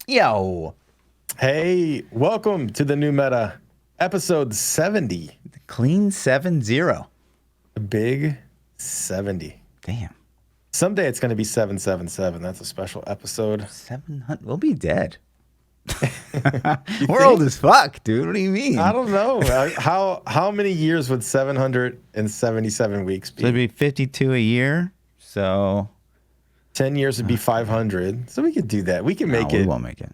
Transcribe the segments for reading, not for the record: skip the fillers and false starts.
Yo. Hey, welcome to the new meta, episode 70. Clean 7-0. Big 70. Damn. Someday it's going to be 777. That's a special episode. 700. We'll be dead. We're old as fuck, dude. What do you mean? I don't know. How many years would 777 weeks be? So it'd be 52 a year. So 10 years would be 500. So we could do that. We can make it. We won't make it.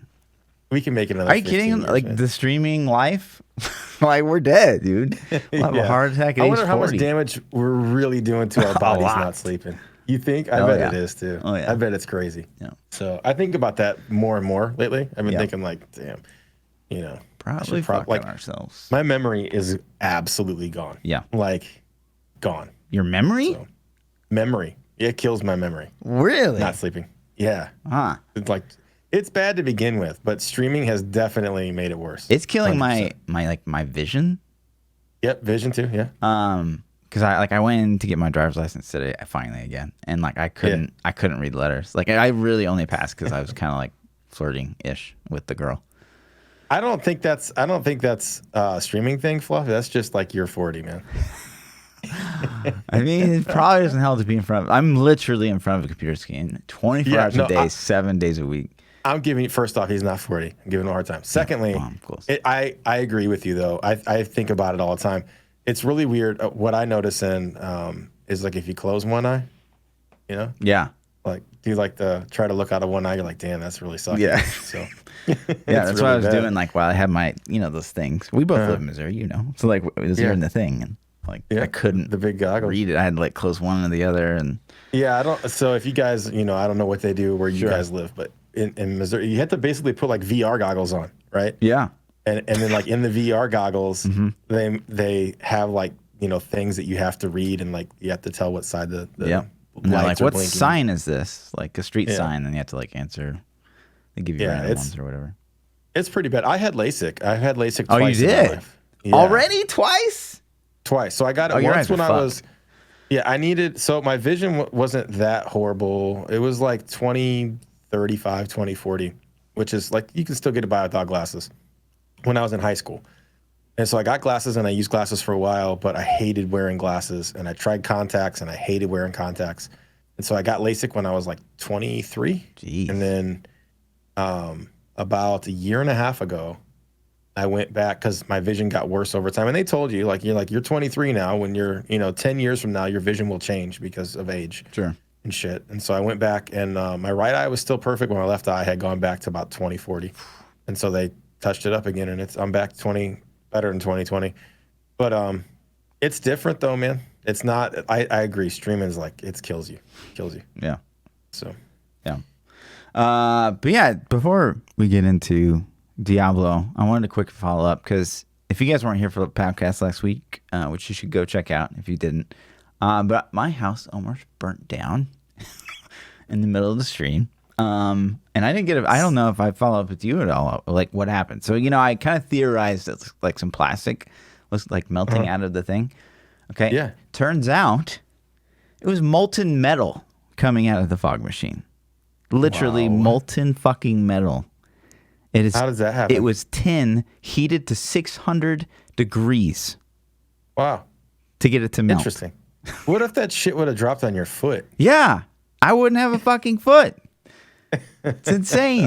We can make it another. Are you kidding? Years, like man. the streaming life? Like we're dead, dude. We'll have a heart attack at I age wonder how 40. much damage we're really doing to our bodies lot. not sleeping. You think? I bet it is too. Oh, yeah. I bet it's crazy. Yeah. So I think about that more and more lately. I've been Yeah. thinking like, damn, you know, Probably fucking ourselves. my memory is absolutely gone. Yeah. Like gone. Your memory? So, memory. It kills my memory. Really? Not sleeping. Yeah. Huh. It's like it's bad to begin with, but streaming has definitely made it worse. It's killing 100%. my vision. Yep, vision too. Yeah. Because I went in to get my driver's license today finally again, and like I couldn't read letters. Like I really only passed because I was kind of like flirting ish with the girl. I don't think that's a streaming thing, Fluff. That's just like you're 40, man. I mean, it probably doesn't help to be in front of. I'm literally in front of a computer screen 24 hours a day, 7 days a week. I'm giving, first off, he's not 40. I'm giving him a hard time. Secondly, close. I agree with you, though. I think about it all the time. It's really weird. What I notice is like if you close one eye, you know? Yeah. Like, do you like to try to look out of one eye? You're like, damn, that's really sucky. Yeah. So, Yeah, that's really what I was bad. doing. Like while I had my, those things. We both live in Missouri, So like it was in the thing, and like I couldn't the big goggles. read it. I had to like close one and the other, and Yeah, I don't. So if you guys, I don't know what they do where you guys live, but in Missouri, you have to basically put like VR goggles on, right? yeah. And then like in the VR goggles, they have like things that you have to read, and like you have to tell what side the And they're like, lights are what blinking. sign is this? Like a street sign, and you have to like answer. They give you random ones or whatever. It's pretty bad. I had LASIK. I've had LASIK Oh, you twice in my did? life. Yeah. Already twice? Twice. So I got it Oh, you're once right, when I fuck. was. Yeah, I needed. So my vision wasn't that horrible. It was like 20/35, 20/40, which is like you can still get by without glasses. When I was in high school, and so I got glasses and I used glasses for a while, but I hated wearing glasses, and I tried contacts and I hated wearing contacts, and so I got LASIK when I was like 23. Jeez. And then about a year and a half ago, I went back because my vision got worse over time. And they told you, you're 23 now. When you're, 10 years from now, your vision will change because of age. Sure. And shit. And so I went back, and my right eye was still perfect. When my left eye had gone back to about 20/40. And so they touched it up again, and I'm back better than 20/20. But it's different though, man. It's not. I agree. Streaming is like it kills you. Yeah. So. Yeah. But yeah, before we get into Diablo, I wanted to quick follow up because if you guys weren't here for the podcast last week, which you should go check out if you didn't, but my house almost burnt down in the middle of the stream. And I didn't get I don't know if I follow up with you at all, like what happened. So, I kind of theorized that like some plastic was like melting out of the thing. Okay. Yeah. Turns out it was molten metal coming out of the fog machine. Literally molten fucking metal. It is. How does that happen? It was tin heated to 600 degrees. Wow. To get it to melt. Interesting. What if that shit would have dropped on your foot? Yeah. I wouldn't have a fucking foot. It's insane.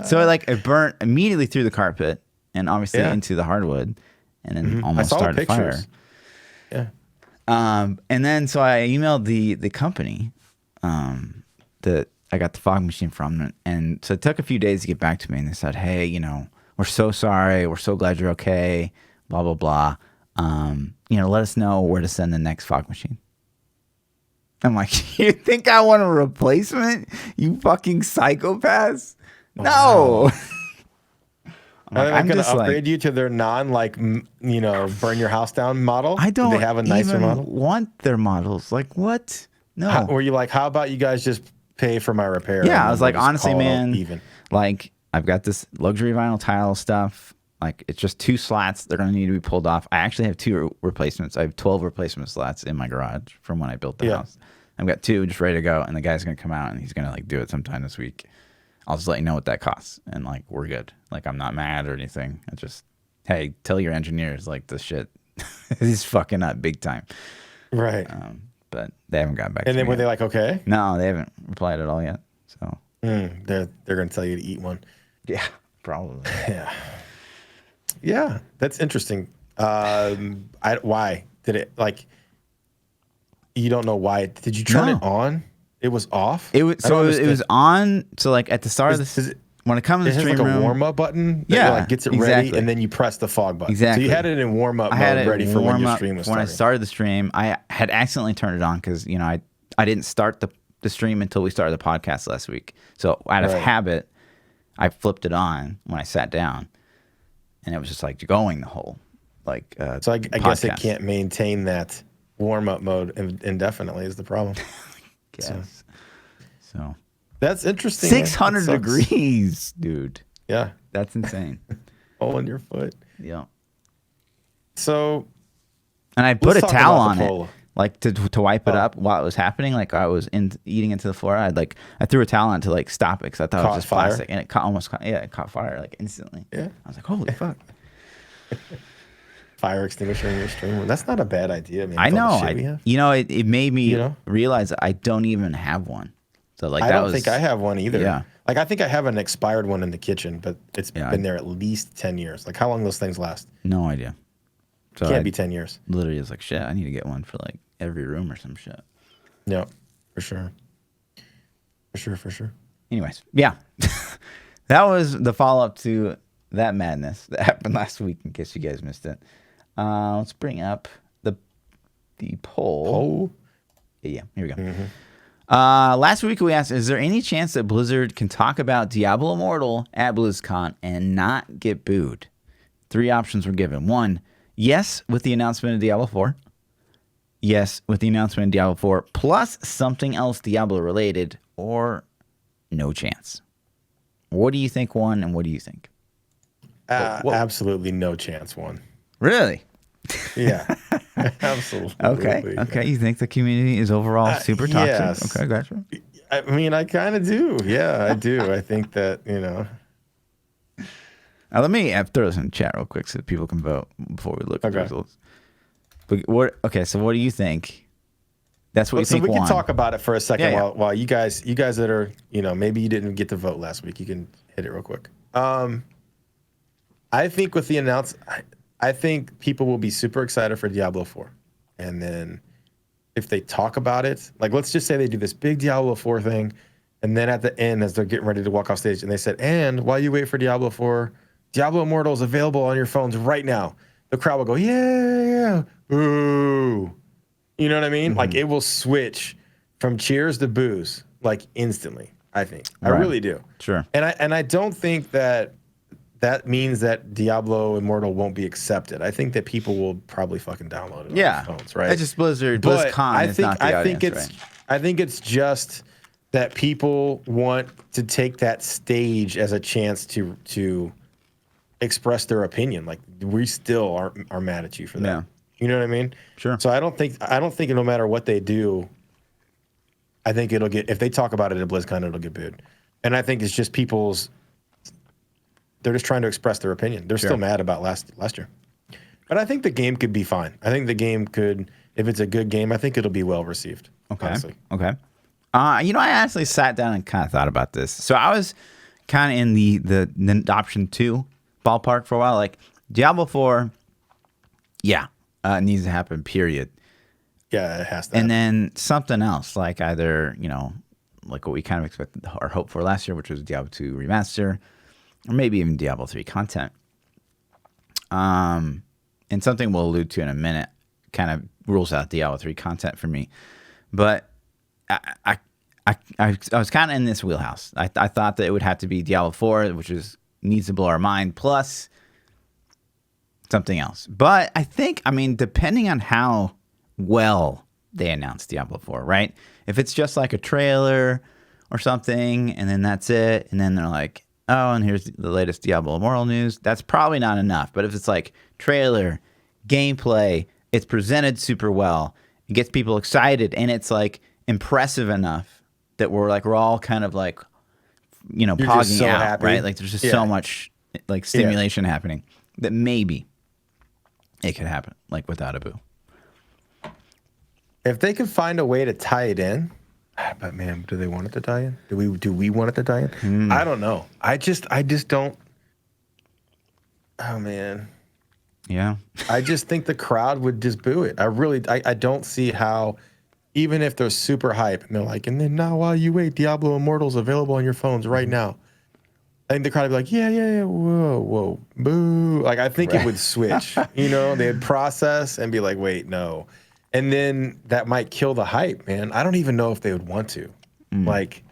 So it burnt immediately through the carpet and obviously into the hardwood and then almost started fire. Yeah. And then so I emailed the company that I got the fog machine from, and so it took a few days to get back to me, and they said, hey, we're so sorry, we're so glad you're okay, blah blah blah. Let us know where to send the next fog machine. I'm like, you think I want a replacement, you fucking psychopaths? No. I'm going to upgrade you to their burn your house down model. I don't Do they have a nicer even model? want their models. Like, what? No. Were you like, how about you guys just pay for my repair? Yeah, and I was we'll like, just honestly, call it man, even. like I've got this luxury vinyl tile stuff. Like it's just 2 slats. They're going to need to be pulled off. I actually have 2 replacements. I have 12 replacement slats in my garage from when I built the house. I've got 2 just ready to go, and the guy's going to come out and he's going to like do it sometime this week. I'll just let you know what that costs, and like we're good. Like I'm not mad or anything. It's just, hey, tell your engineers like this shit is fucking up big time. Right. But they haven't gotten back. And to then me were yet. they like, okay? No, they haven't replied at all yet. So They're gonna tell you to eat one. yeah, probably. Yeah, that's interesting. Why did it like? You don't know why? Did you turn it on? It was off. It was on. So like at the start of this, when it comes to the stream like a room, warm up button. That like gets it ready, and then you press the fog button. Exactly. So you had it in warm up mode, ready for when your stream was starting. When I started the stream, I had accidentally turned it on because I didn't start the stream until we started the podcast last week. So out of habit, I flipped it on when I sat down, and it was just like going the whole like. So I guess it can't maintain that warm up mode indefinitely is the problem. Yes. So that's interesting. 600 degrees, dude. Yeah, that's insane. Hole in your foot. Yeah. So, and I put a towel on it, like to wipe it up while it was happening. Like I was eating into the floor. I threw a towel on to like stop it because I thought it was just plastic, and it caught fire like instantly. Yeah. I was like, holy fuck. Fire extinguisher in your stream room. That's not a bad idea, man. I know. It made me realize that I don't even have one. So like I don't think I have one either. Yeah. Like I think I have an expired one in the kitchen, but it's been there at least 10 years. Like how long those things last? No idea. So Can't be 10 years. Literally is like shit. I need to get one for like every room or some shit. Yeah, for sure. For sure. Anyways, yeah. That was the follow up to that madness that happened last week, in case you guys missed it. Let's bring up the poll. Yeah, here we go. Last week we asked, is there any chance that Blizzard can talk about Diablo Immortal at BlizzCon and not get booed? 3 options were given. 1, yes, with the announcement of Diablo 4. Yes, with the announcement of Diablo 4 plus something else Diablo related, or no chance. What do you think won, and what do you think? Absolutely no chance won. Really? Yeah, absolutely. Okay. You think the community is overall super toxic? Yes. Okay, gotcha. I mean, I kind of do. Yeah, I do. I think that, Let me throw this in the chat real quick so that people can vote before we look at the results. But so what do you think? That's what you think So we won. can talk about it for a second while you guys that are, maybe you didn't get to vote last week. You can hit it real quick. I think with the I think people will be super excited for Diablo 4. And then if they talk about it, like let's just say they do this big Diablo 4 thing, and then at the end, as they're getting ready to walk off stage, and they said, and while you wait for Diablo 4, Diablo Immortal is available on your phones right now. The crowd will go, yeah, boo. You know what I mean? Like it will switch from cheers to boos, like instantly, I think. I really do. Sure. And I don't think that means that Diablo Immortal won't be accepted. I think that people will probably fucking download it on their phones, right? It's just BlizzCon is not the audience, right? I think it's just that people want to take that stage as a chance to express their opinion. Like we still are mad at you for that. Yeah. You know what I mean? Sure. So I don't think no matter what they do, I think it'll get, if they talk about it at BlizzCon, it'll get booed. And I think it's just they're just trying to express their opinion. They're still mad about last year. But I think the game could be fine. I think the game could, if it's a good game, I think it'll be well received. Okay. Honestly. Okay. I actually sat down and kind of thought about this. So I was kind of in the option 2 ballpark for a while. Like Diablo 4, it needs to happen, period. Yeah, it has to. And then something else, like either, like what we kind of expected or hoped for last year, which was Diablo 2 remaster, or maybe even Diablo 3 content. And something we'll allude to in a minute kind of rules out Diablo 3 content for me. But I was kind of in this wheelhouse. I thought that it would have to be Diablo 4, which needs to blow our mind, plus something else. But I think, depending on how well they announced Diablo 4, right? If it's just like a trailer or something, and then that's it, and then they're like, oh, and here's the latest Diablo Immortal news, that's probably not enough. But if it's like trailer, gameplay, it's presented super well, it gets people excited, and it's like impressive enough that we're all kind of like you know, You're just pogging so out, happy. right? Like there's just Yeah. so much like stimulation happening that maybe it could happen, like without a boo. If they could find a way to tie it in, but man, do they want it to tie in? Do we want it to tie in? I don't know. I just don't. Oh man. Yeah. I just think the crowd would just boo it. I don't see how, even if they're super hype and they're like, and then now while you wait, Diablo Immortal's available on your phones right now. I think the crowd would be like, yeah, whoa, boo. Like, I think it would switch, you know, they'd process and be like, wait, no. And then that might kill the hype, man. I don't even know if they would want to. Like,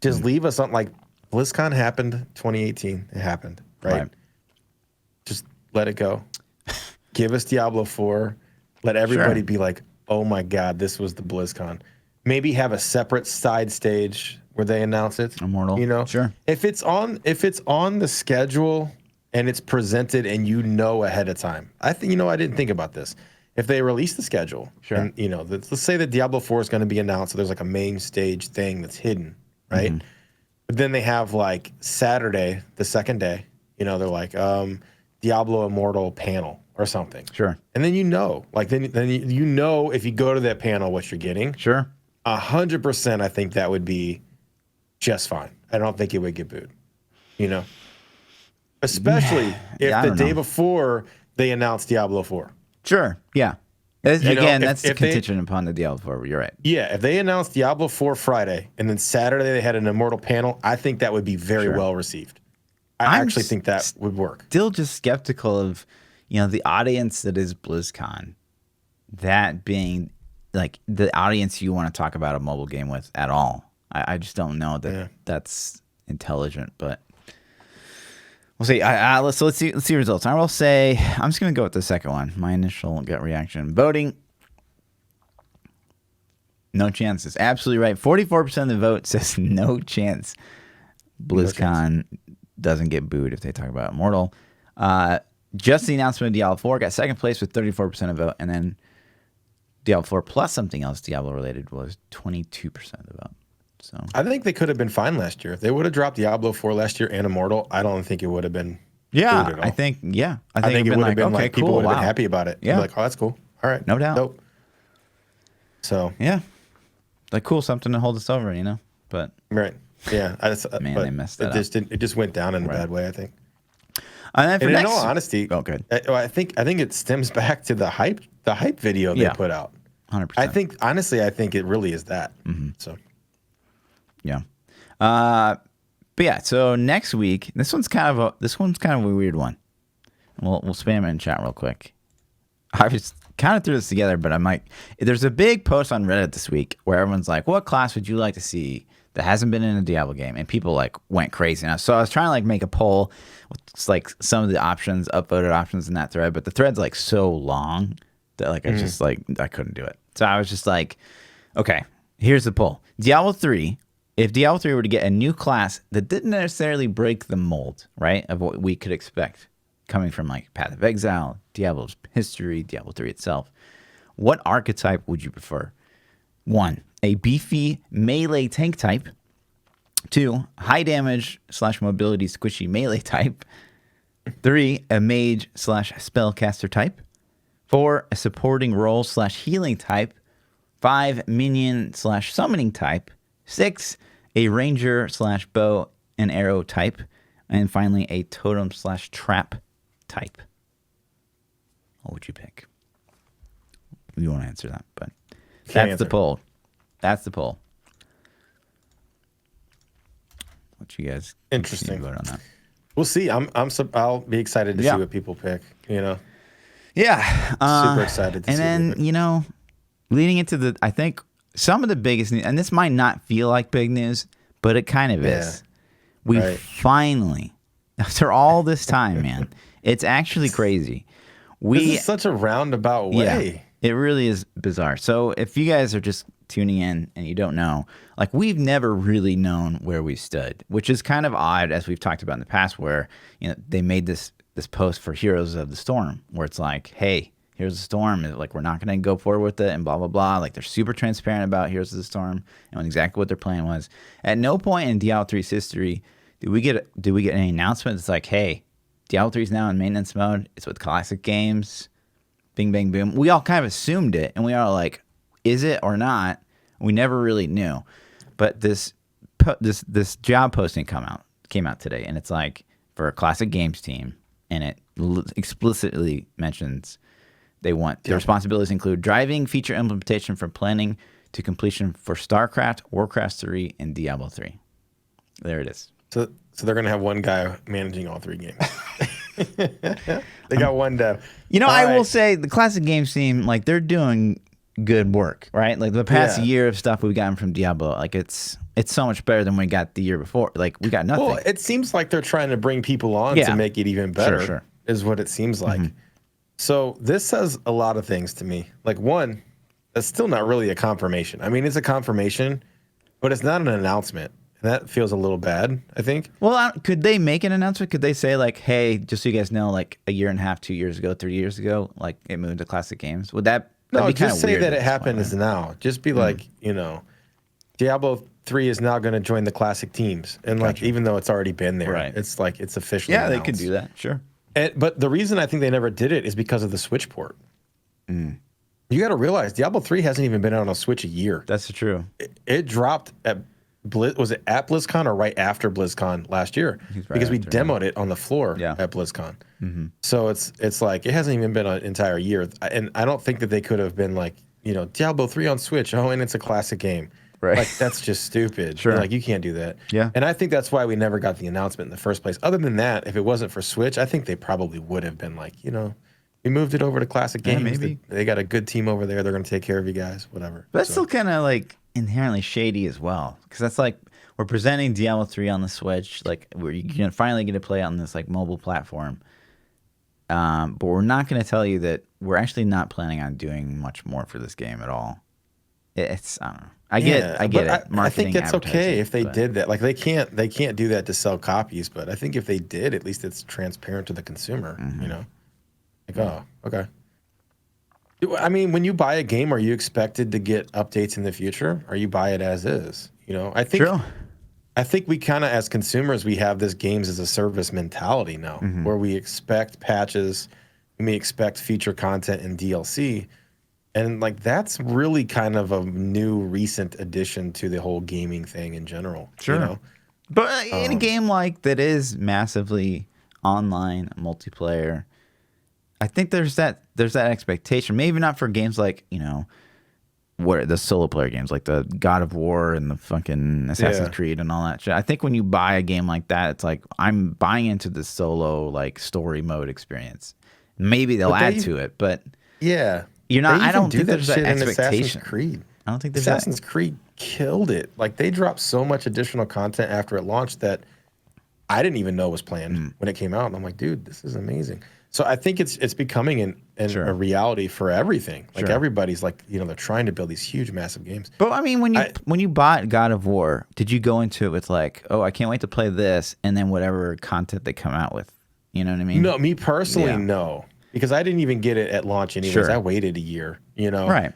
just leave us on, like, BlizzCon happened 2018. It happened, right? Just let it go. Give us Diablo 4. Let everybody be like, oh my God, this was the BlizzCon. Maybe have a separate side stage where they announce it. Immortal. You know? Sure. If it's on the schedule and it's presented and you know ahead of time. I think, you know, I didn't think about this. If they release the schedule, and, you know, let's say that Diablo 4 is going to be announced, so there's like a main stage thing that's hidden, right? But then they have like Saturday, the second day, you know, they're like Diablo Immortal panel or something. Sure. And then you know, like then you know if you go to that panel what you're getting. Sure. 100%, I think that would be just fine. I don't think it would get booed, you know, especially if the day before they announced Diablo 4. Sure. Yeah. Again, that's if contingent upon the Diablo 4. You're right. Yeah. If they announced Diablo 4 Friday and then Saturday they had an Immortal panel, I think that would be very well received. I actually think that would work. Still just skeptical of, you know, the audience that is BlizzCon, that being like the audience you want to talk about a mobile game with at all. I just don't know that that's intelligent, but we'll see. Let's see results. I will say I'm just gonna go with the second one. My initial gut reaction. Voting. No chances. Absolutely right. 44% of the vote says no chance. BlizzCon doesn't get booed if they talk about Immortal. Just the announcement of Diablo 4 got second place with 34% of the vote, and then Diablo 4 plus something else Diablo related was 22% of the vote. So I think they could have been fine last year. If they would have dropped Diablo 4 last year and Immortal, I don't think it would have been booed at all. I think it would have been like people would have been happy about it. Yeah. Like, oh, that's cool. All right. No doubt. Dope. So yeah. Like cool, something to hold us over, you know? But right. Yeah. man, they messed that up. It just went down in a bad way, I think. And in all honesty, good. I think it stems back to the hype video they put out. 100%. I think it really is that. So yeah. But yeah, so next week, this one's kind of a weird one. We'll spam it in chat real quick. I just kind of threw this together, but there's a big post on Reddit this week where everyone's like, what class would you like to see that hasn't been in a Diablo game? And people like went crazy. So I was trying to like make a poll with like some of the options, upvoted options in that thread, but the thread's like so long that like I just like I couldn't do it. So I was just like, okay, here's the poll. Diablo 3, if Diablo 3 were to get a new class that didn't necessarily break the mold, right, of what we could expect coming from like Path of Exile, Diablo's history, Diablo 3 itself, what archetype would you prefer? 1, a beefy melee tank type. 2, high damage / mobility squishy melee type. 3, a mage / spellcaster type. 4, a supporting role / healing type. 5, minion / summoning type. 6, a ranger / bow and arrow type. And finally, a totem / trap type. What would you pick? You won't answer that, but that's the poll. That's the poll. What you guys interesting vote on that? We'll see. I'll be excited to see what people pick. You know. Yeah. Super excited to see. And then, you know, leading into I think some of the biggest news, and this might not feel like big news, but it kind of is. We finally, after all this time, man, it's actually crazy. This is such a roundabout way. Yeah, it really is bizarre. So if you guys are just tuning in and you don't know, like we've never really known where we stood, which is kind of odd, as we've talked about in the past, where, you know, they made this post for Heroes of the Storm where it's like, hey, here's the storm. Like, we're not going to go forward with it and blah, blah, blah. Like, they're super transparent about here's the storm and exactly what their plan was. At no point in Diablo 3's history did we get any announcement that's like, hey, Diablo 3 is now in maintenance mode. It's with classic games. Bing, bang, boom. We all kind of assumed it, and we all like, is it or not? We never really knew. But this job posting came out today, and it's like for a classic games team, and it explicitly mentions they want the responsibilities include driving feature implementation from planning to completion for StarCraft, Warcraft 3, and Diablo 3. There it is. So they're gonna have one guy managing all 3 games. They got one dev. You know, I will say the classic games team, like, they're doing good work, right? Like the past year of stuff we've gotten from Diablo, like it's so much better than we got the year before. Like we got nothing. Well, it seems like they're trying to bring people on to make it even better. Sure. Is what it seems like. So this says a lot of things to me. Like one, that's still not really a confirmation. I mean, it's a confirmation, but it's not an announcement. And that feels a little bad, I think. Well, could they make an announcement? Could they say like, hey, just so you guys know, like a year and a half, 2 years ago, 3 years ago, like it moved to classic games? Would that No, just say that it happens now. Just be like, you know, Diablo 3 is now going to join the classic teams. And like, even though it's already been there, it's like, it's officially announced. They could do that. Sure. But the reason I think they never did it is because of the Switch port. You got to realize Diablo 3 hasn't even been out on a Switch a year. That's true. It dropped at was it at BlizzCon or right after BlizzCon last year? Because we demoed it on the floor at BlizzCon. So it's like it hasn't even been an entire year, and I don't think that they could have been like, you know, Diablo 3 on Switch. Oh, and it's a classic game. Right. Like that's just stupid. Sure. Like you can't do that. Yeah. And I think that's why we never got the announcement in the first place. Other than that, if it wasn't for Switch, I think they probably would have been like, you know, we moved it over to classic games. Maybe. They got a good team over there. They're going to take care of you guys. Whatever. But that's still kind of like inherently shady as well, because that's like we're presenting Diablo 3 on the Switch, like you're finally going to play on this like mobile platform, but we're not going to tell you that we're actually not planning on doing much more for this game at all. It's I don't know. I get it. I think it's okay if they did that. Like they can't do that to sell copies, but I think if they did, at least it's transparent to the consumer. You know, like oh, okay. I mean, when you buy a game, are you expected to get updates in the future, or you buy it as is? You know, I think we kind of, as consumers, we have this games as a service mentality now, where we expect patches, and we expect feature content and DLC, and like that's really kind of a new, recent addition to the whole gaming thing in general. Sure, you know? But in a game like that is massively online multiplayer, I think there's that expectation. Maybe not for games like, you know, where the solo player games like the God of War and the fucking Assassin's Creed and all that shit. I think when you buy a game like that, it's like I'm buying into the solo like story mode experience. Maybe they'll add to it, but you're not. I don't think there's that expectation. Assassin's Creed. I don't think there's Assassin's Creed killed it. Like they dropped so much additional content after it launched that I didn't even know was planned when it came out. And I'm like, dude, this is amazing. So I think it's becoming a reality for everything. Like everybody's like, you know, they're trying to build these huge, massive games. But I mean, when you bought God of War, did you go into it with like, oh, I can't wait to play this, and then whatever content they come out with? You know what I mean? No, me personally, no, because I didn't even get it at launch anyways. I waited a year, you know. Right.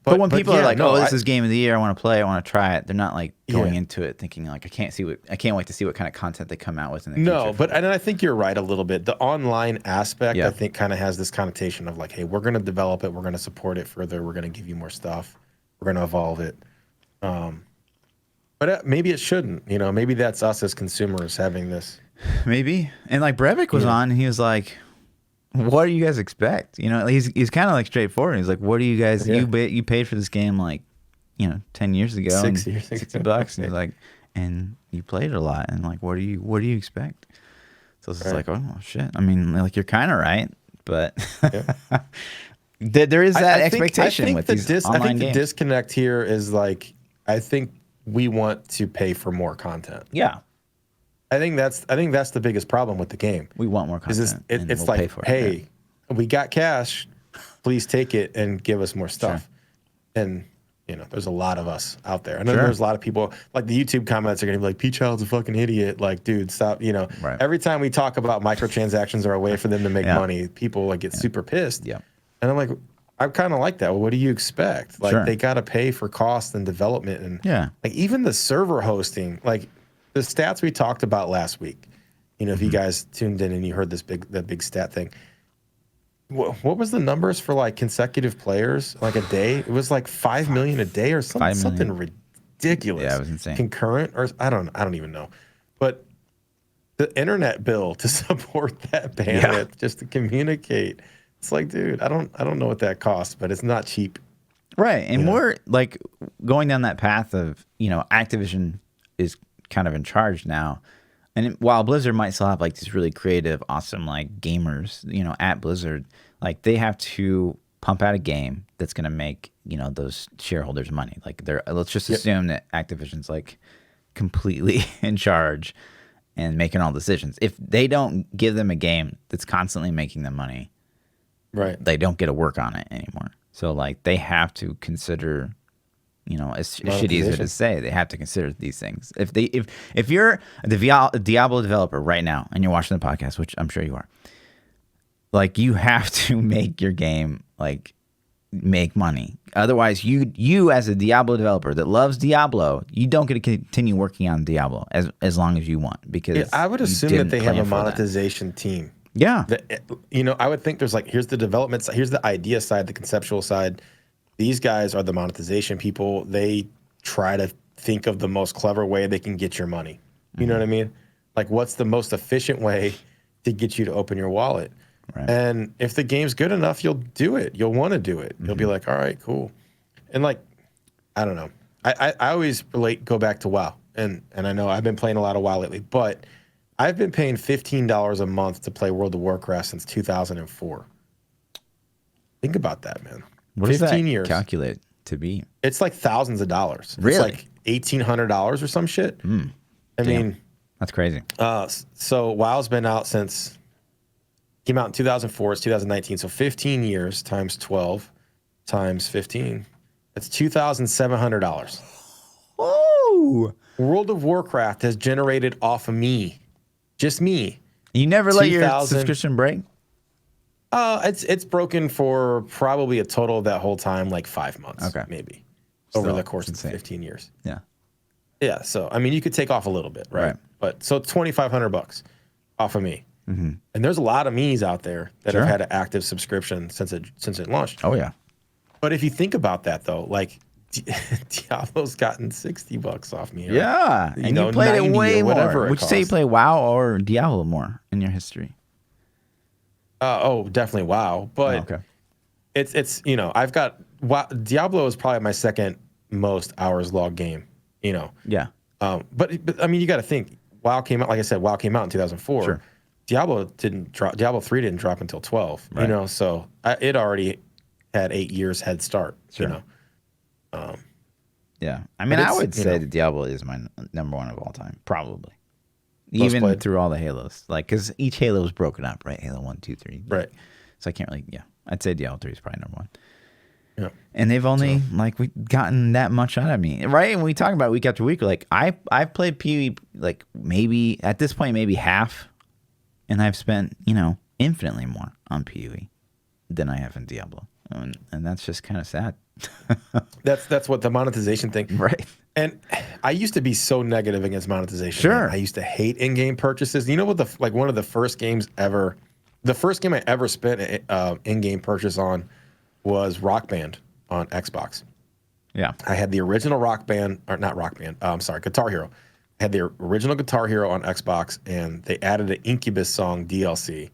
But when people are like, "Oh, this is game of the year. I want to play. I want to try it," they're not like going into it thinking like, "I can't wait to see what kind of content they come out with in the future." No, and I think you're right a little bit. The online aspect, I think, kind of has this connotation of like, "Hey, we're going to develop it. We're going to support it further. We're going to give you more stuff. We're going to evolve it." But maybe it shouldn't. You know, maybe that's us as consumers having this. Maybe. And like Brevik was on, and he was like, what do you guys expect? You know, he's kind of like straightforward. He's like, what do you guys, you paid for this game like, you know, 10 years ago, $60. And he's like, and you played it a lot. And like, what do you expect? So it's like, oh shit. I mean, like you're kind of right, but there is that expectation with these online games. I think the disconnect here is like, I think we want to pay for more content. Yeah. I think that's the biggest problem with the game. We want more content. It's like, hey, we got cash, please take it and give us more stuff. And you know, there's a lot of us out there. I know there's a lot of people like the YouTube comments are gonna be like, ThaPChild's a fucking idiot. Like, dude, stop. You know, every time we talk about microtransactions or a way for them to make money, people like get super pissed. Yeah. And I'm like, I kind of like that. Well, what do you expect? Like Sure. they got to pay for cost and development, and Yeah. like even the server hosting, like the stats we talked about last week. You know, if you guys tuned in and you heard the big stat thing, what was the numbers for like consecutive players like a day? It was like 5 million a day or something, 5 million. something ridiculous. Yeah, it was insane. Concurrent, or I don't even know. But the internet bill to support that bandwidth just to communicate, it's like, dude, I don't know what that costs, but it's not cheap. Right. And we're like going down that path of, Activision is kind of in charge now. And while Blizzard might still have like these really creative, awesome like gamers, at Blizzard, like they have to pump out a game that's going to make, those shareholders money. Like let's just assume that Activision's like completely in charge and making all decisions. If they don't give them a game that's constantly making them money, right, they don't get to work on it anymore. So like they have to consider, as shitty as it is to say, they have to consider these things. If you're the Diablo developer right now and you're watching the podcast, which I'm sure you are, like you have to make your game like make money. Otherwise, you as a Diablo developer that loves Diablo, you don't get to continue working on Diablo as long as you want, because I would assume that they have a monetization team. Yeah. I would think there's like, here's the development side, here's the idea side, the conceptual side. These guys are the monetization people. They try to think of the most clever way they can get your money. You know what I mean? Like, what's the most efficient way to get you to open your wallet? Right. And if the game's good enough, you'll do it. You'll want to do it. You'll be like, all right, cool. And like, I don't know. I always go back to WoW. And I know I've been playing a lot of WoW lately, but I've been paying $15 a month to play World of Warcraft since 2004. Think about that, man. What 15 does that years. calculate to be? It's like thousands of dollars. Really? It's like $1,800 or some shit. I mean, that's crazy. So WoW's been out since, came out in 2004. It's 2019. So 15 years times 12 times 15. That's $2,700. Oh, World of Warcraft has generated off of me, just me. You never let your subscription break? It's broken for probably a total of that whole time, like 5 months, maybe, over the course of 15 years. Yeah. Yeah. So, I mean, you could take off a little bit, right? But so $2,500 off of me. And there's a lot of me's out there that have had an active subscription since it launched. Oh, yeah. But if you think about that, though, like Diablo's gotten $60 off me. Yeah. And you played it way more. Would you say you play WoW or Diablo more in your history? Definitely WoW. But it's I've got Diablo is probably my second most hours logged game. Yeah. But I mean, you got to think. WoW came out, like I said, WoW came out in 2004. Sure. Diablo 3 didn't drop until 12. Right. So it already had 8 years head start. Sure. Yeah. I mean, I would say that Diablo is my number one of all time, probably. Even through all the Halos. Like, because each Halo was broken up, right? Halo 1, 2, 3. Right. So I can't really, I'd say Diablo 3 is probably number one. Yeah. And they've only, gotten that much out of me, right? And we talk about week after week, like, I've played PvE, like, maybe, at this point, maybe half. And I've spent, infinitely more on PvE than I have in Diablo. And that's just kind of sad. That's what the monetization thing. Right. And I used to be so negative against monetization. Sure. Man. I used to hate in-game purchases. You know what one of the first games ever, the first game I ever spent in-game purchase on was Rock Band on Xbox. Yeah. I had the original Guitar Hero. I had the original Guitar Hero on Xbox, and they added an Incubus song DLC.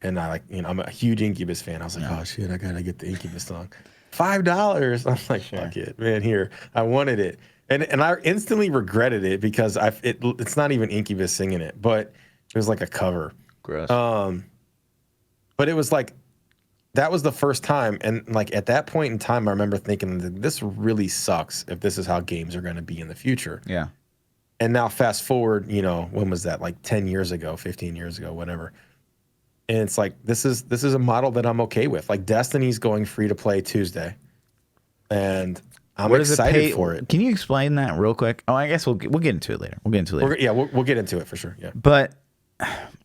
And I'm a huge Incubus fan. I was like, oh shit, I gotta get the Incubus song. $5. I'm like, fuck it, man. Here, I wanted it, and I instantly regretted it because it's not even Incubus singing it, but it was like a cover. Gross. But it was like that was the first time, and like at that point in time, I remember thinking, this really sucks if this is how games are going to be in the future. Yeah. And now fast forward, when was that? Like 10 years ago, 15 years ago, whatever. And it's like, this is a model that I'm okay with. Like Destiny's going free to play Tuesday. And I'm excited for it. Can you explain that real quick? Oh, I guess we'll get into it later. We'll get into it for sure. Yeah. But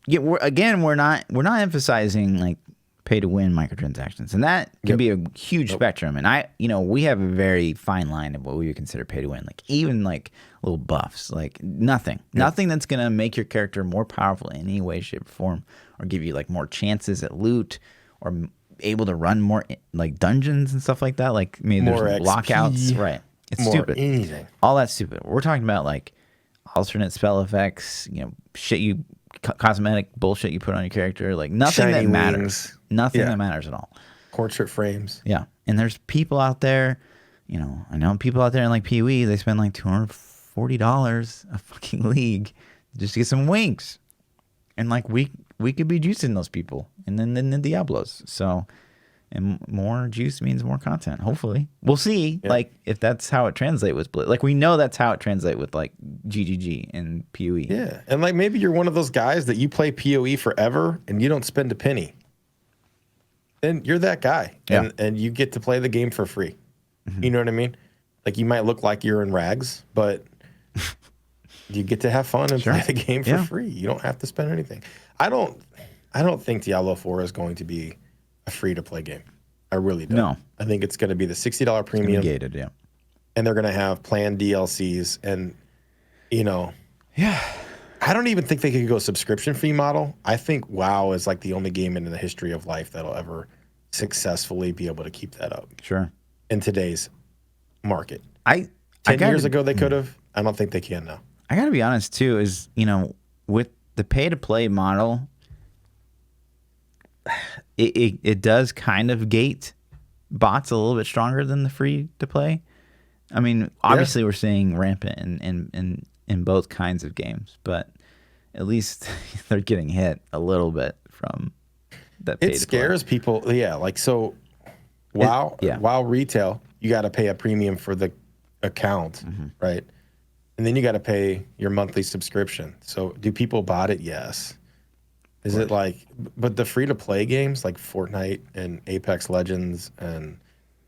we're not emphasizing like pay to win microtransactions, and that can be a huge spectrum. And we have a very fine line of what we would consider pay to win. Like even like little buffs, like nothing that's gonna make your character more powerful in any way, shape, or form, or give you like more chances at loot, or able to run more like dungeons and stuff like that. Like maybe more there's lockouts, right? It's more stupid. Anything. All that's stupid. We're talking about like alternate spell effects, shit cosmetic bullshit you put on your character, like nothing Shiny that matters. wings. Nothing that matters at all. Portrait frames. Yeah. And there's people out there, I know people out there in like PoE, they spend like $240 a fucking league just to get some wings. And like we could be juicing those people and then the Diablos. So, and more juice means more content. Hopefully, we'll see. Yeah. Like if that's how it translates with Blizz. Like we know that's how it translates with like GGG and PoE. Yeah, and like maybe you're one of those guys that you play PoE forever and you don't spend a penny. Then you're that guy, and you get to play the game for free. Mm-hmm. You know what I mean? Like you might look like you're in rags, but you get to have fun and play the game for free. You don't have to spend anything. I don't think Diablo 4 is going to be a free-to-play game. I really don't. No. I think it's going to be the $60 premium. Gated, yeah. And they're going to have planned DLCs. And, I don't even think they could go subscription fee model. I think WoW is like the only game in the history of life that'll ever successfully be able to keep that up. Sure. In today's market. 10 years ago they could have. I don't think they can now. I got to be honest, too, is, with the pay-to-play model, it does kind of gate bots a little bit stronger than the free to play. I mean, obviously we're seeing rampant in both kinds of games, but at least they're getting hit a little bit from that. It scares people. Yeah, like so. WoW retail, you got to pay a premium for the account, right? And then you got to pay your monthly subscription. So do people bot it? Yes. Is it like, but the free-to-play games like Fortnite and Apex Legends and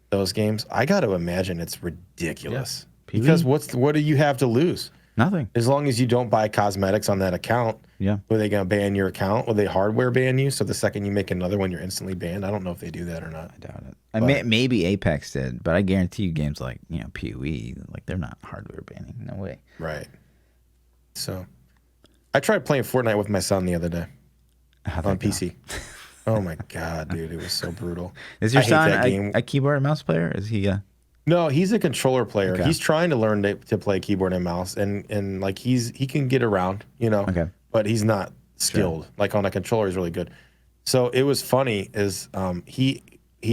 those games, I got to imagine it's ridiculous. Yeah. Because what do you have to lose? Nothing. As long as you don't buy cosmetics on that account, were they going to ban your account? Will they hardware ban you? So the second you make another one, you're instantly banned? I don't know if they do that or not. I doubt it. Maybe Apex did, but I guarantee you games like, PoE, like they're not hardware banning. No way. Right. So I tried playing Fortnite with my son the other day. On PC. Oh my god, dude, it was so brutal. Is your son a keyboard and mouse player? Is he No, he's a controller player. Okay. He's trying to learn to play keyboard and mouse, and like he can get around, Okay. But he's not skilled. Sure. Like on a controller, he's really good. So it was funny is he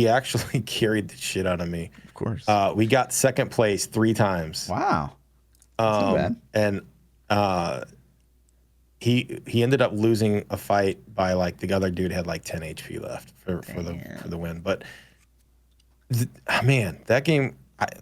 actually carried the shit out of me. Of course. We got second place 3 times. Wow. That's not bad. And he ended up losing a fight by like the other dude had like 10 HP left for the win. But man, that game,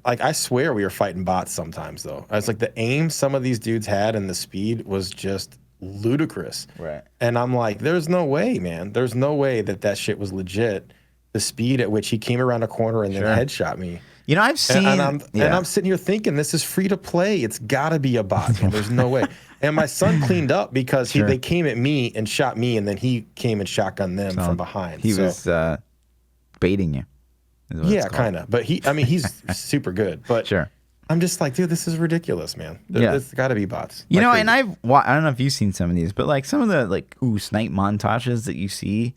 I swear we were fighting bots sometimes though. I was like the aim some of these dudes had and the speed was just ludicrous. Right. And I'm like, there's no way, man. There's no way that shit was legit. The speed at which he came around a corner and then headshot me. I've seen, and I'm sitting here thinking this is free to play. It's got to be a bot. Man. There's no way. And my son cleaned up because they came at me and shot me, and then he came and shotgunned them from behind. He was baiting you. Yeah, kind of. But he's super good. But I'm just like, dude, this is ridiculous, man. There's got to be bots. And I don't know if you've seen some of these, but like some of the like snipe montages that you see,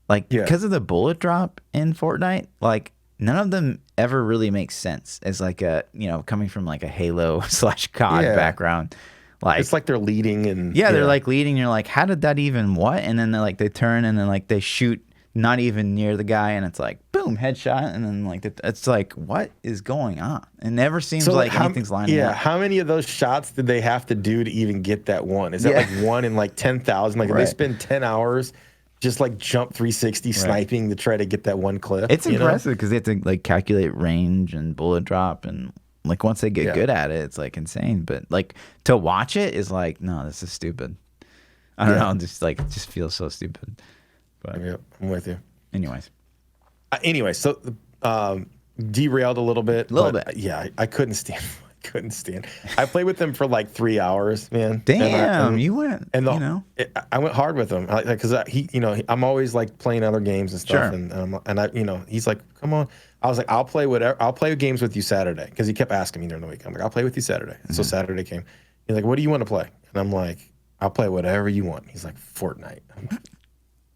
like because of the bullet drop in Fortnite, like none of them ever really make sense as like a coming from like a Halo / COD background. Like it's like they're leading and they're like leading. You're like, how did that even what? And then they turn and then like they shoot not even near the guy, and it's like boom, headshot, and then like it's like what is going on? It never seems like anything's lining up. How many of those shots did they have to do to even get that one? Is that like one in like 10,000? Like they spend 10 hours just like jump 360 sniping to try to get that one clip. It's impressive because they have to like calculate range and bullet drop and. Like once they get good at it, it's like insane. But like to watch it is like, no, this is stupid. I don't know, it just feels so stupid. But I'm with you. Anyways, so derailed a little bit. Yeah, I couldn't stand. couldn't stand. I played with him for like 3 hours, man. Damn, you went. And I went hard with him, because I'm always like playing other games and stuff, Sure. and he's like, come on. I was like, I'll play games with you Saturday, because he kept asking me during the week. I'm like, I'll play with you Saturday. So Saturday came. He's like, what do you want to play? And I'm like, I'll play whatever you want. He's like, Fortnite. And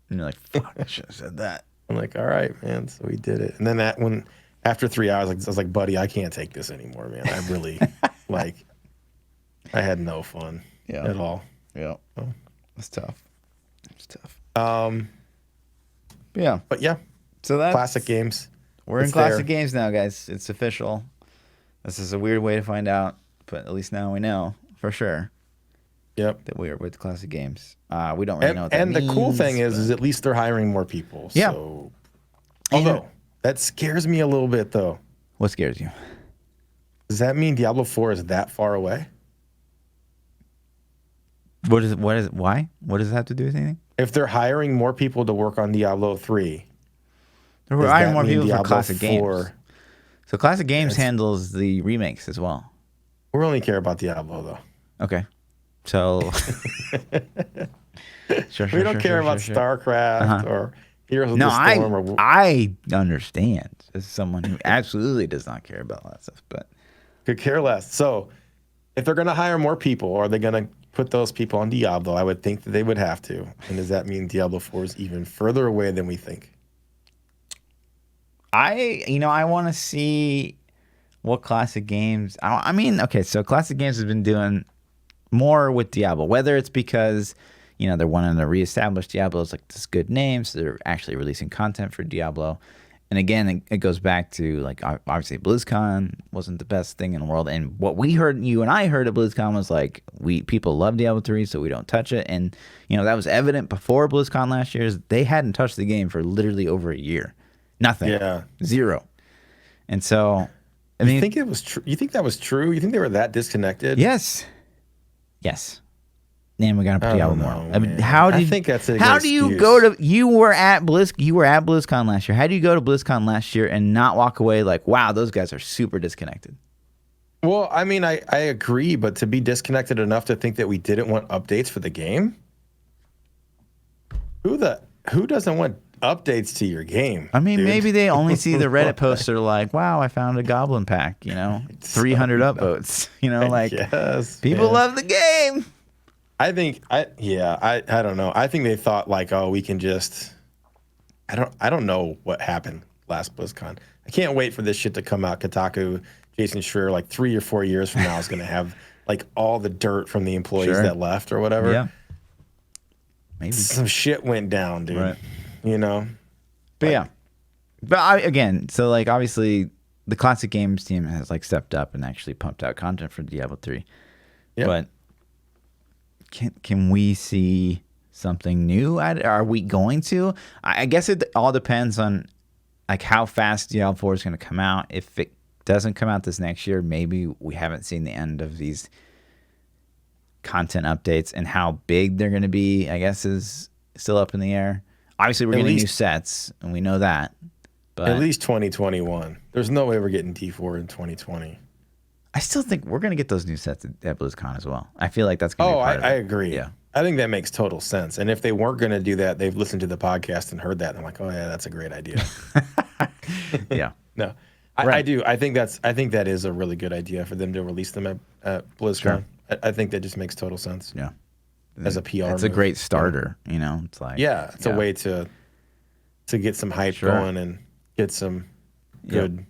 you're like, fuck, I should have said that. I'm like, all right, man. So we did it. And then after 3 hours, I was like, buddy, I can't take this anymore, man. I really, I had no fun at all. Yeah. Oh. It's tough. Yeah. But yeah. So that's classic games. We're in classic games now, guys. It's official. This is a weird way to find out, but at least now we know for sure. Yep. That we are with classic games. We don't really know what that means. And the cool thing is at least they're hiring more people. Yeah. So, although that scares me a little bit, though. What scares you? Does that mean Diablo 4 is that far away? Why? What does it have to do with anything? If they're hiring more people to work on Diablo 3, they're hiring more people Diablo for classic 4, games. So classic games handles the remakes as well. We only care about Diablo, though. Okay. So we don't care about StarCraft or Heroes of the Storm. I understand as someone who absolutely does not care about all that stuff, but could care less. So if they're going to hire more people, or are they going to put those people on Diablo? I would think that they would have to. And does that mean Diablo 4 is even further away than we think? I want to see what classic games. So classic games has been doing more with Diablo, whether it's because they're wanting to reestablish Diablo as like this good name, so they're actually releasing content for Diablo. And again, it goes back to like obviously BlizzCon wasn't the best thing in the world, and what we heard, you and I heard at BlizzCon was like people love Diablo 3, so we don't touch it. And that was evident before BlizzCon last year. They hadn't touched the game for literally over a year, nothing, zero. And so you think it was true? You think that was true? You think they were that disconnected? Yes. And we got to put Diablo more. I think that's a how do you go to? You were at BlizzCon last year. How do you go to BlizzCon last year and not walk away like, wow, those guys are super disconnected? Well, I mean, I agree, but to be disconnected enough to think that we didn't want updates for the game? Who doesn't want updates to your game? I mean, dude? Maybe they only see the Reddit posts are like, wow, I found a goblin pack, 300 upvotes, yes, people love the game. I don't know. I think they thought like, oh, we can just, I don't know what happened last BlizzCon. I can't wait for this shit to come out. Kotaku, Jason Schreier, like 3 or 4 years from now is going to have like all the dirt from the employees that left or whatever. Yeah. Maybe some shit went down, dude. Right. But but obviously the classic games team has like stepped up and actually pumped out content for Diablo 3. Yeah. But can we see something new? Are we going to? I guess it all depends on like how fast Diablo 4 is going to come out. If it doesn't come out this next year, maybe we haven't seen the end of these content updates, and how big they're going to be, I guess, is still up in the air. Obviously, we're getting new sets, and we know that. But at least 2021. There's no way we're getting D4 in 2020. I still think we're going to get those new sets at BlizzCon as well. I feel like that's going to be part of it. I agree. Yeah. I think that makes total sense. And if they weren't going to do that, they've listened to the podcast and heard that, and I'm like, oh, yeah, that's a great idea. Yeah. No, I do. I think that is a really good idea for them to release them at BlizzCon. Sure. I think that just makes total sense. Yeah. As a PR It's a great starter, It's like it's a way to get some hype going and get some good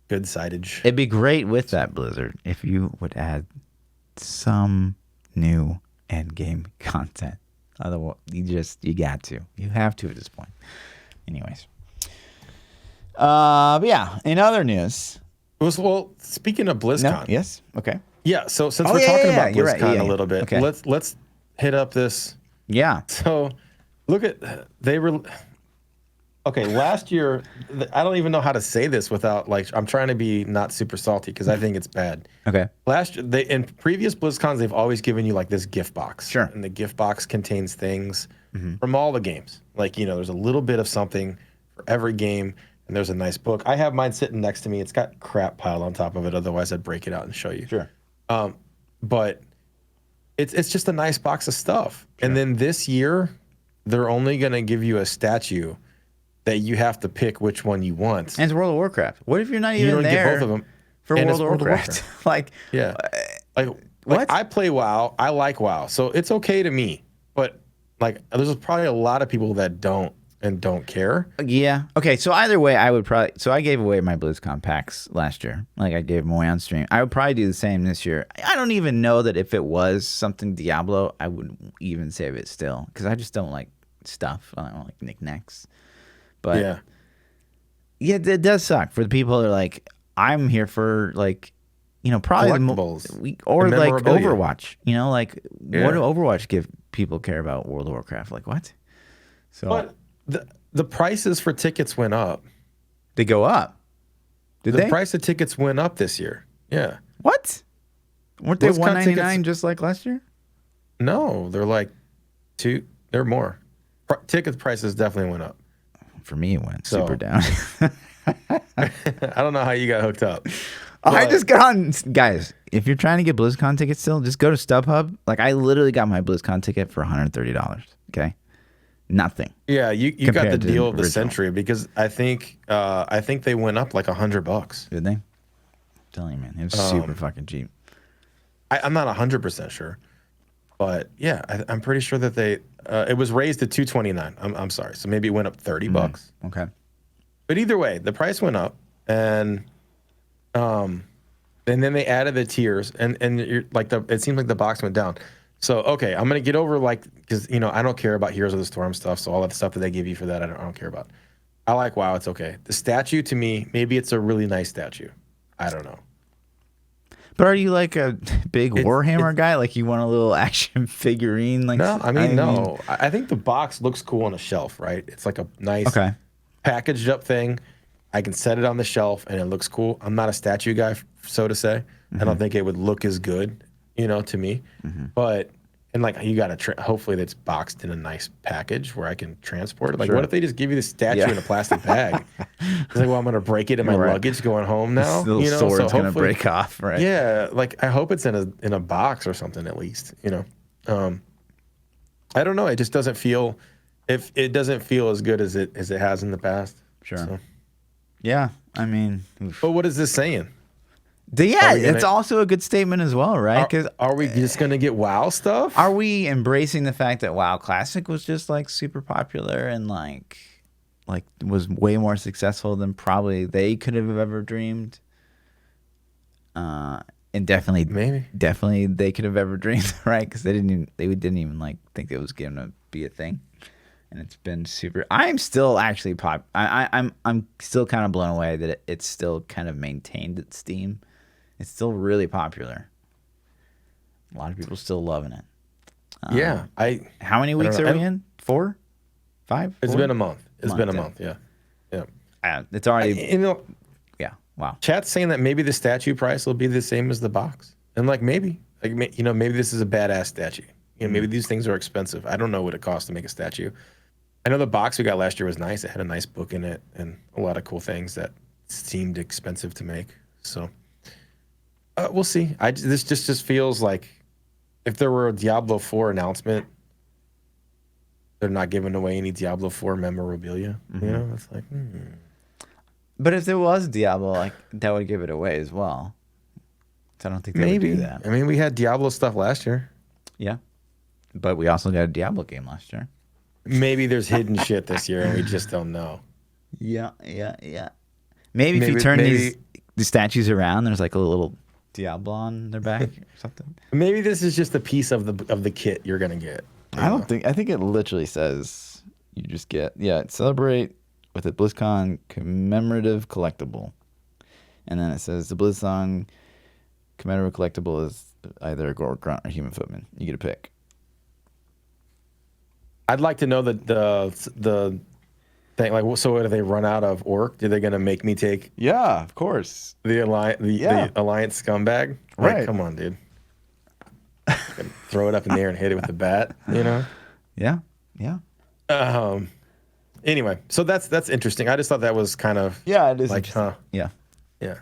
sightage. It'd be great with that, Blizzard, if you would add some new end game content. Otherwise, you got to. You have to at this point. Anyways. But yeah, in other news. Well, speaking of BlizzCon. No, yes. Okay. Yeah, so since we're talking about BlizzCon a little bit, okay. let's hit up this. Yeah. So look at last year, I don't even know how to say this without I'm trying to be not super salty because I think it's bad. Okay. Last year, in previous BlizzCons, they've always given you like this gift box. Sure. And the gift box contains things from all the games. There's a little bit of something for every game. and there's a nice book. I have mine sitting next to me. It's got crap piled on top of it. Otherwise, I'd break it out and show you. Sure. But it's just a nice box of stuff. Sure. And then this year, they're only going to give you a statue that you have to pick which one you want. And it's World of Warcraft. What if you're not You even don't there get both of them. for And World it's of World of Warcraft? Like, Yeah. what? Like I play WoW. I like WoW. So it's okay to me. But like there's probably a lot of people that don't care. Yeah. Okay. So either way, I would probably. So I gave away my BlizzCon packs last year. Like I gave them away on stream. I would probably do the same this year. I don't even know that if it was something Diablo, I would even save it still because I just don't like stuff. I don't like knickknacks. But yeah, it does suck for the people that are like, I'm here for like, probably Collectibles or and like memorabilia. Overwatch. Like what do Overwatch give people care about World of Warcraft? Like what? So. But the prices for tickets went up. They go up. Did The they? price of tickets went up this year. Yeah. What? Weren't they BlizzCon $199 just like last year? No, they're like they're more. Ticket prices definitely went up. For me, it went super down. I don't know how you got hooked up. I just got on. Guys, if you're trying to get BlizzCon tickets still, just go to StubHub. Like, I literally got my BlizzCon ticket for $130. Okay? Nothing. Yeah, you got the Compared to deal of the original. century because I think they went up like $100. Did they? I'm telling you, man. It was super fucking cheap. I'm not 100% sure, but yeah, I'm pretty sure that it was raised to $229. I'm sorry, so maybe it went up $30. Okay. But either way, the price went up, and then they added the tiers, and you're like it seems like the box went down. So okay, I'm gonna get over because I don't care about Heroes of the Storm stuff, so all that stuff that they give you for that I don't care about. I like WoW, it's okay. The statue to me, maybe it's a really nice statue. I don't know. But are you like a big Warhammer guy? Like you want a little action figurine? Like No, no. I think the box looks cool on a shelf, right? It's like a nice packaged up thing. I can set it on the shelf and it looks cool. I'm not a statue guy, so to say. I don't think it would look as good, to me. But and like you got to hopefully that's boxed in a nice package where I can transport it. Like what if they just give you the statue in a plastic bag? It's like, well, I'm gonna break it in my luggage going home now. The little sword's gonna break off, right? Yeah, like I hope it's in a box or something at least. I don't know. It just doesn't feel it doesn't feel as good as it has in the past. Sure. So. Yeah, I mean. But what is this saying? Yeah, it's also a good statement as well, right? Because are we just gonna get WoW stuff? Are we embracing the fact that WoW Classic was just like super popular and like was way more successful than probably they could have ever dreamed? And definitely they could have ever dreamed, right? Because they didn't even like think it was going to be a thing, and it's been super. I'm still actually I'm still kind of blown away that it's still kind of maintained its steam. It's still really popular. A lot of people still loving it. Yeah, How many weeks are we in? 4, 5? It's been a month. It's been a month. Yeah. It's already. Yeah. Wow. Chat's saying that maybe the statue price will be the same as the box, and maybe this is a badass statue. Maybe these things are expensive. I don't know what it costs to make a statue. I know the box we got last year was nice. It had a nice book in it and a lot of cool things that seemed expensive to make. So we'll see. This just feels like if there were a Diablo 4 announcement, they're not giving away any Diablo 4 memorabilia. It's like. But if there was Diablo, that would give it away as well. So I don't think they would do that. I mean, we had Diablo stuff last year. Yeah, but we also got a Diablo game last year. Maybe there's hidden shit this year, and we just don't know. Yeah. Maybe if you turn these statues around, there's like a little Diablo on their back or something. Maybe this is just a piece of the kit you're gonna get. I think it literally says you just get celebrate with a BlizzCon commemorative collectible, and then it says the BlizzCon commemorative collectible is either a Gorg, Grunt, or Human Footman. You get a pick. I'd like to know the thing. Like, so do they run out of Orc? Are they gonna make me take? Yeah, of course. The Alliance scumbag. Right. Like, come on, dude. Throw it up in the air and hit it with the bat. Yeah. Anyway, so that's interesting. I just thought that was kind of Yeah, it is like, huh? Yeah. Yeah.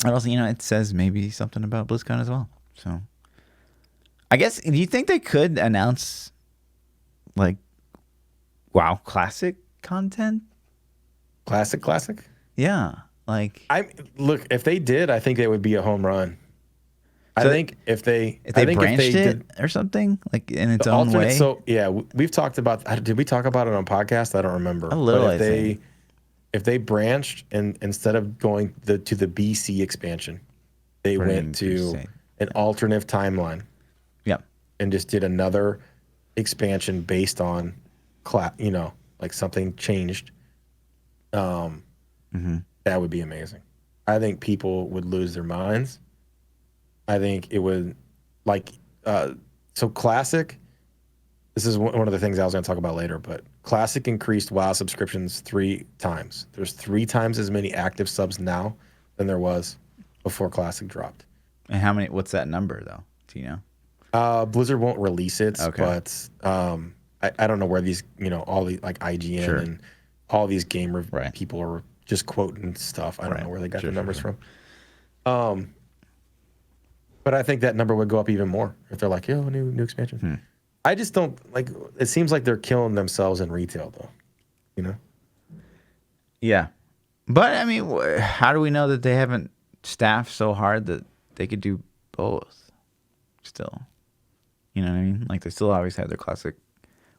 And also, it says maybe something about BlizzCon as well. So, I guess, do you think they could announce, like, WoW Classic content? Classic. Yeah. Like, Look, if they did, I think it would be a home run. So I think if they branched it did or something, like in its the own alternate, way. so yeah, we've talked about. Did we talk about it on podcast? I don't remember. A little, But I think. if they branched and instead of going to the BC expansion, they went to an alternative timeline. Yeah. And just did another expansion based on like something changed. That would be amazing. I think people would lose their minds. I think it would, like, so Classic, this is one of the things I was going to talk about later, but Classic increased WoW subscriptions 3 times. There's 3 times as many active subs now than there was before Classic dropped. And what's that number, though? Do you know? Blizzard won't release it, Okay. but I don't know where these, all the, like, IGN and all these gamer people are just quoting stuff. I don't know where they got the numbers from. But I think that number would go up even more if they're like, new expansion. I just don't, like, it seems like they're killing themselves in retail, though. Yeah. But, I mean, how do we know that they haven't staffed so hard that they could do both still? You know what I mean? Like, they still always have their Classic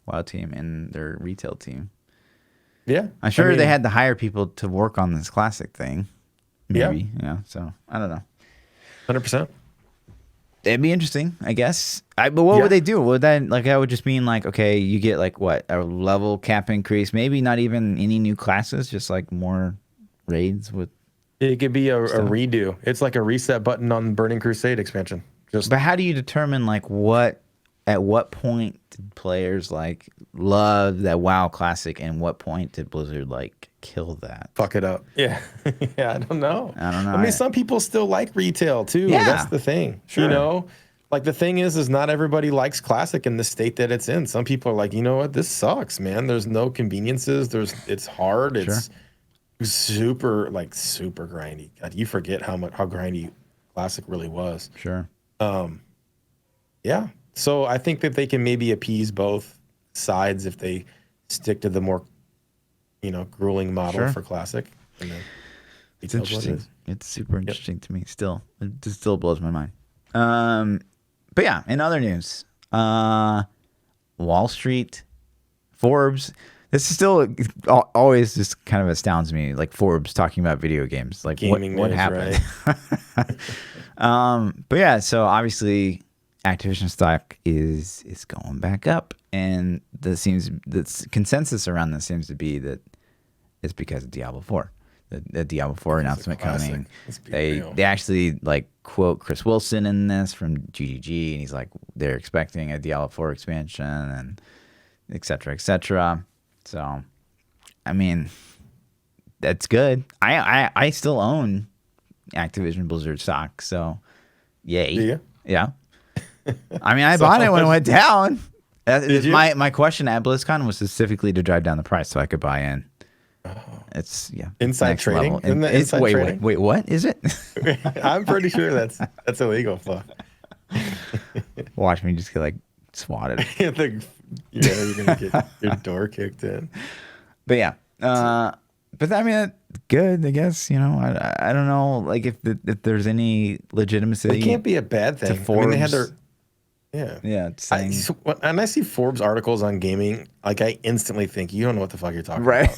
WoW team and their retail team. Yeah. I'm sure they had to hire people to work on this Classic thing. Maybe. Yeah. So, I don't know. 100%. It'd be interesting, I guess. But what would they do? Would that would just mean like, okay, you get like what, a level cap increase? Maybe not even any new classes, just like more raids with. It could be a redo. It's like a reset button on Burning Crusade expansion. But how do you determine like at what point did players like love that WoW Classic, and what point did Blizzard like kill that? Fuck it up. Yeah. Yeah, I don't know. I mean, some people still like retail too. Yeah. That's the thing. Sure. Like the thing is not everybody likes Classic in the state that it's in. Some people are like, you know what, this sucks, man. There's no conveniences. It's hard. It's super grindy. God, you forget how grindy Classic really was. Sure. Yeah. So I think that they can maybe appease both sides if they stick to the more, grueling model for Classic. And then it's interesting. It's super interesting to me still. It just still blows my mind. But yeah, in other news, Wall Street, Forbes. This is still always just kind of astounds me. Like Forbes talking about video games. Like what happened? Right. But yeah, so obviously Activision stock is going back up, and the consensus around this seems to be that it's because of Diablo 4. The Diablo 4 announcement coming. They actually like quote Chris Wilson in this from GGG, and he's like, they're expecting a Diablo 4 expansion and et cetera, et cetera. So, I mean, that's good. I still own Activision Blizzard stock, so yay. Yeah. I mean, I bought it when it went down. My question at BlizzCon was specifically to drive down the price so I could buy in. It's inside trading. Isn't that inside trading? Wait, what is it? I'm pretty sure that's illegal. Watch me just get like swatted. You're gonna get your door kicked in. But yeah, but I mean, good. I guess I don't know. Like if there's any legitimacy, it can't be a bad thing. Forbes. I mean, they had their and I see Forbes articles on gaming, like I instantly think you don't know what the fuck you're talking about.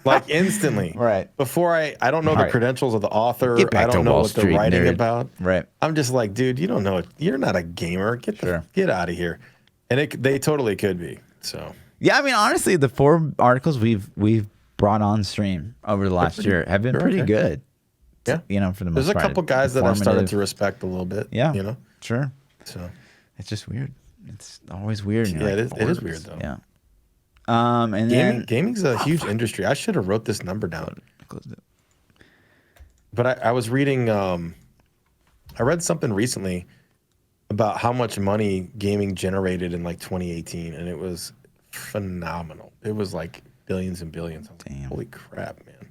Like instantly. Right. Before I don't know the credentials of the author. I don't know what they're writing about. Right. I'm just like, dude, you don't know it. You're not a gamer. Get out of here. And they totally could be. So yeah, I mean, honestly, the Forbes articles we've brought on stream over the last year have been pretty good. Yeah. For the most part. There's a couple guys that I've started to respect a little bit. Yeah. Sure. So it's just weird. It's always weird. Yeah, it is weird though. Yeah. And gaming's a huge industry. I should have wrote this number down. But I was reading. I read something recently about how much money gaming generated in like 2018, and it was phenomenal. It billions and billions. I was like, Damn. holy crap, man.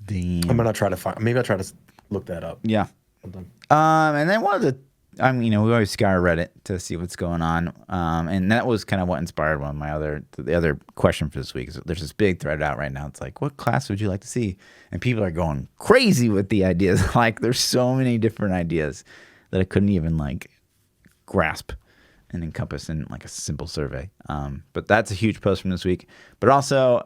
Damn. I'm gonna try to find. Maybe I'll try to look that up. Yeah. And then one of the, we always scour Reddit to see what's going on. And that was kind of what inspired one of my the other question for this week. Is there's this big thread out right now. It's like, what class would you like to see? And people are going crazy with the ideas. Like, there's so many different ideas that I couldn't even like grasp and encompass in like a simple survey. But that's a huge post from this week. But also,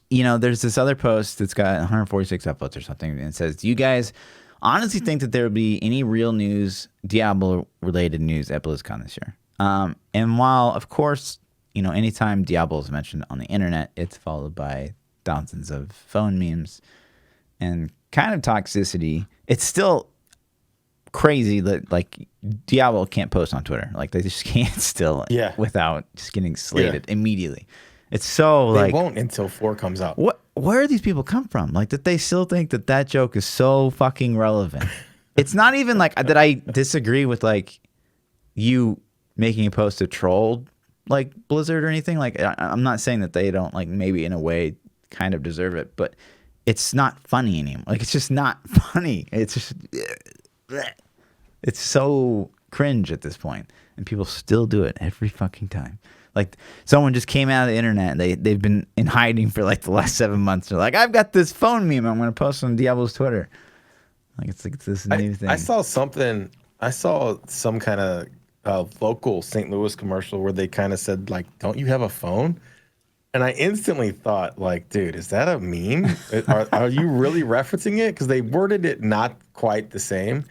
there's this other post that's got 146 upvotes or something, and it says, do you guys honestly think that there will be any real news, Diablo-related news at BlizzCon this year? And while, of course, anytime Diablo is mentioned on the internet, it's followed by thousands of phone memes and kind of toxicity, it's still crazy that, like, Diablo can't post on Twitter. Like, they just can't still without just getting slated immediately. It's so they won't until 4 comes out. Where do these people come from? Like, that they still think that joke is so fucking relevant. It's not even like that I disagree with like you making a post to troll like Blizzard or anything. Like, I'm not saying that they don't, like, maybe in a way kind of deserve it, but it's not funny anymore. Like, it's just not funny. It's just it's so cringe at this point, and people still do it every fucking time. Like, someone just came out of the internet and they've been in hiding for like the last 7 months. They're like, I've got this phone meme I'm going to post on Diablo's Twitter. Like, it's this new thing. I saw something. I saw some kind of local St. Louis commercial where they kind of said, like, don't you have a phone? And I instantly thought, like, dude, is that a meme? Are you really referencing it? Because they worded it not quite the same.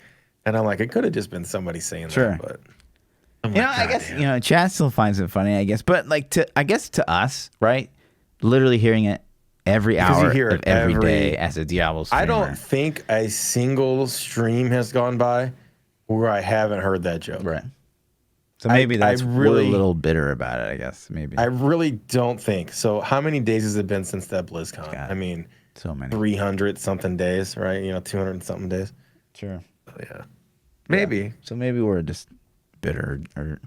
And I'm like, it could have just been somebody saying that. But I guess, Chad still finds it funny, I guess. But, like, to us, right, literally hearing it every hour of every day as a Diablo streamer. I don't think a single stream has gone by where I haven't heard that joke. Right. So maybe that's really a little bitter about it, I guess. Maybe. I really don't think. So how many days has it been since that BlizzCon? God, I mean, so many. 300-something days, right? 200-something days. Sure. So, yeah. Maybe. Yeah. So maybe we're just bitter or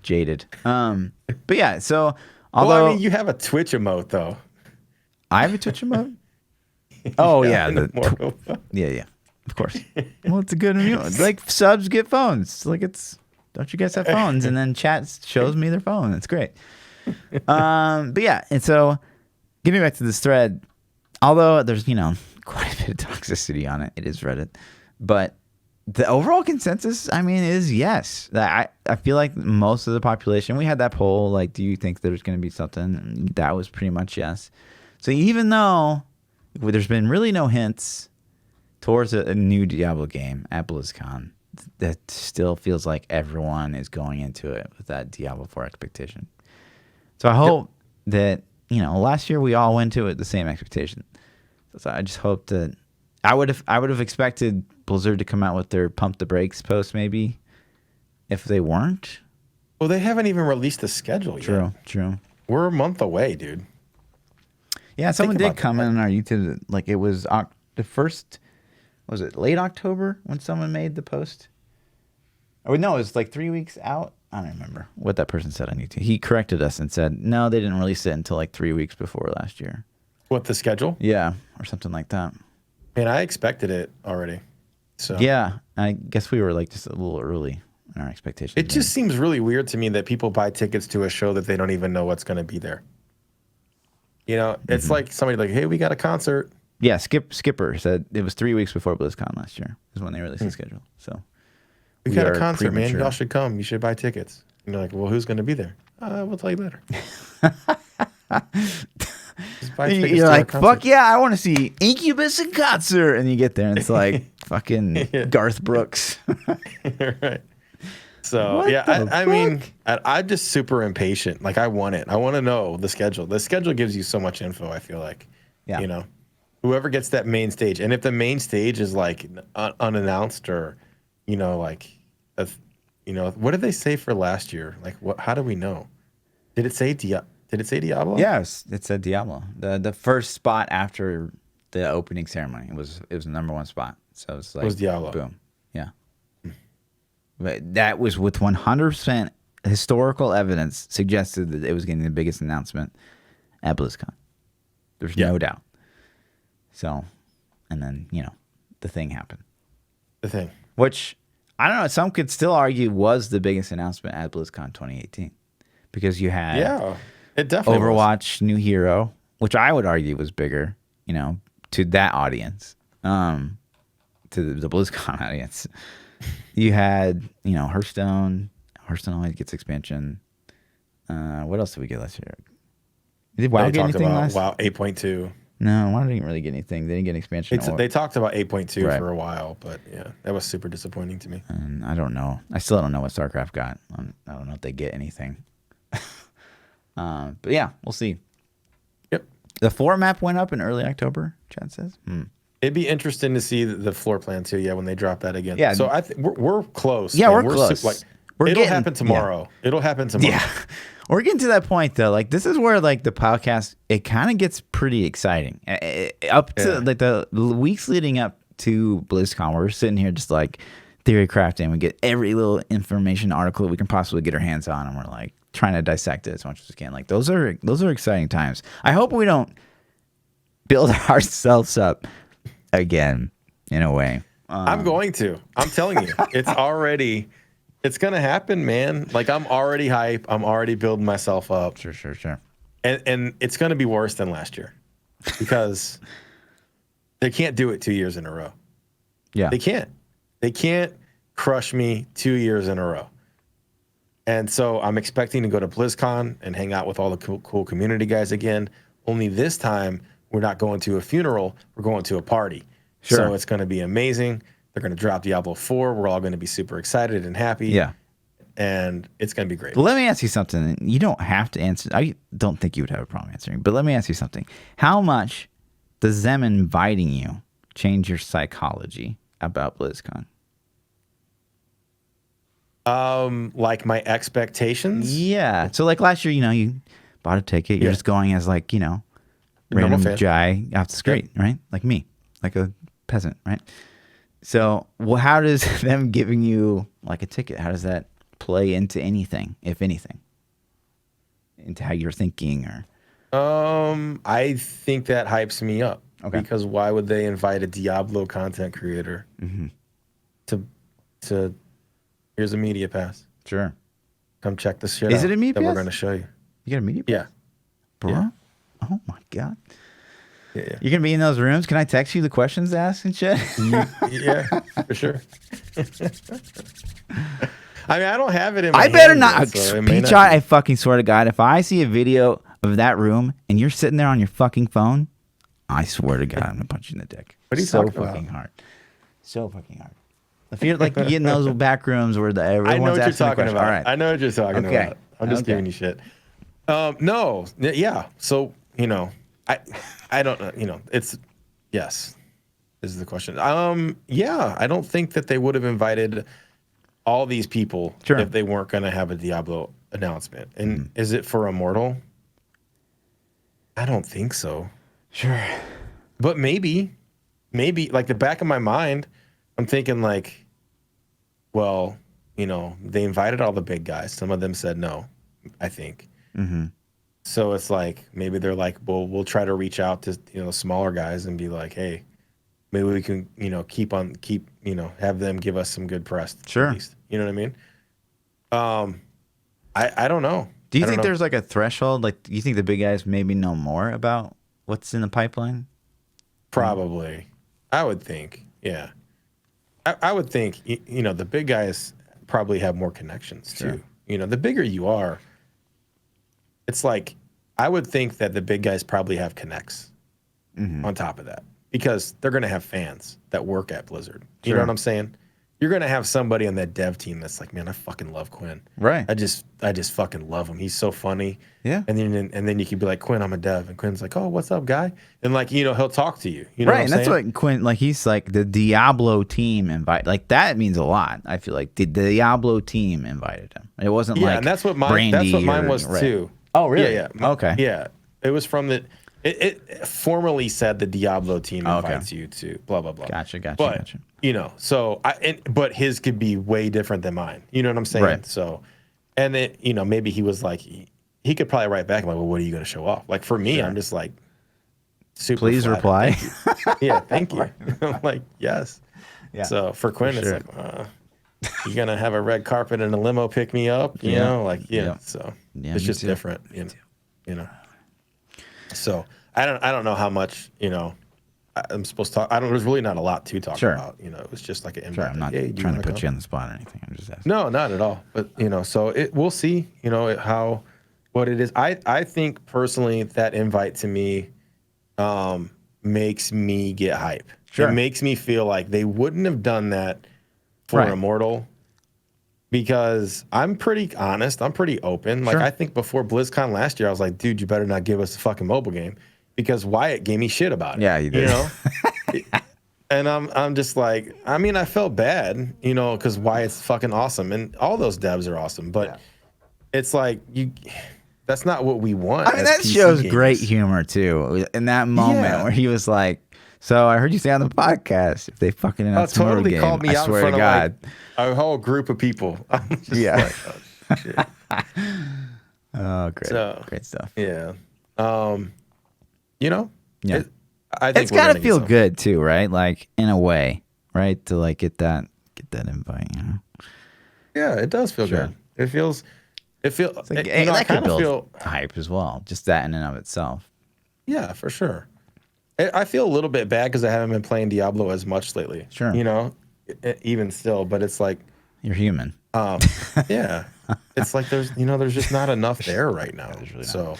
jaded. But yeah, so although I mean, you have a Twitch emote though. I have a Twitch emote. Oh yeah, yeah, of course. Well, it's a good like subs get phones. Like, don't you guys have phones? And then chat shows me their phone. It's great. But yeah, and so getting back to this thread, although there's quite a bit of toxicity on it, it is Reddit, but the overall consensus, I mean, is yes. I feel like most of the population, we had that poll, like, do you think there's going to be something? That was pretty much yes. So even though there's been really no hints towards a new Diablo game at BlizzCon, that still feels like everyone is going into it with that Diablo 4 expectation. So I hope that, last year we all went to it the same expectation. So I just hope that I would have expected Blizzard to come out with their pump the brakes post maybe if they weren't. Well, they haven't even released the schedule yet. True. We're a month away, dude. Yeah, someone did comment on our YouTube, like, it was the first, was it late October when someone made the post? Oh, no, it was like 3 weeks out. I don't remember what that person said on YouTube. He corrected us and said, no, they didn't release it until like 3 weeks before last year. What, the schedule? Yeah, or something like that. And I expected it already. So yeah, I guess we were like just a little early in our expectations. It just seems really weird to me that people buy tickets to a show that they don't even know what's going to be there. It's like somebody like, hey, we got a concert. Yeah, Skipper said it was 3 weeks before BlizzCon last year is when they released the schedule. So we got a concert, man. Y'all should come. You should buy tickets. And you're like, well, who's going to be there? We'll tell you later. You're like, fuck yeah, I want to see Incubus in concert. And you get there and it's like fucking Garth Brooks. Right. So, I mean, I'm just super impatient. Like, I want it. I want to know the schedule. The schedule gives you so much info, I feel like. Yeah. Whoever gets that main stage. And if the main stage is like unannounced or, like, what did they say for last year? Like, how do we know? Did it say Diablo? Yes, it said Diablo. The first spot after the opening ceremony was the number one spot. So it was like, Diablo. Boom. Yeah. But that was with 100% historical evidence suggested that it was getting the biggest announcement at BlizzCon. There's no doubt. So, and then, the thing happened. The thing. Which, I don't know, some could still argue was the biggest announcement at BlizzCon 2018. Because you had it definitely Overwatch New Hero, which I would argue was bigger, to that audience, to the BlizzCon audience. You had, Hearthstone. Hearthstone always gets expansion. What else did we get last year? Did WoW get anything last? WoW 8.2. No, WoW didn't really get anything. They didn't get an expansion. They talked about 8.2 for a while, but yeah, that was super disappointing to me. And I don't know. I still don't know what StarCraft got. I don't know if they get anything. But yeah, we'll see. Yep. The floor map went up in early October, Chad says. It'd be interesting to see the floor plan too. Yeah, when they drop that again. Yeah. So we're close. Yeah, we're close. It'll happen tomorrow. Yeah. It'll happen tomorrow. Yeah. We're getting to that point though. Like this is where like the podcast, it kind of gets pretty exciting. Up to like the weeks leading up to BlizzCon, we're sitting here just like theory crafting. We get every little information article we can possibly get our hands on, and we're like trying to dissect it as much as we can. Like those are exciting times. I hope we don't build ourselves up again in a way. I'm going to. I'm telling you, it's gonna happen, man. Like I'm already hype. I'm already building myself up. Sure. And it's gonna be worse than last year because they can't do it 2 years in a row. Yeah, they can't. They can't crush me 2 years in a row. And so I'm expecting to go to BlizzCon and hang out with all the cool community guys again. Only this time we're not going to a funeral. We're going to a party. Sure. So it's going to be amazing. They're going to drop Diablo 4. We're all going to be super excited and happy. Yeah. And it's going to be great. But let me ask you something. You don't have to answer. I don't think you would have a problem answering. But let me ask you something. How much does them inviting you change your psychology about BlizzCon? Like my expectations? Yeah. So like last year, you bought a ticket. You're just going as like, random guy off the street, right? Like me, like a peasant, right? So how does them giving you like a ticket, how does that play into anything, if anything? Into how you're thinking or? I think that hypes me up. Okay. Because why would they invite a Diablo content creator to here's a media pass. Sure. Come check this shit out. Is it a media that pass? We're going to show you. You got a media pass? Yeah. Bro? Yeah. Oh my God. Yeah. You're going to be in those rooms? Can I text you the questions to ask and shit? Yeah, for sure. I mean, I don't have it in my I better hand not. yet, so it may Peach, not be. I fucking swear to God, if I see a video of that room and you're sitting there on your fucking phone, I swear to God, I'm going to punch you in the dick. What are you so talking about? fucking hard. So fucking hard. If you're like getting those back rooms where everyone's I know what you're asking talking about. All right. I know what you're talking about. I'm just giving you shit. No. Yeah. So, I don't know. It's yes. This is the question. Yeah, I don't think that they would have invited all these people if they weren't going to have a Diablo announcement. And is it for Immortal? I don't think so. Sure. But maybe like the back of my mind, I'm thinking like, well, they invited all the big guys. Some of them said no, I think. Mm-hmm. So it's like, maybe they're like, well, we'll try to reach out to, smaller guys and be like, hey, maybe we can, have them give us some good press. Sure. At least. You know what I mean? I don't know. Do you think there's like a threshold? Like, do you think the big guys maybe know more about what's in the pipeline? Probably. I would think. Yeah. I would think, the big guys probably have more connections too. The bigger you are, it's like, I would think that the big guys probably have connects on top of that because they're going to have fans that work at Blizzard. You know what I'm saying? You're going to have somebody on that dev team that's like, man, I fucking love Quinn. Right. I just fucking love him. He's so funny. Yeah. And then you could be like, Quinn, I'm a dev. And Quinn's like, oh, what's up, guy? And like, he'll talk to you. You know right. What I'm And that's saying? what Quinn, like, he's like the Diablo team invited. Like, that means a lot. I feel like the Diablo team invited him. It wasn't like, and that's what mine was too. Oh, really? Yeah. Okay. Yeah. It was from it formally said the Diablo team invites you to blah, blah, blah. Gotcha. But, so but his could be way different than mine. You know what I'm saying? Right. So And then, maybe he was like, he could probably write back like, well, what are you going to show off? Like for me, I'm just like, super Please flattered. reply. Thank you. Yeah, thank you. I'm like, yes. Yeah. So for Quinn, it's like, you're going to have a red carpet and a limo pick me up, you know? Like, so it's just different, you know. So I don't know how much, I'm supposed to talk. There's really not a lot to talk about. It was just like an invite. I'm not trying to put you on the spot or anything. I'm just asking. No, not at all. But so we'll see. What it is. I think personally that invite to me makes me get hype. It makes me feel like they wouldn't have done that for Immortal, because I'm pretty honest. I'm pretty open. Like I think before BlizzCon last year, I was like, dude, you better not give us a fucking mobile game, because Wyatt gave me shit about it. Yeah, you did. And I'm just like, I mean, I felt bad, because Wyatt's fucking awesome, and all those devs are awesome, but it's like that's not what we want. I mean, that PC shows gamers. great humor too. In that moment where he was like, "So I heard you say on the podcast, if they fucking announce a mobile game, called me I out swear in to front God." of like a whole group of people. I'm just like, oh, shit. Oh, great, great stuff. Yeah. Yeah. I think it's got to feel good too, right? Like in a way, right? To like get that invite, Yeah, it does feel good. It feels. Like, I kind of feel hype as well. Just that in and of itself. Yeah, for sure. I feel a little bit bad because I haven't been playing Diablo as much lately. Sure. Even still, but it's like you're human. Yeah, it's like there's just not enough there right now. Really so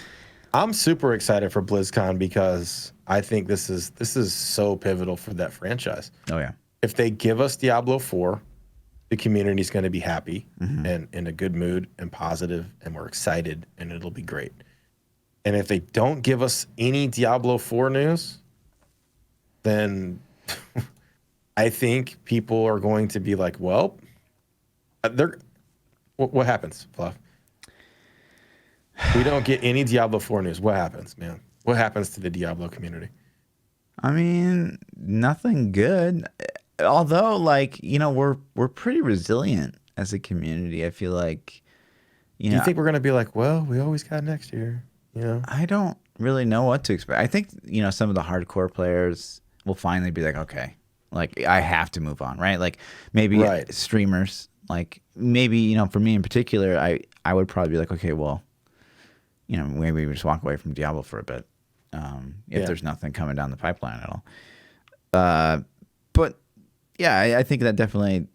I'm super excited for BlizzCon because I think this is so pivotal for that franchise. Oh yeah. If they give us Diablo 4, the community's going to be happy and in a good mood and positive, and we're excited, and it'll be great. And if they don't give us any Diablo 4 news, then I think people are going to be like, well, what happens, Fluff? We don't get any Diablo 4 news. What happens, man? What happens to the Diablo community? I mean, nothing good. Although, like, we're pretty resilient as a community. I feel like, Do you think we're gonna be like, well, we always got next year? I don't really know what to expect. I think some of the hardcore players will finally be like, okay, like I have to move on, right? Like maybe streamers, like maybe for me in particular, I would probably be like, okay, well, maybe we just walk away from Diablo for a bit, if there's nothing coming down the pipeline at all. But yeah, I think that definitely.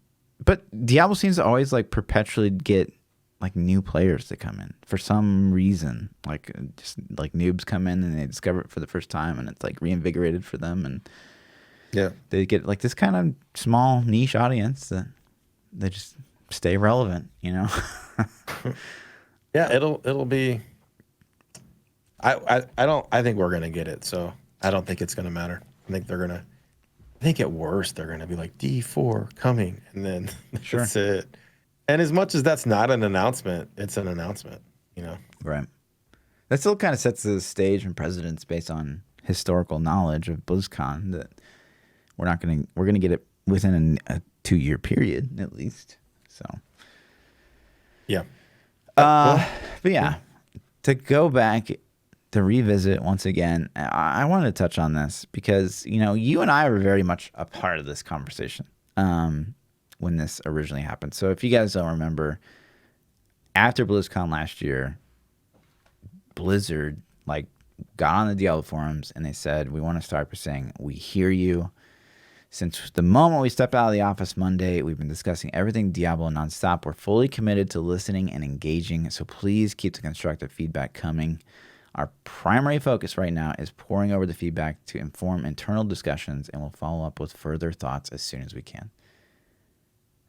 But Diablo seems to always like perpetually get like new players that come in for some reason. Like just like noobs come in and they discover it for the first time, and it's like reinvigorated for them, and they get like this kind of small niche audience that they just stay relevant. Yeah, it'll be. I think we're gonna get it, so I don't think it's gonna matter. I think at worst they're gonna be like D4 coming, and then that's it. And as much as that's not an announcement, it's an announcement, Right. That still kind of sets the stage and precedence based on historical knowledge of BlizzCon that we're gonna get it within a 2-year period at least. So. Yeah. But yeah, to go back. To revisit once again, I wanted to touch on this because, you and I were very much a part of this conversation when this originally happened. So if you guys don't remember, after BlizzCon last year, Blizzard got on the Diablo forums and they said, we want to start by saying, we hear you. Since the moment we stepped out of the office Monday, we've been discussing everything Diablo nonstop. We're fully committed to listening and engaging, so please keep the constructive feedback coming. Our primary focus right now is poring over the feedback to inform internal discussions, and we'll follow up with further thoughts as soon as we can.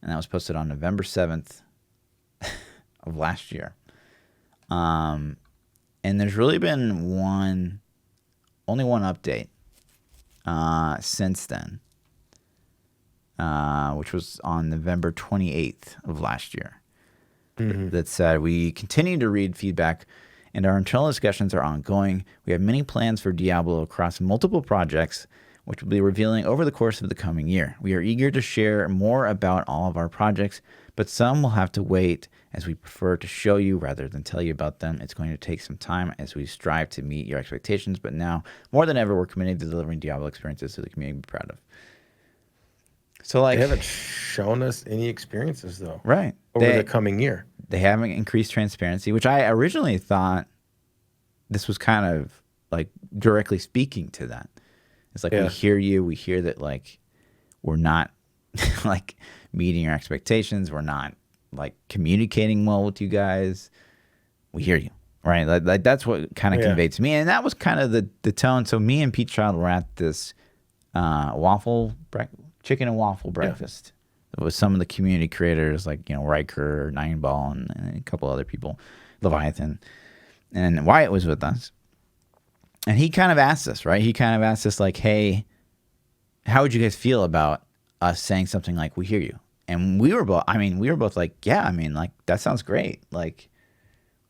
And that was posted on November 7th of last year. And there's really been only one update since then, which was on November 28th of last year. That said, we continue to read feedback and our internal discussions are ongoing. We have many plans for Diablo across multiple projects, which we'll be revealing over the course of the coming year. We are eager to share more about all of our projects, but some will have to wait as we prefer to show you rather than tell you about them. It's going to take some time as we strive to meet your expectations, but now, more than ever, we're committed to delivering Diablo experiences to the community to be proud of. So, like, They haven't shown us any experiences, though, right, over the coming year. They haven't increased transparency, which I originally thought this was kind of like directly speaking to that. It's like, we hear you, we hear that, like, we're not like meeting your expectations, we're not like communicating well with you guys. We hear you, right? Like that's what kind of conveyed to me, and that was kind of the tone. So me and ThaPChild were at this chicken and waffle breakfast with some of the community creators, like, you know, Riker, Nine Ball, and a couple other people, Leviathan, and Wyatt was with us. And he kind of asked us, right? He kind of asked us, like, hey, how would you guys feel about us saying something like, we hear you? And we were both like, yeah, I mean, like, that sounds great. Like,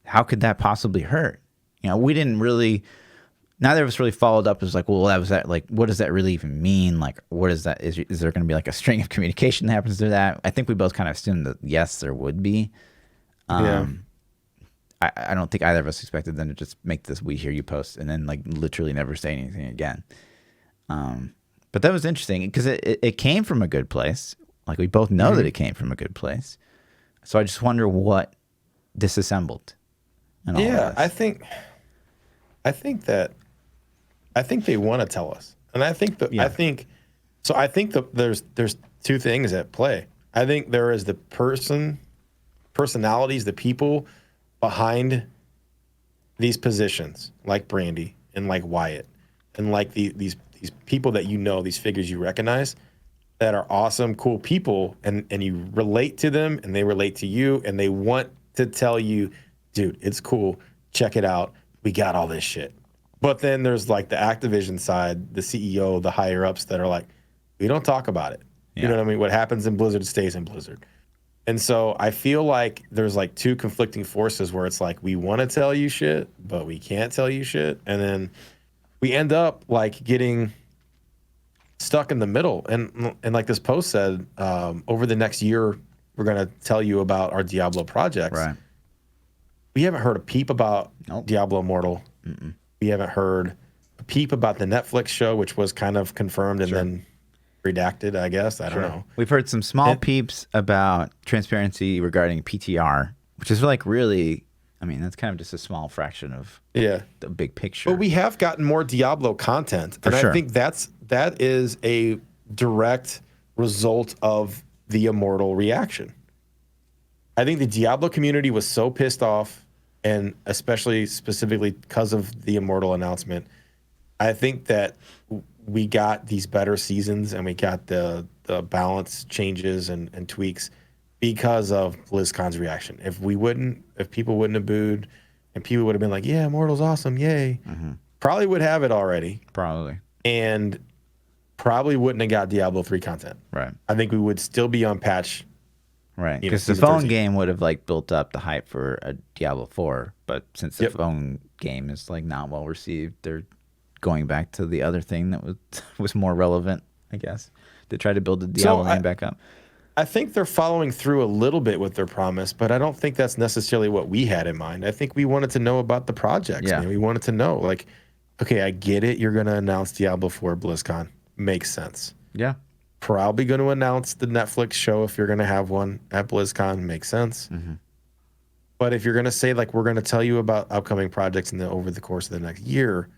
how could that possibly hurt? You know, we didn't really, neither of us really followed up. It was like, well, that was that, like, what does that really even mean? Like, what is that? Is there going to be like a string of communication that happens to that? I think we both kind of assumed that, yes, there would be. I don't think either of us expected them to just make this "we hear you" post and then, like, literally never say anything again. But that was interesting because it came from a good place. Like, we both know that it came from a good place. So I just wonder what disassembled. And all of this. I think they want to tell us, and I think there's two things at play. I think there is the personalities, the people behind these positions, like Brandy and like Wyatt, and like these people that you know, these figures you recognize, that are awesome, cool people, and you relate to them, and they relate to you, and they want to tell you, dude, it's cool, check it out, we got all this shit. But then there's like the Activision side, the CEO, the higher ups that are like, we don't talk about it. You know what I mean? What happens in Blizzard stays in Blizzard. And so I feel like there's like two conflicting forces where it's like, we want to tell you shit, but we can't tell you shit. And then we end up like getting stuck in the middle. And like this post said, over the next year, we're going to tell you about our Diablo projects. Right. We haven't heard a peep about Diablo Immortal. We haven't heard a peep about the Netflix show, which was kind of confirmed and then redacted, I guess. I don't know. We've heard some small peeps about transparency regarding PTR, which is like really, I mean, that's kind of just a small fraction of the big picture. But we have gotten more Diablo content. And I think that is a direct result of the Immortal reaction. I think the Diablo community was so pissed off, and especially specifically because of the Immortal announcement. I think that we got these better seasons and we got the balance changes and tweaks because of BlizzCon's reaction. If people wouldn't have booed and people would have been like, yeah, Immortal's awesome, yay, probably would have it already. Probably. And probably wouldn't have got Diablo 3 content. Right. I think we would still be on patch. Right, because the phone game would have like built up the hype for a Diablo 4, but since the phone game is like not well received, they're going back to the other thing that was more relevant, I guess. They tried to build the Diablo name back up. I think they're following through a little bit with their promise, but I don't think that's necessarily what we had in mind. I think we wanted to know about the projects. Man. We wanted to know, like, okay, I get it. You're going to announce Diablo 4 at BlizzCon. Makes sense. Yeah. Probably going to announce the Netflix show if you're going to have one at BlizzCon. Makes sense. But if you're going to say, like, we're going to tell you about upcoming projects over the course of the next year,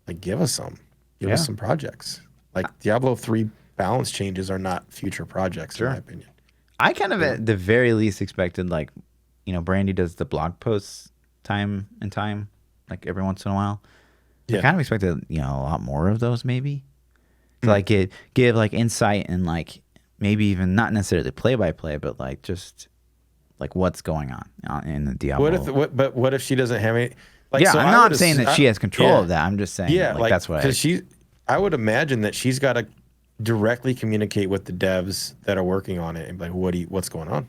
like, give us some. Give us some projects. Like, Diablo 3 balance changes are not future projects, in my opinion. I kind of, at the very least, expected, like, you know, Brandy does the blog posts time, like, every once in a while. I kind of expected, you know, a lot more of those, maybe. To, like, give like insight and like maybe even not necessarily play by play, but like just like what's going on in the Diablo. What if she doesn't have any? Like, so I'm not saying that she has control of that. I'm just saying, like that's what I would imagine that she's got to directly communicate with the devs that are working on it and be like, what's going on?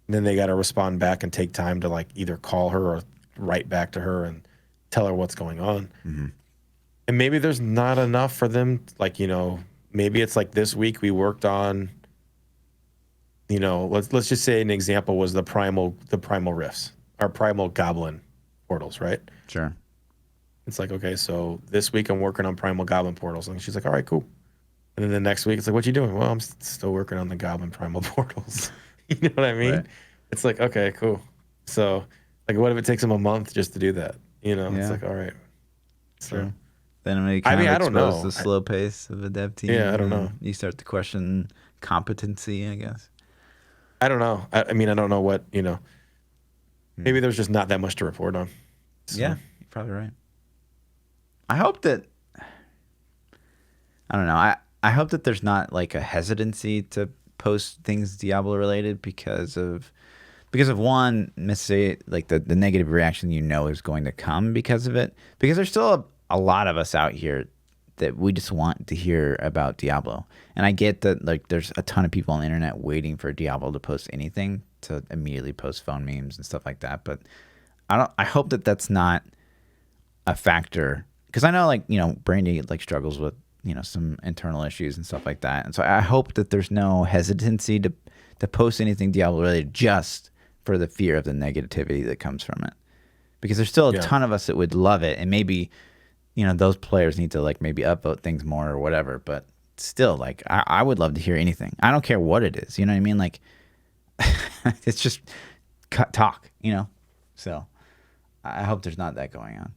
And then they got to respond back and take time to like either call her or write back to her and tell her what's going on. And maybe there's not enough for them. Like, you know, maybe it's like this week we worked on let's just say an example was the primal rifts, our primal goblin portals, right? Sure. It's like, okay, so this week I'm working on primal goblin portals, and she's like, all right, cool. And then the next week it's like, what you doing? Well, I'm still working on the goblin primal portals. You know what I mean? Right. It's like, okay, cool. So like, what if it takes them a month just to do that? Yeah. It's like, all right. So. True. Then it kind of I don't expose know. the slow pace of a dev team. Yeah, I don't know. You start to question competency, I guess. I don't know. I mean, I don't know what, maybe there's just not that much to report on. So. Yeah, you're probably right. I hope that, I don't know. I hope that there's not like a hesitancy to post things Diablo related because of one, say like the negative reaction is going to come because of it. Because there's still a lot of us out here that we just want to hear about Diablo. And I get that like there's a ton of people on the internet waiting for Diablo to post anything, to immediately post phone memes and stuff like that. But I hope that that's not a factor, because I know like, Brandy like struggles with, some internal issues and stuff like that. And so I hope that there's no hesitancy to post anything Diablo related just for the fear of the negativity that comes from it. Because there's still a ton of us that would love it, and maybe those players need to like maybe upvote things more or whatever, but still like I would love to hear anything. I don't care what it is, you know what I mean? Like it's just talk, so I hope there's not that going on.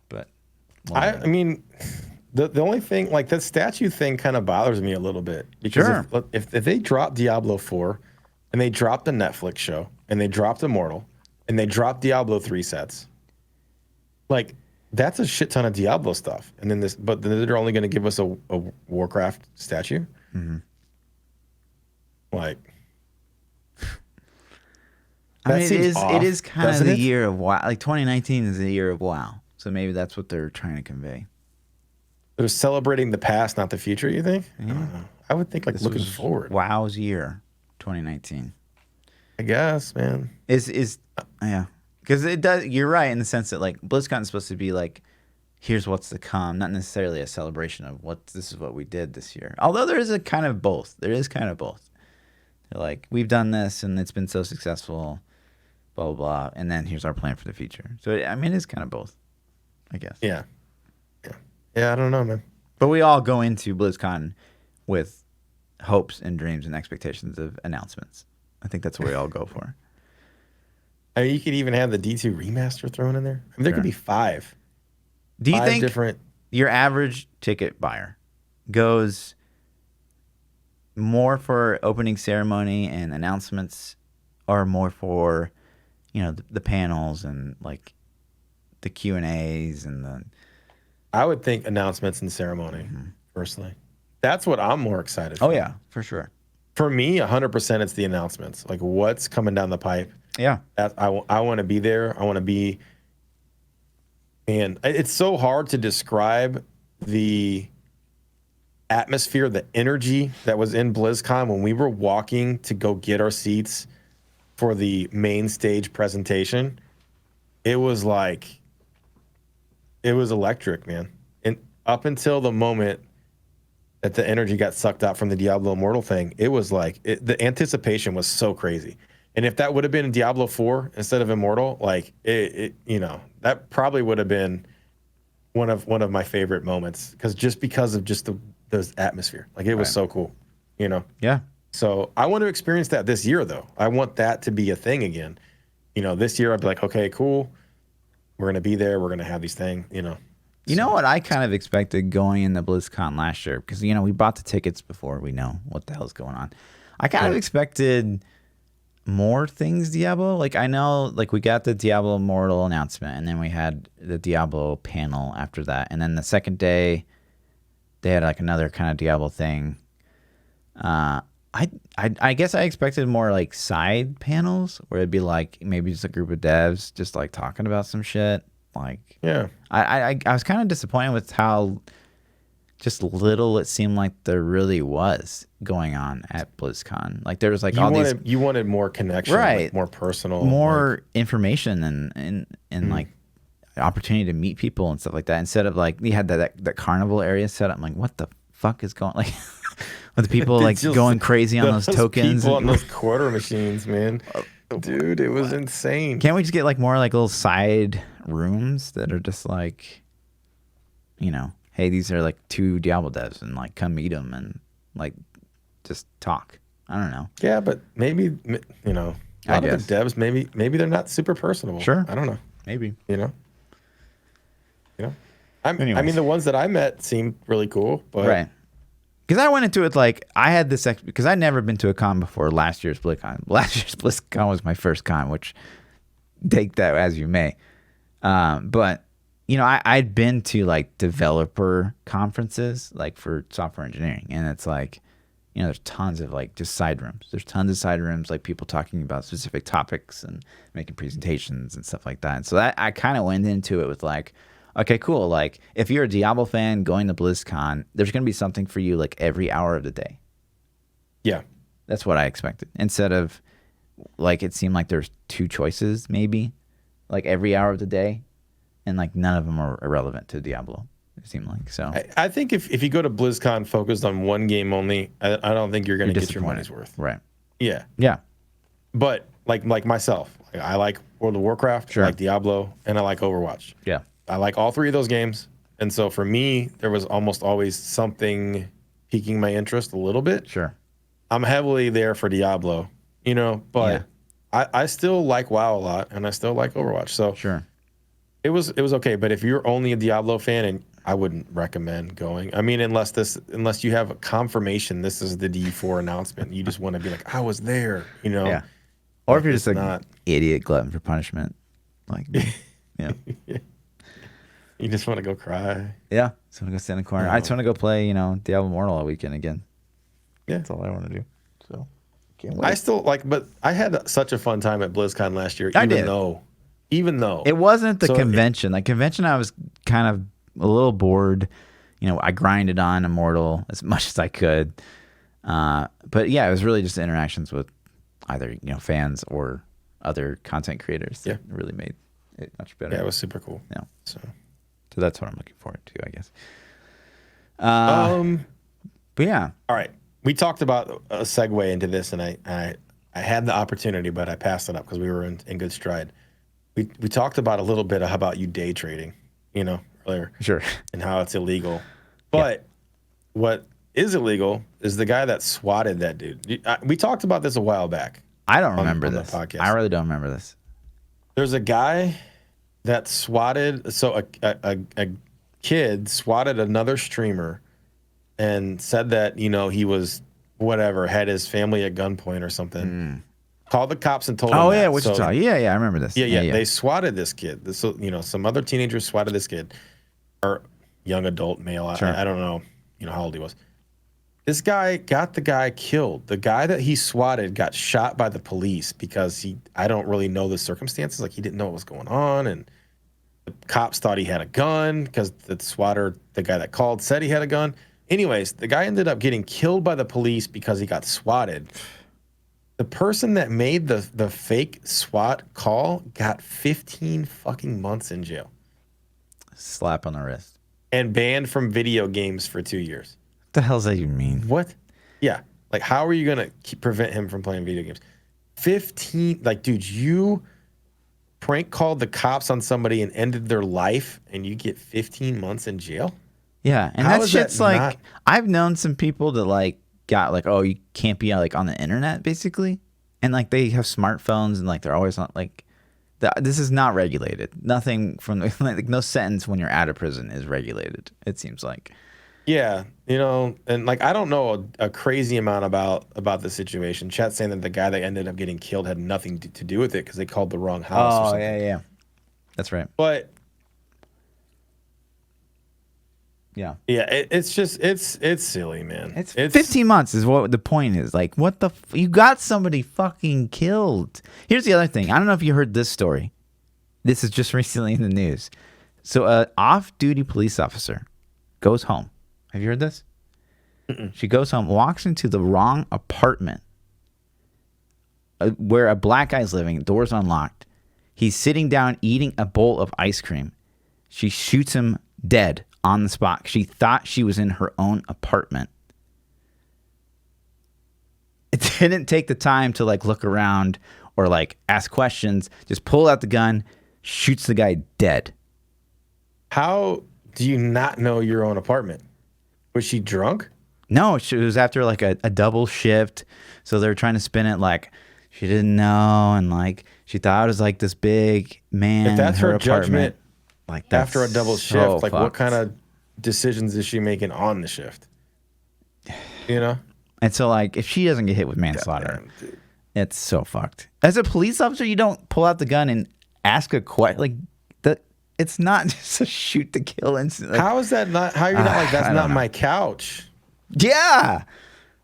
But I mean, the only thing, like that statue thing kind of bothers me a little bit, because if they drop Diablo 4 and they drop the Netflix show and they dropped Immortal and they drop Diablo 3 sets, like that's a shit ton of Diablo stuff. And then but then they're only going to give us a Warcraft statue. Mm-hmm. Like, I mean, it is kind of the year of WoW. Like 2019 is the year of WoW, so maybe that's what they're trying to convey. They're celebrating the past, not the future. You think? Yeah. I don't know. I would think like This looking was forward. WoW's year, 2019. I guess, man. Yeah, because it does. You're right in the sense that like BlizzCon is supposed to be like, here's what's to come, not necessarily a celebration of this is what we did this year. Although there is a kind of both. There is kind of both. They're like, we've done this and it's been so successful, blah blah blah, and then here's our plan for the future. So I mean, it's kind of both, I guess. Yeah. I don't know, man. But we all go into BlizzCon with hopes and dreams and expectations of announcements. I think that's what we all go for. I mean, you could even have the D2 remaster thrown in there. I mean, there could be 5. Do you think different... your average ticket buyer goes more for opening ceremony and announcements, or more for, the panels and like the Q&As and the... I would think announcements and ceremony, personally. That's what I'm more excited for. Oh, yeah, for sure. For me, 100% it's the announcements. Like, what's coming down the pipe. Yeah. I want to be there. I want to be... And it's so hard to describe the atmosphere, the energy that was in BlizzCon when we were walking to go get our seats for the main stage presentation. It was like... It was electric, man. And up until the moment that the energy got sucked out from the Diablo Immortal thing, it was like the anticipation was so crazy. And if that would have been in Diablo 4 instead of Immortal, like that probably would have been one of my favorite moments, because of the atmosphere. Like, it was so cool, Yeah. So I want to experience that this year, though. I want that to be a thing again. This year I'd be like, okay, cool. We're going to be there. We're going to have these things, You know what I kind of expected going into BlizzCon last year? Because, we bought the tickets before we know what the hell's going on. I kind of expected more things Diablo. Like, I know, like, we got the Diablo Immortal announcement, and then we had the Diablo panel after that. And then the second day, they had, like, another kind of Diablo thing. I guess I expected more like side panels where it'd be like maybe just a group of devs just like talking about some shit. Like, yeah, I was kind of disappointed with how just little it seemed like there really was going on at BlizzCon. Like, there was like you wanted more connection, right? Like more personal, more information and like opportunity to meet people and stuff like that. Instead of like you had that carnival area set up. I'm like, what the fuck is going like With the people like Just going crazy on those tokens. People on those quarter machines, man. Dude, it was insane. Can't we just get like more like little side rooms that are just like, you know, hey, these are like 2 Diablo devs and like come meet them and like just talk. I don't know. Yeah, but maybe, you know, a lot of the devs, maybe they're not super personable. Sure. I don't know. Maybe. You know? I mean, the ones that I met seemed really cool. But right. Because I went into it like I had this, because I'd never been to a con before last year's BlizzCon. Last year's BlizzCon was my first con, which take that as you may. But, you know, I'd been to like developer conferences, like for software engineering. And it's like, you know, there's tons of like just side rooms. There's tons of side rooms, like people talking about specific topics and making presentations and stuff like that. And so I kind of went into it with like, okay, cool. Like if you're a Diablo fan going to BlizzCon, there's going to be something for you like every hour of the day. Yeah. That's what I expected. Instead of like, it seemed like there's 2 choices maybe like every hour of the day. And like none of them are irrelevant to Diablo. It seemed like so. I think if you go to BlizzCon focused on one game only, I don't think you're going to get your money's worth. Right. Yeah. Yeah. But like myself, I like World of Warcraft, Sure. I like Diablo, and I like Overwatch. Yeah. I like all 3 of those games. And so for me, there was almost always something piquing my interest a little bit. Sure. I'm heavily there for Diablo, you know, but I still like WoW a lot, and I still like Overwatch. So Sure. it was okay. But if you're only a Diablo fan, and I wouldn't recommend going. I mean, unless you have a confirmation this is the D4 announcement, you just want to be like, I was there, you know. Yeah. Or like, if you're just like idiot glutton for punishment, like yeah. You just want to go cry. Yeah. So I'm gonna go stand in the corner. No. I just want to go play, you know, Diablo Immortal all weekend again. Yeah. That's all I want to do. So can't wait. I still like, but I had such a fun time at BlizzCon last year, even though it wasn't the convention. Like convention, I was kind of a little bored. You know, I grinded on Immortal as much as I could. But yeah, it was really just interactions with either, you know, fans or other content creators that really made it much better. Yeah, it was super cool. Yeah. So that's what I'm looking forward to, I guess. But yeah. All right. We talked about a segue into this, and I had the opportunity, but I passed it up because we were in good stride. We talked about a little bit of how about you day trading, you know, earlier. Sure. And how it's illegal. But what is illegal is the guy that swatted that dude. We talked about this a while back. I don't remember this. Podcast. I really don't remember this. There's a guy that swatted, so a kid swatted another streamer and said that, you know, he was whatever, had his family at gunpoint or something. Called the cops and told him that. Wichita. Yeah, I remember this. Yeah. They swatted this kid. So, you know, some other teenagers swatted this kid, or young adult male. Sure. I don't know, you know, how old he was. This guy got the guy killed. The guy that he swatted got shot by the police because I don't really know the circumstances. Like, he didn't know what was going on. And the cops thought he had a gun because the swatter, the guy that called, said he had a gun. Anyways, the guy ended up getting killed by the police because he got swatted. The person that made the fake SWAT call got 15 fucking months in jail. Slap on the wrist. And banned from video games for 2 years. What the hell does that even mean? What? Yeah. Like, how are you going to prevent him from playing video games? 15, like, dude, you prank called the cops on somebody and ended their life, and you get 15 months in jail? Yeah, and How that is shit's that like, not- I've known some people that like got like, oh, you can't be like on the internet basically, and like they have smartphones and like they're always on like, this is not regulated. Nothing from like no sentence when you're out of prison is regulated. It seems like. Yeah, you know, and like I don't know a crazy amount about the situation. Chat's saying that the guy that ended up getting killed had nothing to do with it because they called the wrong house. Or something. Yeah, that's right. But yeah, it's just it's silly, man. It's 15 months is what the point is. Like, what the you got somebody fucking killed. Here's the other thing. I don't know if you heard this story. This is just recently in the news. So, a off-duty police officer goes home. Have you heard this? She goes home, walks into the wrong apartment where a black guy's living, doors unlocked. He's sitting down eating a bowl of ice cream. She shoots him dead on the spot. She thought she was in her own apartment. it didn't take the time to like look around or like ask questions. Just pulled out the gun, shoots the guy dead. How do you not know your own apartment? Was she drunk? No, it was after like a double shift. So they were trying to spin it like she didn't know. And like she thought it was like this big man. If that's in her her apartment, judgment like that's after a double so shift, like what fucked. kind of decisions is she making on the shift? You know? And so like if she doesn't get hit with manslaughter, Dude. it's so fucked. As a police officer, you don't pull out the gun and ask a question. Like it's not just a shoot to kill incident. Like, How is that not? How are you not like, that's not my couch? yeah.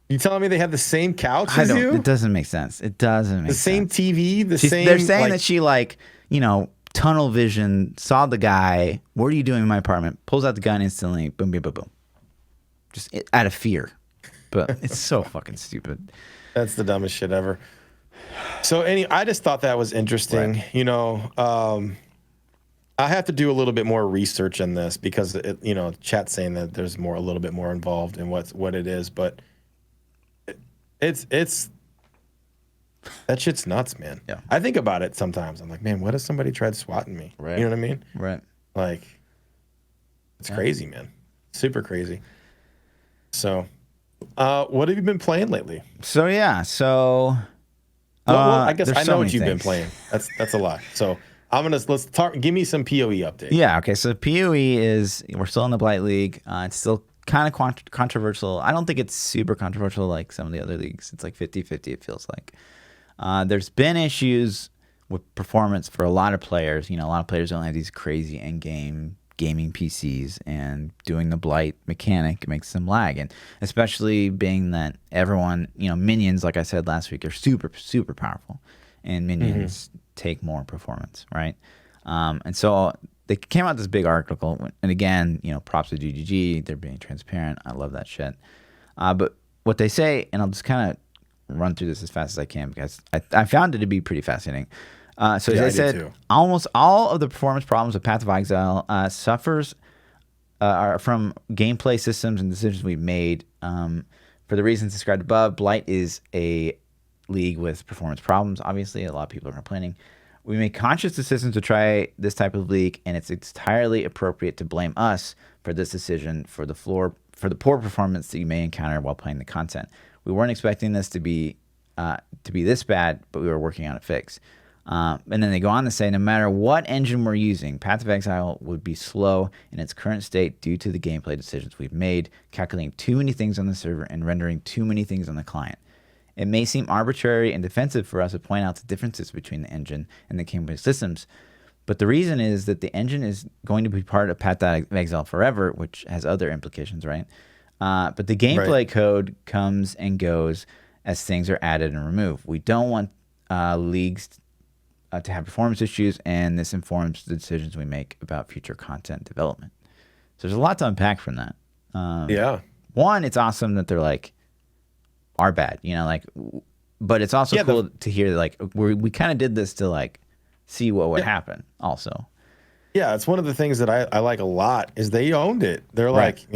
You telling me they have the same couch I as don't. you? It doesn't make sense. It doesn't make The sense. same TV, the same. They're saying like, that she like, tunnel vision, saw the guy. What are you doing in my apartment? Pulls out the gun instantly. Boom, boom, boom, boom. Just out of fear. But it's so fucking stupid. That's the dumbest shit ever. So I just thought that was interesting. Right. I have to do a little bit more research in this because chat's saying that there's a little bit more involved in what it is, but it's that shit's nuts, man. Yeah. I think about it sometimes. I'm like, man, what if somebody tried swatting me? Right. You know what I mean? Right. Like, it's crazy, man. Super crazy. So, what have you been playing lately? So yeah. So. Well, I guess there's I so know many what you've been things. playing. That's a lot. So let's talk. Give me some PoE update. Yeah. Okay. So PoE we're still in the Blight League. It's still kind of controversial. I don't think it's super controversial like some of the other leagues. It's like 50-50, it feels like. There's been issues with performance for a lot of players. A lot of players don't have these crazy end-game gaming PCs, and doing the Blight mechanic makes them lag. And especially being that everyone, minions, like I said last week, are super, super powerful. And minions take more performance, right? And so they came out with this big article, and again, props to GGG. They're being transparent. I love that shit. But what they say, and I'll just kind of run through this as fast as I can because I found it to be pretty fascinating. So as I said, almost all of the performance problems of Path of Exile suffers are from gameplay systems and decisions we've made. For the reasons described above, Blight is a league with performance problems. Obviously, a lot of people are complaining. We make conscious decisions to try this type of league, and it's entirely appropriate to blame us for this decision for the poor performance that you may encounter while playing the content. We weren't expecting this to be this bad, but we were working on a fix. And then they go on to say, no matter what engine we're using, Path of Exile would be slow in its current state due to the gameplay decisions we've made, calculating too many things on the server and rendering too many things on the client. It may seem arbitrary and defensive for us to point out the differences between the engine and the gameplay systems, but the reason is that the engine is going to be part of Path of Exile forever, which has other implications, right? But the gameplay code comes and goes as things are added and removed. We don't want leagues to have performance issues, and this informs the decisions we make about future content development. So there's a lot to unpack from that. Yeah. One, it's awesome that they're like, are bad, but it's also cool to hear like we kind of did this to like see what would happen also. Yeah, it's one of the things that I like a lot is they owned it. They're like,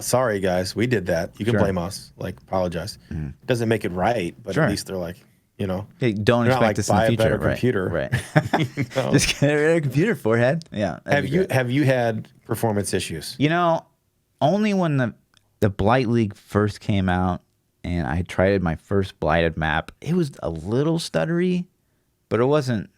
sorry guys, we did that. You can blame us. Like, apologize. It doesn't make it right, but at least they're like, hey, don't expect like, this in the future. buy a better computer. Right. Just get a computer, forehead. Yeah. Have you had performance issues? Only when the Blight League first came out and I tried my first blighted map, it was a little stuttery, but it wasn't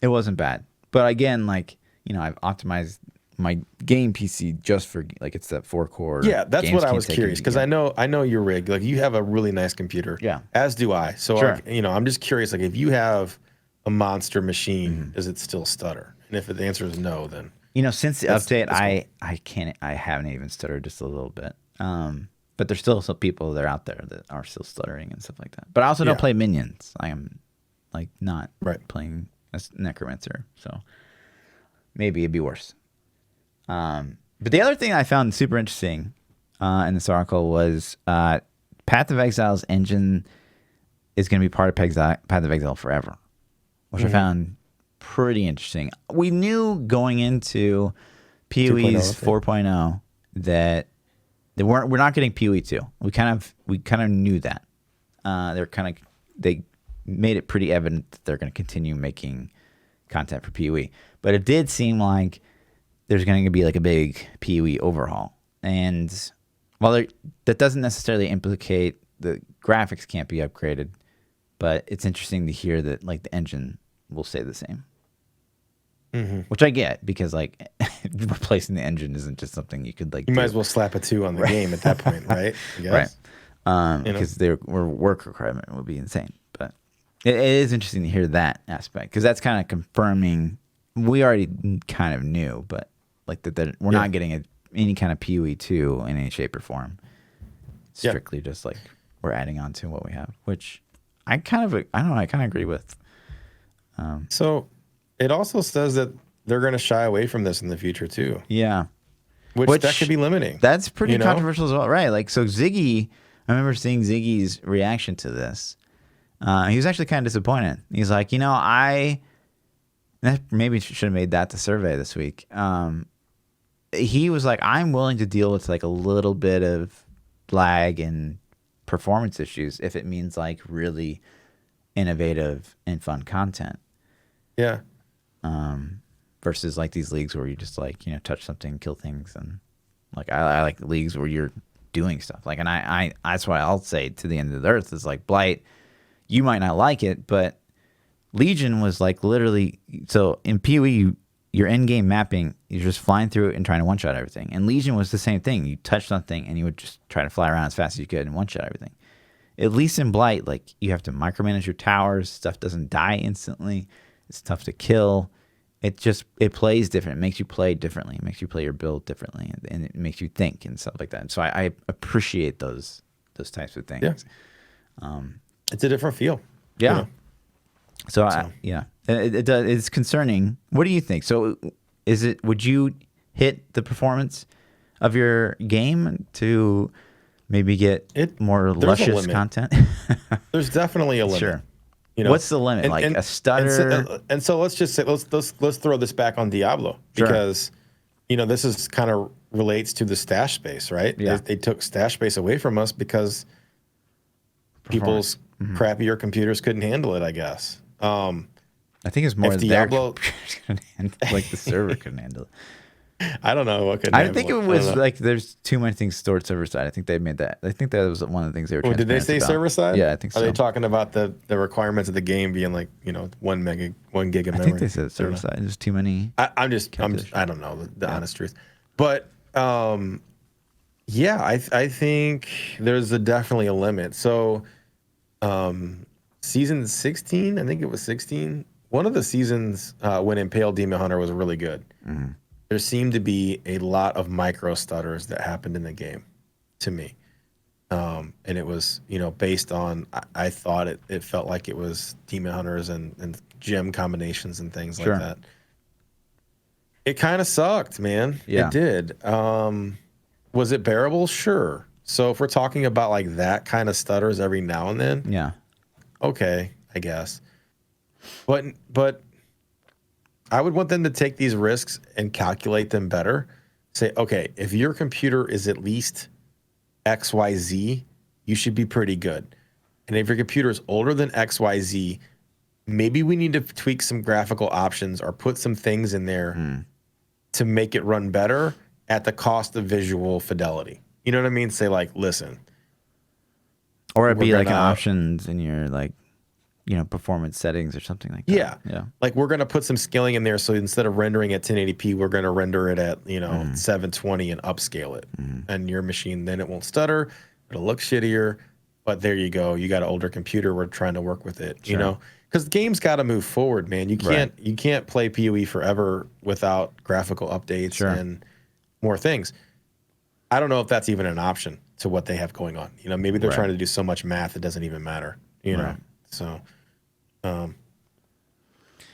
bad. But again, like, I've optimized my game PC just for like it's that 4-core. Yeah, that's what I was curious because I know your rig. Like you have a really nice computer. Yeah. As do I. So like, I'm just curious. Like if you have a monster machine, does it still stutter? And if the answer is no, then since the update, I haven't even stuttered just a little bit. But there's still some people that are out there that are still stuttering and stuff like that. But I also don't play minions. I am like not playing as Necromancer, so maybe it'd be worse. But the other thing I found super interesting in this article was Path of Exile's engine is going to be part of Path of Exile forever, which I found pretty interesting. We knew going into PoE's 4.0 that we're not getting PoE 2. We kind of knew that. they made it pretty evident that they're going to continue making content for PoE. But it did seem like there's going to be like a big PoE overhaul. And while that doesn't necessarily implicate the graphics can't be upgraded, but it's interesting to hear that like the engine will stay the same. Mm-hmm. Which I get, because like replacing the engine isn't just something you could like. You might as well slap a 2 on the game at that point, right? Right. Because their work requirement would be insane. But it is interesting to hear that aspect, because that's kind of confirming. We already kind of knew, but like that we're not getting any kind of PoE 2 in any shape or form. Strictly just like we're adding on to what we have, which I kind of agree with. So it also says that they're going to shy away from this in the future too. Yeah. Which that could be limiting. That's pretty controversial as well. Right. Like, so Ziggy, I remember seeing Ziggy's reaction to this. He was actually kind of disappointed. He's like, I maybe should have made that the survey this week. He was like, I'm willing to deal with like a little bit of lag and performance issues if it means like really innovative and fun content. Yeah. Versus like these leagues where you just like, touch something, kill things. And like, I like leagues where you're doing stuff. Like, and I that's why I'll say to the end of the earth is like Blight, you might not like it, but Legion was like literally, so in PoE, your in-game mapping, you're just flying through it and trying to one-shot everything. And Legion was the same thing. You touch something and you would just try to fly around as fast as you could and one-shot everything. At least in Blight, like, you have to micromanage your towers. Stuff doesn't die instantly. It's tough to kill. It plays different. It makes you play differently. It makes you play your build differently, and it makes you think and stuff like that. And so I appreciate those types of things. Yeah. It's a different feel. Yeah. So it's concerning. What do you think? So would you hit the performance of your game to maybe get more luscious content? There's definitely a limit. Sure. What's the limit? Like a stutter? And so let's just say, let's throw this back on Diablo, because, this is kind of relates to the stash space, right? Yeah. They took stash space away from us because people's crappier computers couldn't handle it, I guess. I think it's more Diablo, like the server couldn't handle it. I don't know what could. I think it was like there's too many things stored server side. I think they made that. I think that was one of the things they were. Did they say about. Server side? Yeah, I think so. Are they talking about the requirements of the game being like 1 gig of memory? I think they said server side. There's too many. I don't know the honest truth, but I think there's definitely a limit. So, season 16, I think it was 16. One of the seasons when Impaled Demon Hunter was really good. Mm-hmm. There seemed to be a lot of micro stutters that happened in the game to me. And it was, based on, I thought it felt like it was Demon Hunters and gem combinations and things like that. It kind of sucked, man. Yeah. It did. Was it bearable? Sure. So if we're talking about like that kind of stutters every now and then, yeah, okay, I guess. But I would want them to take these risks and calculate them better. Say, okay, if your computer is at least XYZ, you should be pretty good. And if your computer is older than XYZ, maybe we need to tweak some graphical options or put some things in there to make it run better at the cost of visual fidelity. You know what I mean? Say like, listen. Or it'd be like an options in your like, performance settings or something like that. Yeah. Yeah. Like we're going to put some scaling in there. So instead of rendering at 1080p, we're going to render it at, 720 and upscale it. And your machine, then it won't stutter. It'll look shittier. But there you go. You got an older computer. We're trying to work with it, because the game's got to move forward, man. You can't play PoE forever without graphical updates and more things. I don't know if that's even an option to what they have going on. Maybe they're trying to do so much math it doesn't even matter. So, but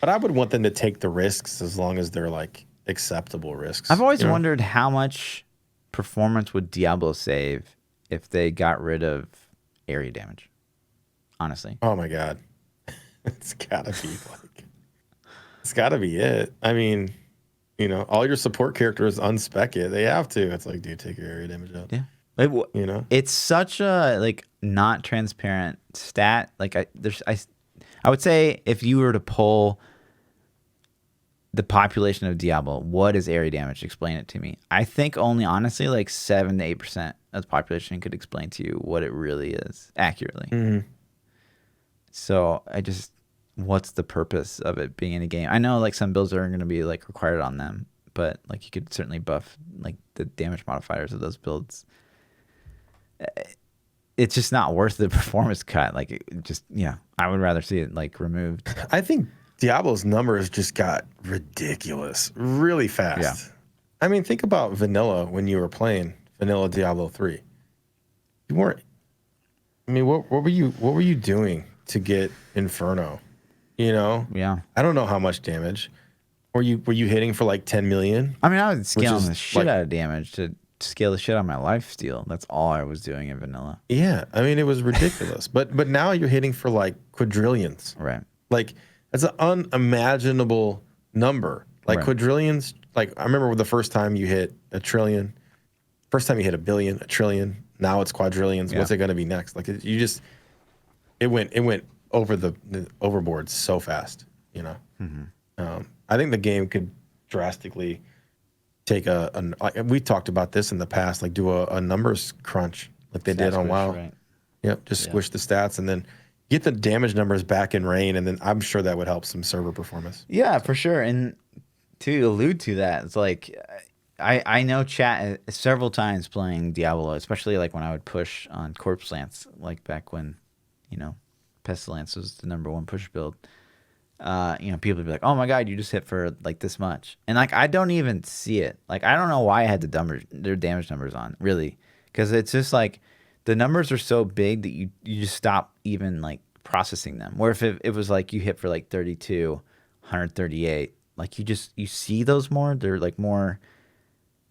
I would want them to take the risks as long as they're like acceptable risks. I've always wondered how much performance would Diablo save if they got rid of area damage. Honestly. Oh my God. It's gotta be it. I mean, all your support characters unspec it. They have to. It's like, dude, take your area damage out. Yeah. You know, It's such a like not transparent stat. Like I would say if you were to poll the population of Diablo, what is area damage? Explain it to me. I think only honestly like 7 to 8% of the population could explain to you what it really is accurately. Mm-hmm. So what's the purpose of it being in a game? I know like some builds are going to be like required on them, but like you could certainly buff like the damage modifiers of those builds. It's just not worth the performance cut. Like I would rather see it like removed. I think Diablo's numbers just got ridiculous really fast. Yeah. I mean, think about vanilla when you were playing vanilla Diablo 3. You weren't. I mean, what were you doing to get Inferno? You know? Yeah. I don't know how much damage. Were you hitting for like 10 million? I mean, I was scaling the shit out of damage to scale the shit out of my lifesteal. That's all I was doing in vanilla. Yeah, I mean, it was ridiculous. but now you're hitting for like quadrillions. Right. Like that's an unimaginable number. Like quadrillions. Like I remember the first time you hit a trillion, first time you hit a billion, a trillion. Now it's quadrillions. Yeah. What's it going to be next? Like it went over the overboard so fast. You know. Mm-hmm. I think the game could drastically take we talked about this in the past, like do a numbers crunch like they did on WoW. Right. Yep, just squish the stats and then get the damage numbers back in rain, and then I'm sure that would help some server performance. Yeah, for sure. And to allude to that, it's like I know chat several times playing Diablo, especially like when I would push on Corpse Lance, like back when, Pestilence was the #1 push build. People would be like, "Oh my god, you just hit for like this much," and like I don't even see it. Like I don't know why I had their damage numbers on, really, because it's just like the numbers are so big that you just stop even like processing them. Where if it was like you hit for like 32, 138, like you see those more. They're like more.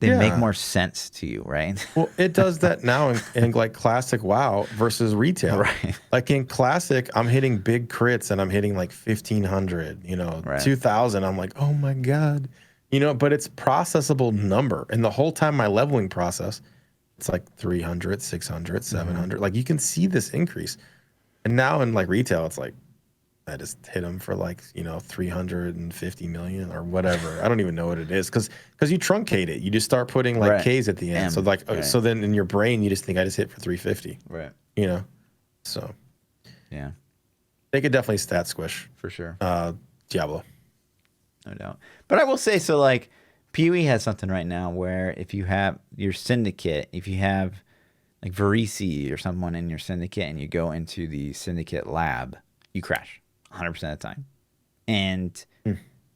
They make more sense to you, right? Well, it does that now in like classic WoW versus retail. Right. Like in classic, I'm hitting big crits and I'm hitting like 1,500, 2,000. I'm like, oh my God, but it's processable number. And the whole time my leveling process, it's like 300, 600, 700. Mm-hmm. Like you can see this increase. And now in like retail, it's like, I just hit them for like 350 million or whatever. I don't even know what it is because you truncate it. You just start putting like K's at the end. So like so then in your brain you just think I just hit for 350. Right. So yeah, they could definitely stat squish for sure. Diablo, no doubt. But I will say so like PoE has something right now where if you have your syndicate, if you have like Varisi or someone in your syndicate and you go into the syndicate lab, you crash 100% of the time. And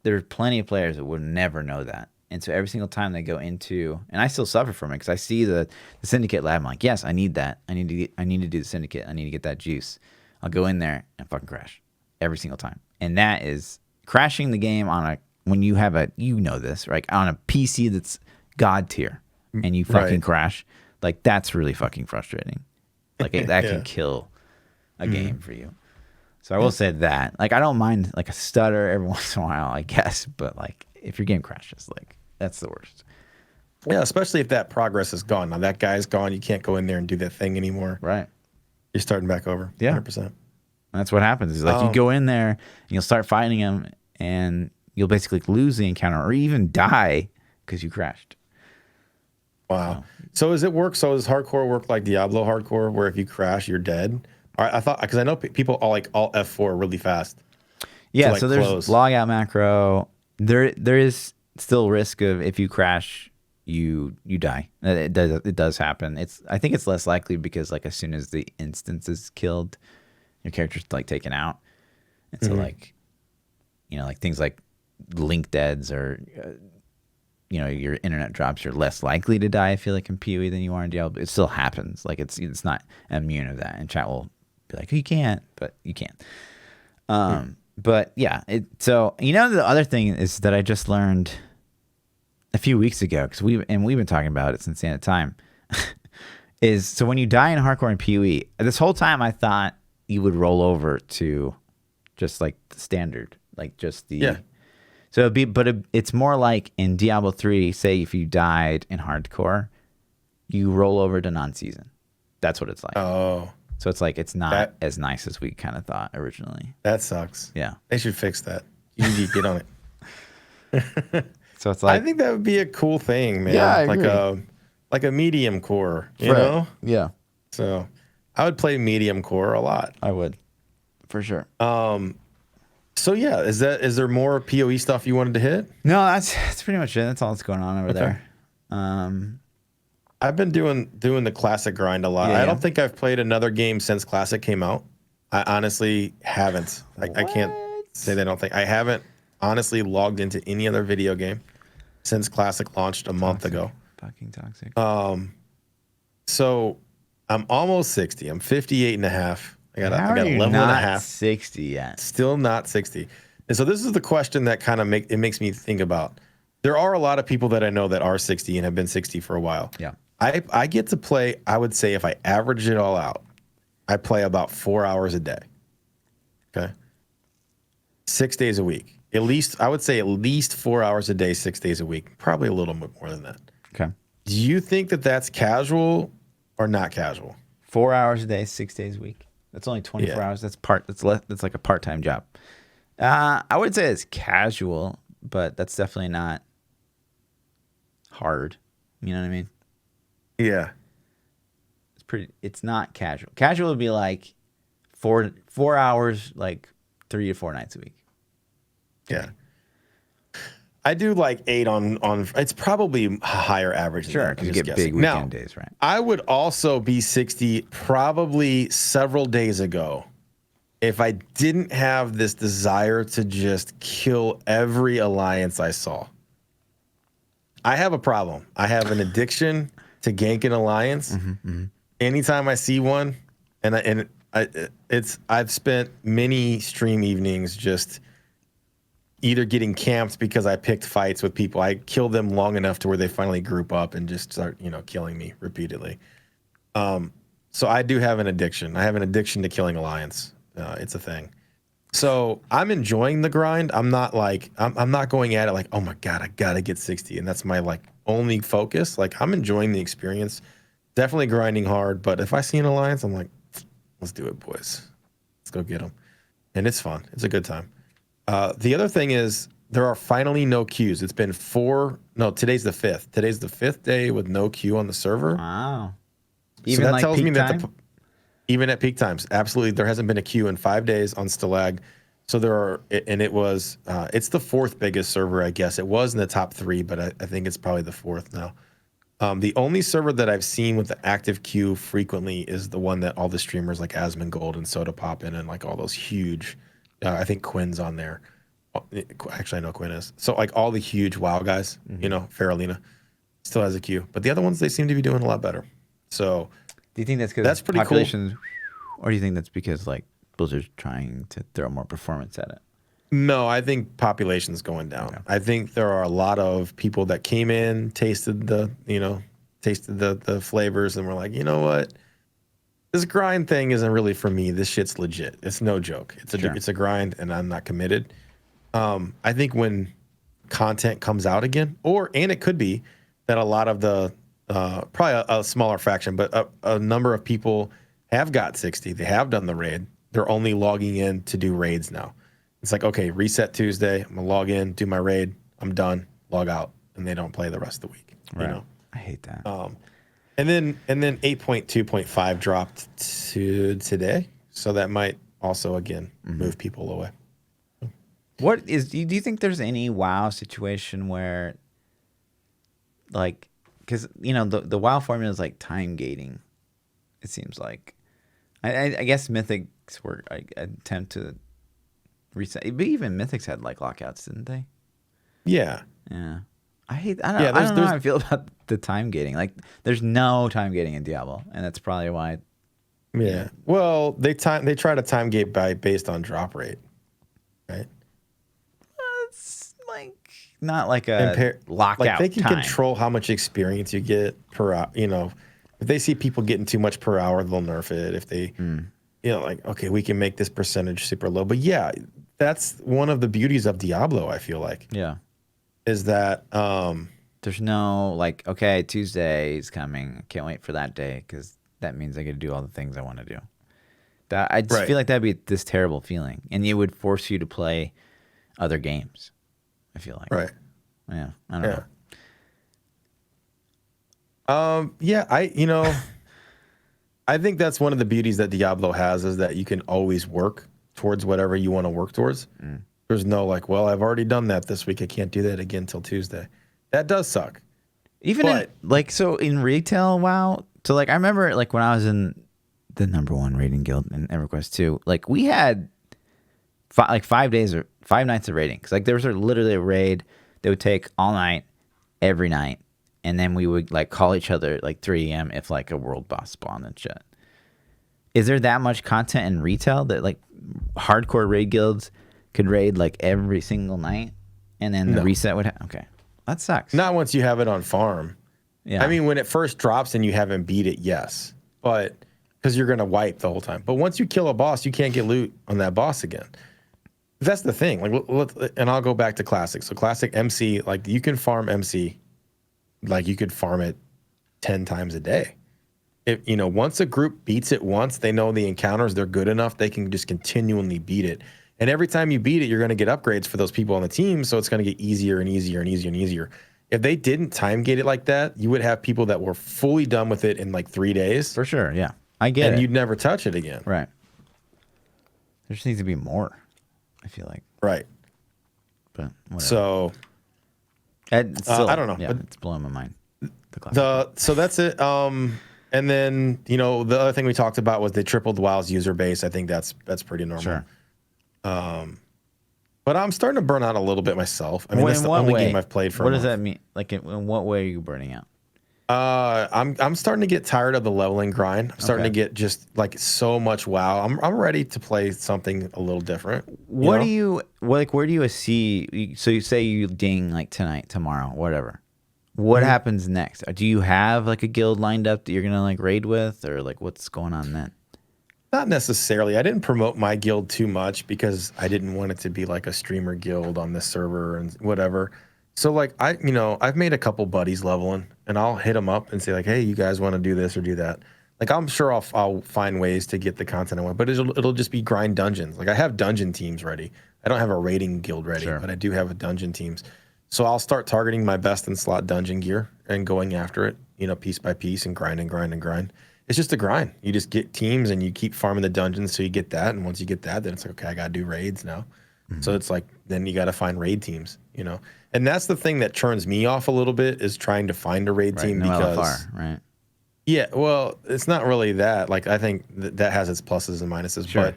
there are plenty of players that would never know that. And so every single time they go into, and I still suffer from it because I see the syndicate lab, I'm like, yes, I need that. I need to do the syndicate. I need to get that juice. I'll go in there and fucking crash every single time. And that is crashing the game when you have this, right? On a PC that's God tier and you fucking crash, like that's really fucking frustrating. Like that can kill a game for you. So I will say that, like, I don't mind like a stutter every once in a while, I guess, but like if your game crashes, like that's the worst. Yeah, especially if that progress is gone. Now that guy's gone, you can't go in there and do that thing anymore. Right. You're starting back over. Yeah. 100%. And that's what happens. Is like you go in there and you'll start fighting him and you'll basically lose the encounter or even die because you crashed. Wow. So does it work? So does hardcore work like Diablo hardcore, where if you crash, you're dead? I thought, because I know people all F4 really fast. Yeah, so there's log out macro. There is still risk of if you crash, you die. It does happen. I think it's less likely because like as soon as the instance is killed, your character's like taken out, and so like like things like link deads or your internet drops, you're less likely to die. I feel like in PoE than you are in Diablo. It still happens. Like it's not immune of that. And chat will be like, you can't, but you can. But yeah, so the other thing is that I just learned a few weeks ago because we've been talking about it since the end of time. Is so when you die in hardcore and PoE, this whole time I thought you would roll over to just like the standard, like just the So it's more like in Diablo 3. Say if you died in hardcore, you roll over to non-season. That's what it's like. Oh, So it's like it's not as nice as we kind of thought originally. that sucks. Yeah. They should fix that. You need to get on it. So it's like I think that would be a cool thing, man. Yeah, I agree. Like a medium core, you know? Yeah, So I would play medium core a lot. I would, for sure. So yeah, is there more PoE stuff you wanted to hit? No, that's pretty much it. That's all that's going on over there. I've been doing the classic grind a lot. Yeah, I don't think I've played another game since classic came out. I honestly haven't. I can't say that I don't think I haven't honestly logged into any other video game since classic launched a month ago. Fucking toxic. So I'm almost 60. I'm 58 and a half. I got How are a you level and a not half. 60 yet? Still not 60. And so this is the question that kind of makes me think about. There are a lot of people that I know that are 60 and have been 60 for a while. Yeah. I get to play, I would say if I average it all out, I play about 4 hours a day. Okay. 6 days a week. At least, I would say at least 4 hours a day, 6 days a week. Probably a little bit more than that. Okay. Do you think that that's casual or not casual? 4 hours a day, 6 days a week. That's only 24 hours. That's like a part-time job. I would say it's casual, but that's definitely not hard. You know what I mean? Yeah. It's not casual. Casual would be like 4 hours, like 3 to 4 nights a week. Yeah. I do like 8 on it's probably a higher average. Sure, because you get big weekend days, right? I would also be 60 probably several days ago if I didn't have this desire to just kill every alliance I saw. I have a problem. I have an addiction to gank an alliance. Anytime I see one, I've spent many stream evenings just either getting camped because I picked fights with people. I kill them long enough to where they finally group up and just start, killing me repeatedly. So I do have an addiction. I have an addiction to killing alliance. It's a thing. So I'm enjoying the grind. I'm not like I'm not going at it like, oh my God, I gotta get 60, and that's my like only focus. Like I'm enjoying the experience. Definitely grinding hard, but if I see an alliance, I'm like, let's do it, boys. Let's go get them. And it's fun. It's a good time. The other thing is there are finally no queues. It's been today's the 5th. Today's the 5th day with no queue on the server. Wow. Even so that tells me that even at peak times, absolutely, there hasn't been a queue in 5 days on Stalag. So it's the 4th biggest server, I guess. It was in the top 3, but I think it's probably the 4th now. The only server that I've seen with the active queue frequently is the one that all the streamers like Asmongold and Soda Pop in, and like all those huge, I think Quinn's on there. Actually, I know Quinn is. So like all the huge WoW guys, Faralina still has a queue. But the other ones, they seem to be doing a lot better. So do you think that's because that's pretty population, or do you think that's because like Blizzard's trying to throw more performance at it? No, I think population's going down. Okay. I think there are a lot of people that came in, tasted the flavors, and were like, you know what? This grind thing isn't really for me. This shit's legit. It's no joke. It's a grind, and I'm not committed. I think when content comes out again, and it could be that a lot of the probably a smaller fraction, but a number of people have got 60. They have done the raid. They're only logging in to do raids now. It's like, okay, reset Tuesday. I'm gonna log in, do my raid. I'm done. Log out, and they don't play the rest of the week. Right. I hate that. And then 8.2.5 dropped to today, so that might also again move people away. Do you think there's any WoW situation where, like, because the WoW formula is like time gating. It seems like, I guess Mythics were attempt to reset, but even Mythics had like lockouts, didn't they? Yeah. I don't know how I feel about the time gating. Like, there's no time gating in Diablo, and that's probably why. Yeah. Well, they try to time gate based on drop rate, right? It's like not like a lockout. Like they can time. control how much experience you get per hour. If they see people getting too much per hour, they'll nerf it. If they, like, okay, we can make this percentage super low. But yeah, that's one of the beauties of Diablo, I feel like. Yeah. Is that There's no like, okay, Tuesday is coming. I can't wait for that day because that means I get to do all the things I want to do. That I just feel like that'd be this terrible feeling, and it would force you to play other games. I feel like. Right. Yeah. I don't know. Yeah, I think that's one of the beauties that Diablo has is that you can always work towards whatever you want to work towards. There's no like, well, I've already done that this week. I can't do that again till Tuesday. That does suck. Even in retail, WoW. So like I remember like when I was in the #1 raiding guild in EverQuest 2, like we had 5 days or 5 nights of raiding. Cause like there was literally a raid that would take all night, every night. And then we would like call each other at like 3 a.m. if like a world boss spawned and shit. Is there that much content in retail that like hardcore raid guilds could raid like every single night and then the reset would okay. That sucks. Not once you have it on farm. Yeah. I mean, when it first drops and you haven't beat it, yes. But because you're going to wipe the whole time. But once you kill a boss, you can't get loot on that boss again. That's the thing. Like, and I'll go back to Classic. So Classic MC, like you can farm MC. Like you could farm it 10 times a day. If once a group beats it once, they know the encounters, they're good enough, they can just continually beat it. And every time you beat it, you're going to get upgrades for those people on the team, so it's going to get easier and easier and easier and easier. If they didn't time gate it like that, you would have people that were fully done with it in like 3 days. For sure, yeah. I get it. And you'd never touch it again. Right. There just needs to be more, I feel like. Right. But whatever. So still, I don't know. Yeah, it's blowing my mind. So that's it. And then the other thing we talked about was they tripled WoW's user base. I think that's pretty normal. Sure. But I'm starting to burn out a little bit myself. I mean, that's the only game I've played for. What does that mean? Like, in what way are you burning out? I'm starting to get tired of the leveling grind. I'm starting to get just like so much WoW. I'm ready to play something a little different. Where do you see? So you say you ding like tonight, tomorrow, whatever. What happens next? Do you have like a guild lined up that you're gonna like raid with, or like what's going on then? Not necessarily. I didn't promote my guild too much because I didn't want it to be like a streamer guild on this server and whatever. So like I've made a couple buddies leveling, and I'll hit them up and say like, hey, you guys want to do this or do that? Like I'm sure I'll find ways to get the content I want, but it'll just be grind dungeons. Like I have dungeon teams ready. I don't have a raiding guild ready, but I do have a dungeon teams. So I'll start targeting my best in slot dungeon gear and going after it, piece by piece and grind and grind and grind. It's just a grind. You just get teams and you keep farming the dungeons so you get that. And once you get that, then it's like, okay, I got to do raids now. So it's like, then you got to find raid teams, And that's the thing that turns me off a little bit is trying to find a raid team because... right? Yeah, well, it's not really that. Like, I think that has its pluses and minuses, but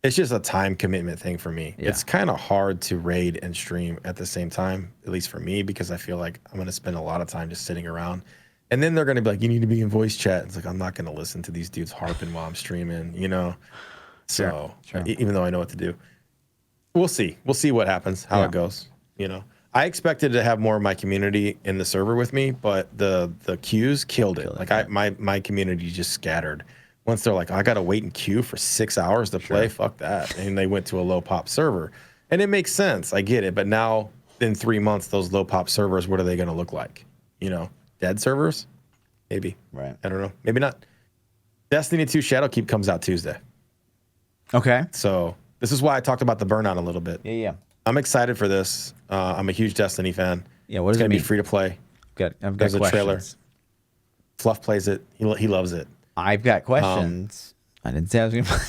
it's just a time commitment thing for me. Yeah. It's kind of hard to raid and stream at the same time, at least for me, because I feel like I'm going to spend a lot of time just sitting around. And then they're going to be like, you need to be in voice chat. It's like, I'm not going to listen to these dudes harping while I'm streaming, So, even though I know what to do. We'll see. We'll see what happens, how it goes, I expected to have more of my community in the server with me, but the queues killed it. Like my community just scattered. Once they're like, I gotta wait in queue for 6 hours to play, fuck that. And they went to a low pop server. And it makes sense. I get it. But now in 3 months, those low pop servers, what are they gonna look like? Dead servers? Maybe. Right. I don't know. Maybe not. Destiny 2 Shadowkeep comes out Tuesday. Okay. So this is why I talked about the burnout a little bit. Yeah. I'm excited for this. I'm a huge Destiny fan. Yeah, what does it mean? It's going to be free to play. I've got There's questions. a trailer. Fluff plays it. He loves it. I've got questions. I didn't say I was going to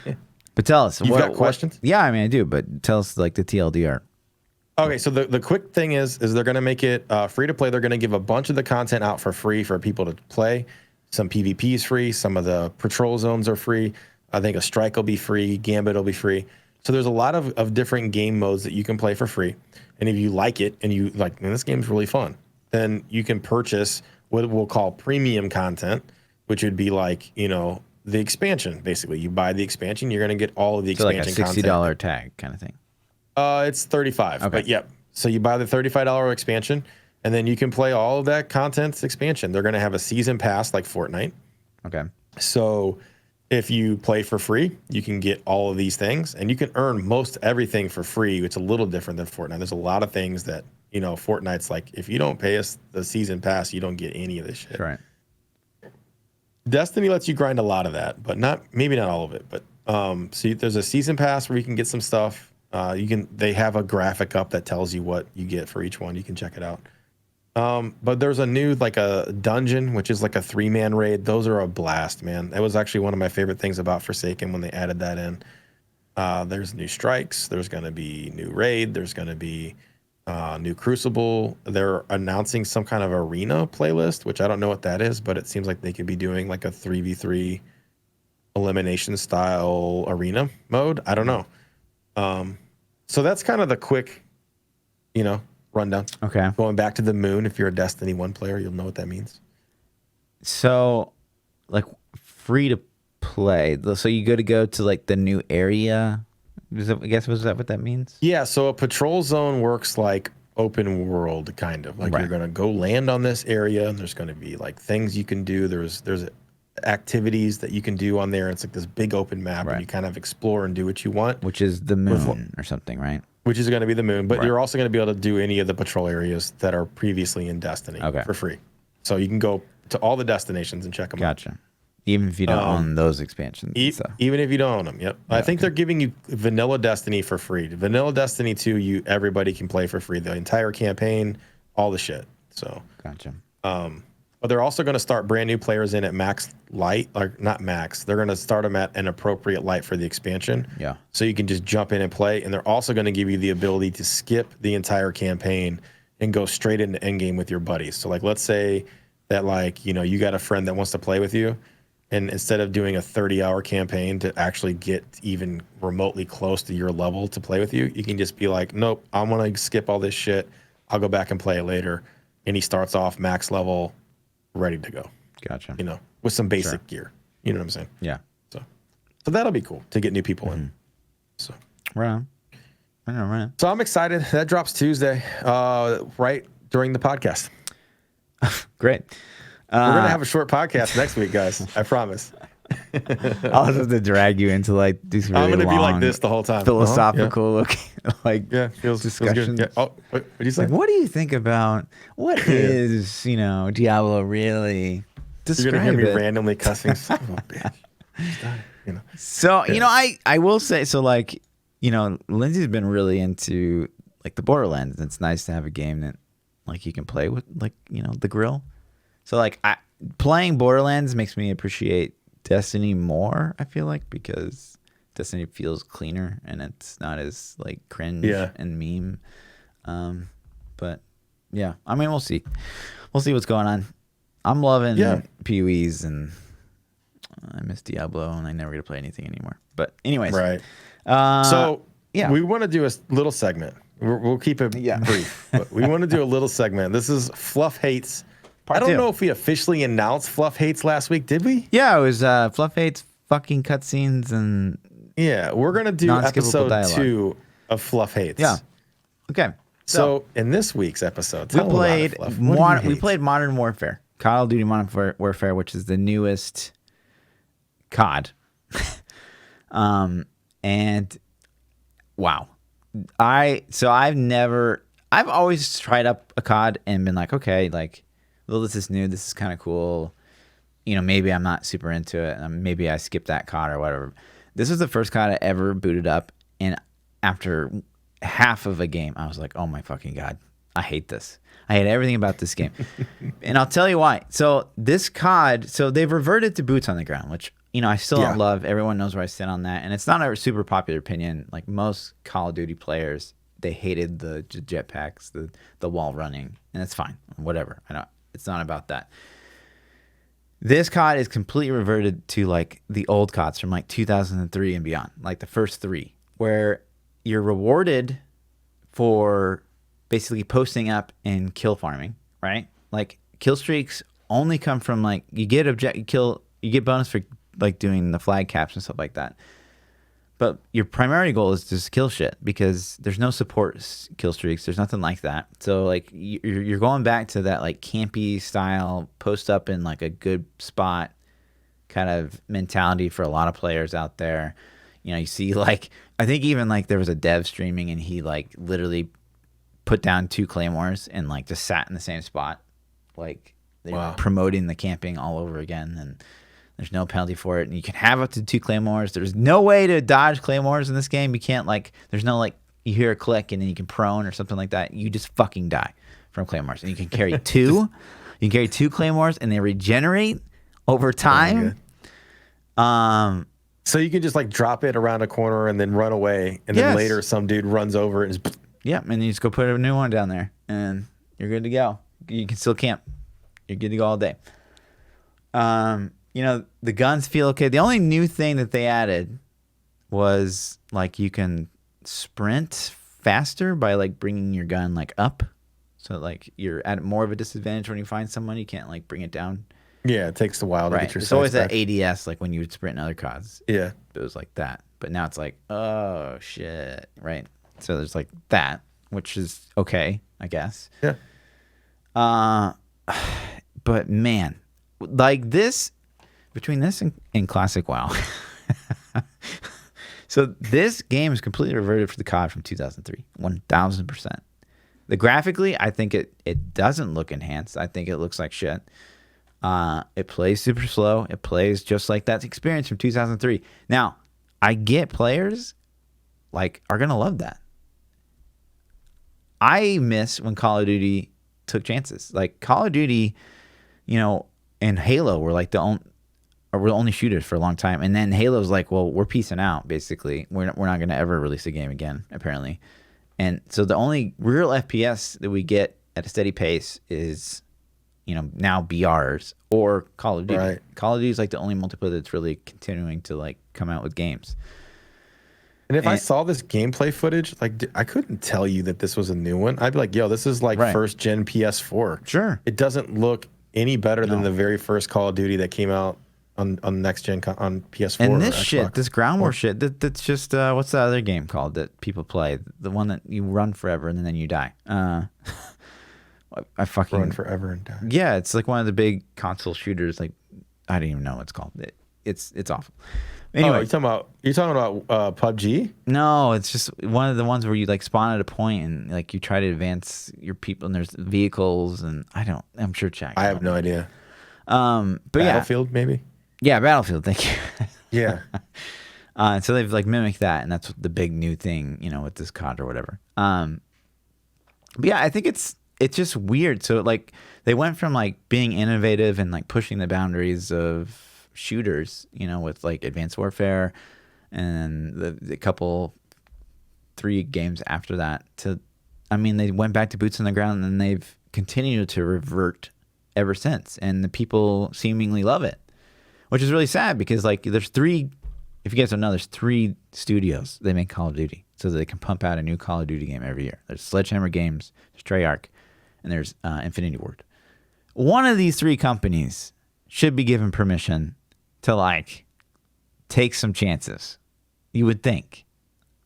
play. But tell us. You've got questions? Yeah, I mean, I do. But tell us like the TLDR. Okay, so the quick thing is they're going to make it free to play. They're going to give a bunch of the content out for free for people to play. Some PvP is free. Some of the patrol zones are free. I think a strike will be free. Gambit will be free. So there's a lot of different game modes that you can play for free. And if you like it and you like, man, this game's really fun, then you can purchase what we'll call premium content, which would be like, the expansion. Basically, you buy the expansion, you're going to get all of the expansion content. So like a $60 content. tag kind of thing. It's $35. Okay. But yep. So you buy the $35 expansion, and then you can play all of that content's expansion. They're going to have a season pass like Fortnite. Okay. So if you play for free, you can get all of these things, and you can earn most everything for free. It's a little different than Fortnite. There's a lot of things that, Fortnite's like, if you don't pay us the season pass, you don't get any of this shit. Right. Destiny lets you grind a lot of that, but maybe not all of it. But so there's a season pass where you can get some stuff. They have a graphic up that tells you what you get for each one. You can check it out. But there's a new, like, a dungeon, which is like a 3-man raid. Those are a blast, man. That was actually one of my favorite things about Forsaken when they added that in. There's new strikes. There's going to be new raid. There's going to be new Crucible. They're announcing some kind of arena playlist, which I don't know what that is, but it seems like they could be doing like a 3v3 elimination style arena mode. I don't know. So that's kind of the quick, rundown. Okay. Going back to the moon, if you're a Destiny 1 player, you'll know what that means. So, like, free to play. So you go to like the new area. Was that what that means? Yeah, so a patrol zone works like open world, kind of. Like, you're going to go land on this area, and there's going to be like things you can do. There's activities that you can do on there. It's like this big open map, and you kind of explore and do what you want. Which is the moon or something, right? Which is going to be the moon, but you're also going to be able to do any of the patrol areas that are previously in Destiny for free. So you can go to all the destinations and check them out. Gotcha. Even if you don't own those expansions. Even if you don't own them, yep. Yeah, I think they're giving you vanilla Destiny for free. Vanilla Destiny 2, everybody can play for free. The entire campaign, all the shit. So gotcha. But they're also going to start brand new players in at max light, or not max. They're going to start them at an appropriate light for the expansion. Yeah. So you can just jump in and play. And they're also going to give you the ability to skip the entire campaign and go straight into endgame with your buddies. So, like, let's say that, like, you got a friend that wants to play with you, and instead of doing a 30-hour campaign to actually get even remotely close to your level to play with you, you can just be like, nope, I'm going to skip all this shit. I'll go back and play it later. And he starts off max level, ready to go. Gotcha. With some basic gear. You know what I'm saying? Yeah. So that'll be cool to get new people in. So right on. So I'm excited. That drops Tuesday, right during the podcast. Great. We're gonna have a short podcast next week, guys. I promise. I'll have to drag you into like these really I'm gonna be like long this the whole time. philosophical feels discussions. good. Yeah. Oh, what did you say? Like, what do you think about what is Diablo really? You're gonna hear me randomly cussing. Son of a bitch. So I will say, so, like, Lindsay's been really into like the Borderlands. It's nice to have a game that like you can play with, like, the grill. So, like, playing Borderlands makes me appreciate Destiny more, I feel like, because Destiny feels cleaner and it's not as like cringe and meme. But yeah, I mean, we'll see what's going on. I'm loving PoEs, and I miss Diablo, and I never get to play anything anymore. But anyways, right. We want to do a little segment. We'll keep it brief, but we want to do a little segment. This is Fluff Hates. I don't know if we officially announced Fluff Hates last week, did we? Yeah, it was Fluff Hates, fucking cutscenes, and we're gonna do episode 2 of Fluff Hates. Yeah. Okay. So in this week's episode, we played Modern Warfare, Call of Duty Modern Warfare, which is the newest COD. And wow, I've always tried up a COD and been like, okay, like, well, this is new. This is kind of cool. Maybe I'm not super into it. Maybe I skipped that COD or whatever. This was the first COD I ever booted up, and after half of a game, I was like, oh my fucking God, I hate this. I hate everything about this game. And I'll tell you why. So this COD, they've reverted to boots on the ground, which, I still don't love. Everyone knows where I stand on that. And it's not a super popular opinion. Like, most Call of Duty players, they hated the jetpacks, the wall running, and it's fine. Whatever. It's not about that. This COD is completely reverted to like the old CODs from like 2003 and beyond, like the first 3, where you're rewarded for basically posting up and kill farming, right? Like, kill streaks only come from like you get bonus for like doing the flag caps and stuff like that. But your primary goal is just kill shit, because there's no support kill streaks. There's nothing like that. So, like, you're going back to that, like, campy style, post up in, like, a good spot, kind of mentality for a lot of players out there. You know, you see like I think even like there was a dev streaming and he like literally put down 2 claymores and like just sat in the same spot, like they were promoting the camping all over again, and there's no penalty for it, and you can have up to 2 claymores. There's no way to dodge claymores in this game. You can't like there's no like you hear a click and then you can prone or something like that. You just fucking die from claymores, and you can carry 2. You can carry 2 claymores and they regenerate over time. So you can just like drop it around a corner and then run away, and then later some dude runs over it and just... Yeah, and you just go put a new one down there, and you're good to go. You can still camp. You're good to go all day. You know, the guns feel okay. The only new thing that they added was like you can sprint faster by like bringing your gun like up. So like you're at more of a disadvantage when you find someone. You can't like bring it down. Yeah, it takes a while to get your It's always that ADS like when you would sprint in other CODs. Yeah. It was like that. But now it's like, oh shit. Right. So there's like that, which is okay, I guess. Yeah. But man, like this, between this and Classic WoW. So this game is completely reverted for the COD from 2003, 1000%. The graphically, I think it doesn't look enhanced. I think it looks like shit. It plays super slow. It plays just like that experience from 2003. Now, I get players like are gonna love that. I miss when Call of Duty took chances. Like Call of Duty, you know, and Halo were like the only shooters for a long time. And then Halo's like, well, we're piecing out, basically. We're not going to ever release a game again, apparently. And so the only real FPS that we get at a steady pace is, you know, now BRs or Call of Duty. Right. Call of Duty is like the only multiplayer that's really continuing to like come out with games. And if I saw this gameplay footage, like I couldn't tell you that this was a new one. I'd be like, yo, this is like first gen PS4. Sure. It doesn't look any better than the very first Call of Duty that came out on next gen on PS4. And this shit, this ground war shit, that's just what's the other game called that people play? The one that you run forever and then you die. I fucking run forever and die. Yeah, it's like one of the big console shooters. Like I don't even know what it's called. It's awful. Anyway, you're talking about PUBG? No, it's just one of the ones where you like spawn at a point and like you try to advance your people and there's vehicles and I'm sure Jack. I have no idea. But Battlefield maybe? Yeah, Battlefield. Thank you. Yeah. So they've like mimicked that, and that's the big new thing, you know, with this COD or whatever. But yeah, I think it's just weird. So like they went from like being innovative and like pushing the boundaries of shooters, you know, with like Advanced Warfare and the couple 3 games after that to, I mean, they went back to boots on the ground and they've continued to revert ever since. And the people seemingly love it, which is really sad because like there's 3, if you guys don't know, there's 3 studios they make Call of Duty so that they can pump out a new Call of Duty game every year. There's Sledgehammer Games, there's Treyarch, and there's Infinity Ward. One of these 3 companies should be given permission to like take some chances, you would think,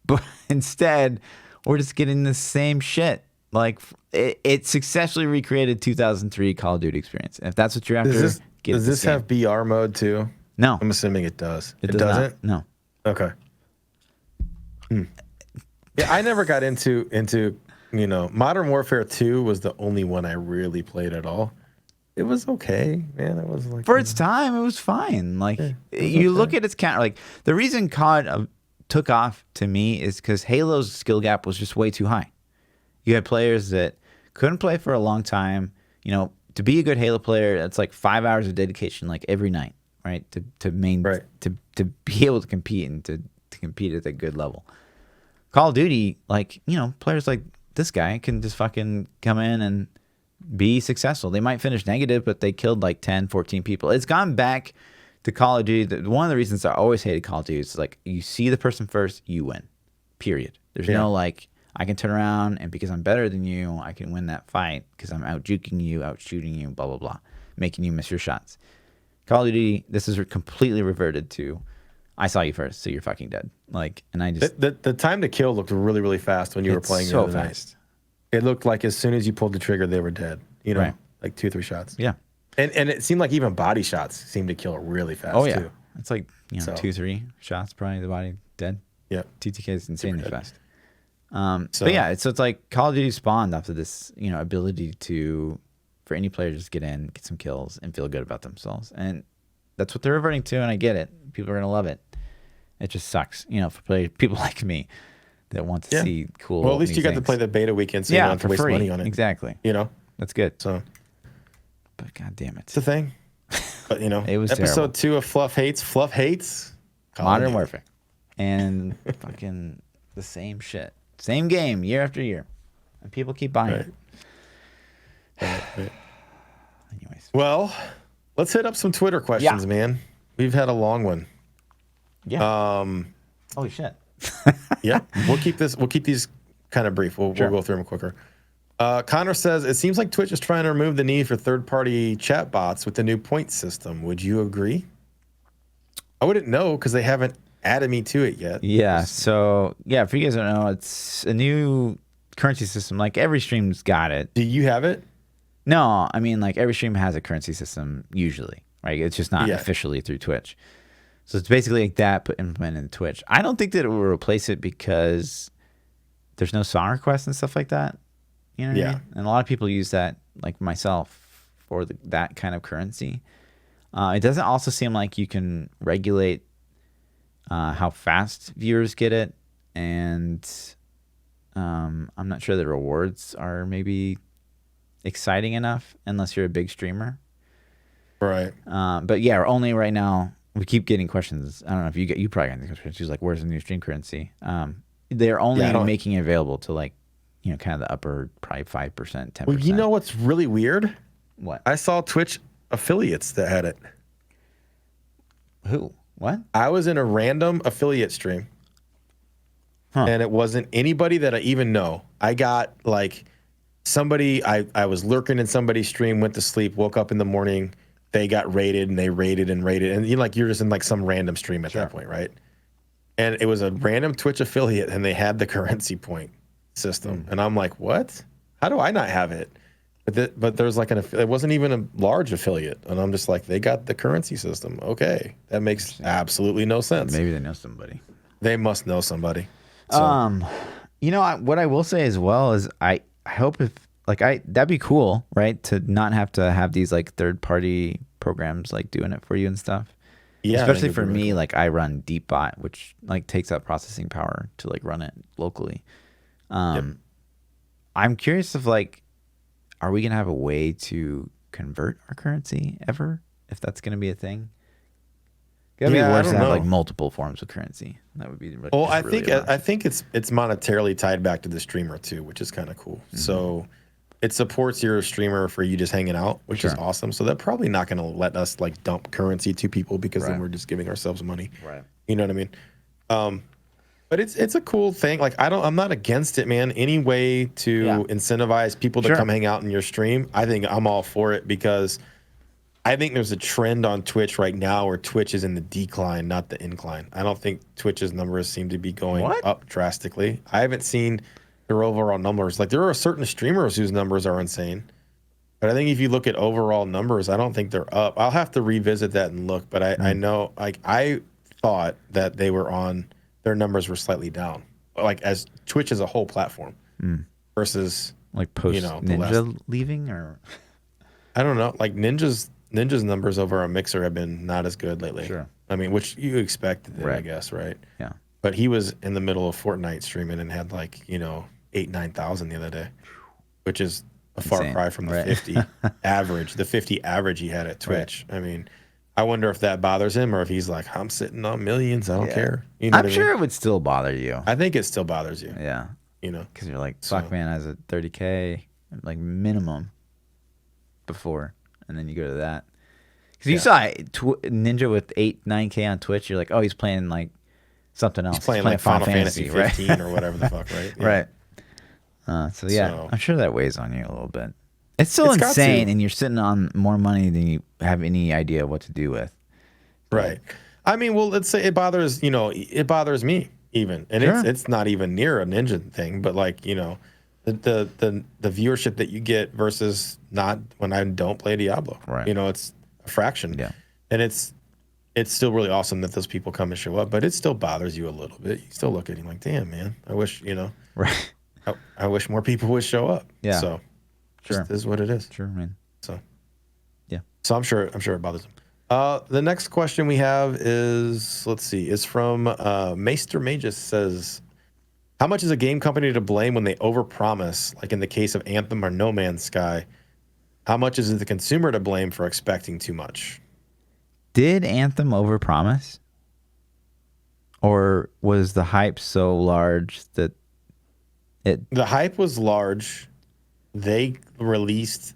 but instead we're just getting the same shit. Like it successfully recreated 2003 Call of Duty experience. And if that's what you're after, does this have BR mode too? No, I'm assuming it does. It doesn't. No. Okay. Yeah, I never got into you know, Modern Warfare 2 was the only one I really played at all. It was okay, man. It was like for its time, it was fine. Like you look at its counter. Like the reason COD took off to me is because Halo's skill gap was just way too high. You had players that couldn't play for a long time. You know, to be a good Halo player, that's like 5 hours of dedication, like every night, right? To be able to compete and to compete at a good level. Call of Duty, like, you know, players like this guy can just fucking come in and be successful. They might finish negative, but they killed like 10, 14 people. It's gone back to Call of Duty. One of the reasons I always hated Call of Duty is like you see the person first, you win. Period. There's no like I can turn around and because I'm better than you, I can win that fight because I'm out juking you, out shooting you, blah blah blah, making you miss your shots. Call of Duty, this is completely reverted to I saw you first, so you're fucking dead. Like, and I just the time to kill looked really really fast when you were playing. So fast. It looked like as soon as you pulled the trigger, they were dead. You know, like 2-3 shots. Yeah. And it seemed like even body shots seemed to kill really fast. Oh yeah, too. it's like 2-3 shots, probably the body dead. Yeah, TTK is insanely fast. So, but yeah, it's like Call of Duty spawned after this, ability for any player to just get in, get some kills, and feel good about themselves, and that's what they're reverting to. And I get it; people are gonna love it. It just sucks, for people like me that want to see cool. Well, at least you got to play the beta weekend, so you don't have to waste money on it. Exactly. That's good. So, but god damn it, it's a thing. But it was episode terrible. 2 of Fluff Hates Modern Warfare, and fucking the same shit, same game year after year, and people keep buying it. Right. Anyways, well, let's hit up some Twitter questions, man. We've had a long one. Yeah. Holy shit. Yeah, we'll keep these kind of brief. We'll go through them quicker. Connor says, it seems like Twitch is trying to remove the need for third-party chat bots with the new point system. Would you agree? I wouldn't know because they haven't added me to it yet. Yeah. So, if you guys don't know, it's a new currency system. Like, every stream's got it. Do you have it? No. I mean, like, every stream has a currency system usually, right? It's just not officially through Twitch. So, it's basically like that, but implemented in Twitch. I don't think that it will replace it because there's no song requests and stuff like that. You know what I mean? And a lot of people use that, like myself, for that kind of currency. It doesn't also seem like you can regulate how fast viewers get it, and I'm not sure the rewards are maybe exciting enough unless you're a big streamer. Right. But yeah, only right now we keep getting questions. I don't know if you probably got these questions. Like, where's the new stream currency? They're only making it available to like, kind of the upper probably 5%, 10%. Well, you know what's really weird? What? I saw Twitch affiliates that had it. Who? What? I was in a random affiliate stream, and it wasn't anybody that I even know. I got like somebody, I was lurking in somebody's stream, went to sleep, woke up in the morning, they got raided, and they raided, and you're just in like some random stream at that point, right? And it was a random Twitch affiliate, and they had the currency point system, and I'm like, what? How do I not have it? But there's like it wasn't even a large affiliate, and I'm just like, they got the currency system. Okay, that makes absolutely no sense. Maybe they know somebody. They must know somebody. So. What I will say as well is I hope that'd be cool, right? To not have to have these like third party programs like doing it for you and stuff. Yeah, especially for me, cool. Like I run DeepBot, which like takes up processing power to like run it locally. I'm curious if like, are we gonna have a way to convert our currency ever? If that's gonna be a thing, it'd be worse to have like multiple forms of currency. That would be. Well, I think it's monetarily tied back to the streamer too, which is kind of cool. Mm-hmm. So it supports your streamer for you just hanging out, which is awesome. So they're probably not gonna let us like dump currency to people because then we're just giving ourselves money. Right. You know what I mean? But it's a cool thing. Like I'm not against it, man. Any way to incentivize people to come hang out in your stream, I think I'm all for it because I think there's a trend on Twitch right now where Twitch is in the decline, not the incline. I don't think Twitch's numbers seem to be going up drastically. I haven't seen their overall numbers. Like there are certain streamers whose numbers are insane. But I think if you look at overall numbers, I don't think they're up. I'll have to revisit that and look. But I know, like I thought that they were on. Their numbers were slightly down, like as Twitch as a whole platform, versus like post Ninja leaving, or I don't know. Like Ninja's numbers over on Mixer have been not as good lately. Sure, I mean, which you expected, I guess, right? Yeah. But he was in the middle of Fortnite streaming and had like 8,000-9,000 the other day, which is a far cry from the 50 average. The 50 average he had at Twitch. Right. I mean. I wonder if that bothers him or if he's like, I'm sitting on millions. I don't care. You know I'm sure it would still bother you. I think it still bothers you. Yeah. Because you're like, fuck, man, I was at 30K, like minimum before. And then you go to that. Because you saw Ninja with 8-9K on Twitch. You're like, oh, he's playing like something else. He's playing like Final Fantasy 15 or whatever the fuck, right? Yeah. Right. So I'm sure that weighs on you a little bit. It's still insane, and you're sitting on more money than you have any idea what to do with. Right. I mean, well, let's say it bothers, it bothers me even. And it's not even near a Ninja thing, but like, the the viewership that you get versus not when I don't play Diablo. Right. You know, it's a fraction. Yeah. And it's still really awesome that those people come and show up, but it still bothers you a little bit. You still look at him like, damn, man, I wish, Right. I wish more people would show up. Yeah. So Sure. just is what it is. Sure, man. So yeah. So I'm sure it bothers them. The next question we have is, let's see, is from Maester Magus. Says, how much is a game company to blame when they overpromise, like in the case of Anthem or No Man's Sky? How much is the consumer to blame for expecting too much? Did Anthem overpromise? Or was the hype so large that The hype was large. They released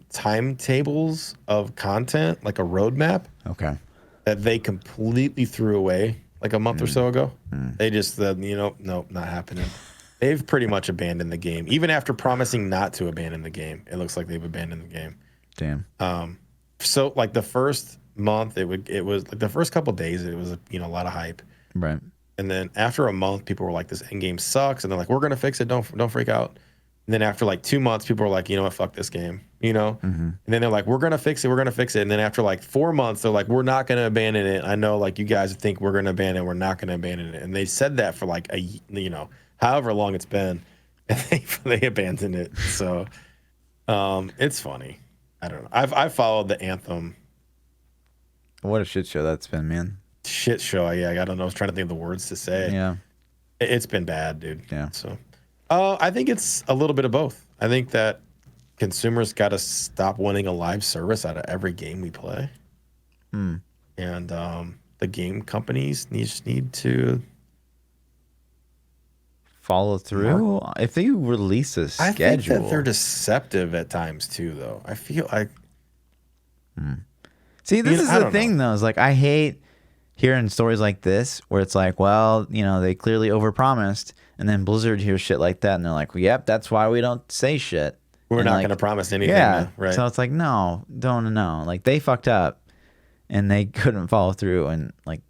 timetables of content, like a roadmap, okay, that they completely threw away like a month or so ago. They just said, nope, not happening. They've pretty much abandoned the game. Even after promising not to abandon the game, it looks like they've abandoned the game. Damn. So like the first month, it was like the first couple of days, it was a lot of hype. Right. And then after a month, people were like, this end game sucks. And they're like, we're going to fix it. Don't freak out. And then after like 2 months, people were like, you know what, fuck this game, And then they're like, we're going to fix it. We're going to fix it. And then after like 4 months, they're like, we're not going to abandon it. I know like you guys think we're going to abandon it. We're not going to abandon it. And they said that for like however long it's been. And they abandoned it. So it's funny. I don't know. I've followed the Anthem. What a shit show that's been, man. Shit show. Yeah, I don't know. I was trying to think of the words to say. Yeah. It's been bad, dude. Yeah. So I think it's a little bit of both. I think that consumers got to stop wanting a live service out of every game we play. And the game companies need to follow through. If they release a schedule. I think that they're deceptive at times too, though. I feel like. See, this is the thing, though. Is like I hate hearing stories like this where it's like, well, they clearly overpromised, and then Blizzard hears shit like that, and they're like, well, yep, that's why we don't say shit. We're not going to promise anything. Yeah, right. So it's like, no, don't know. Like they fucked up, and they couldn't follow through and like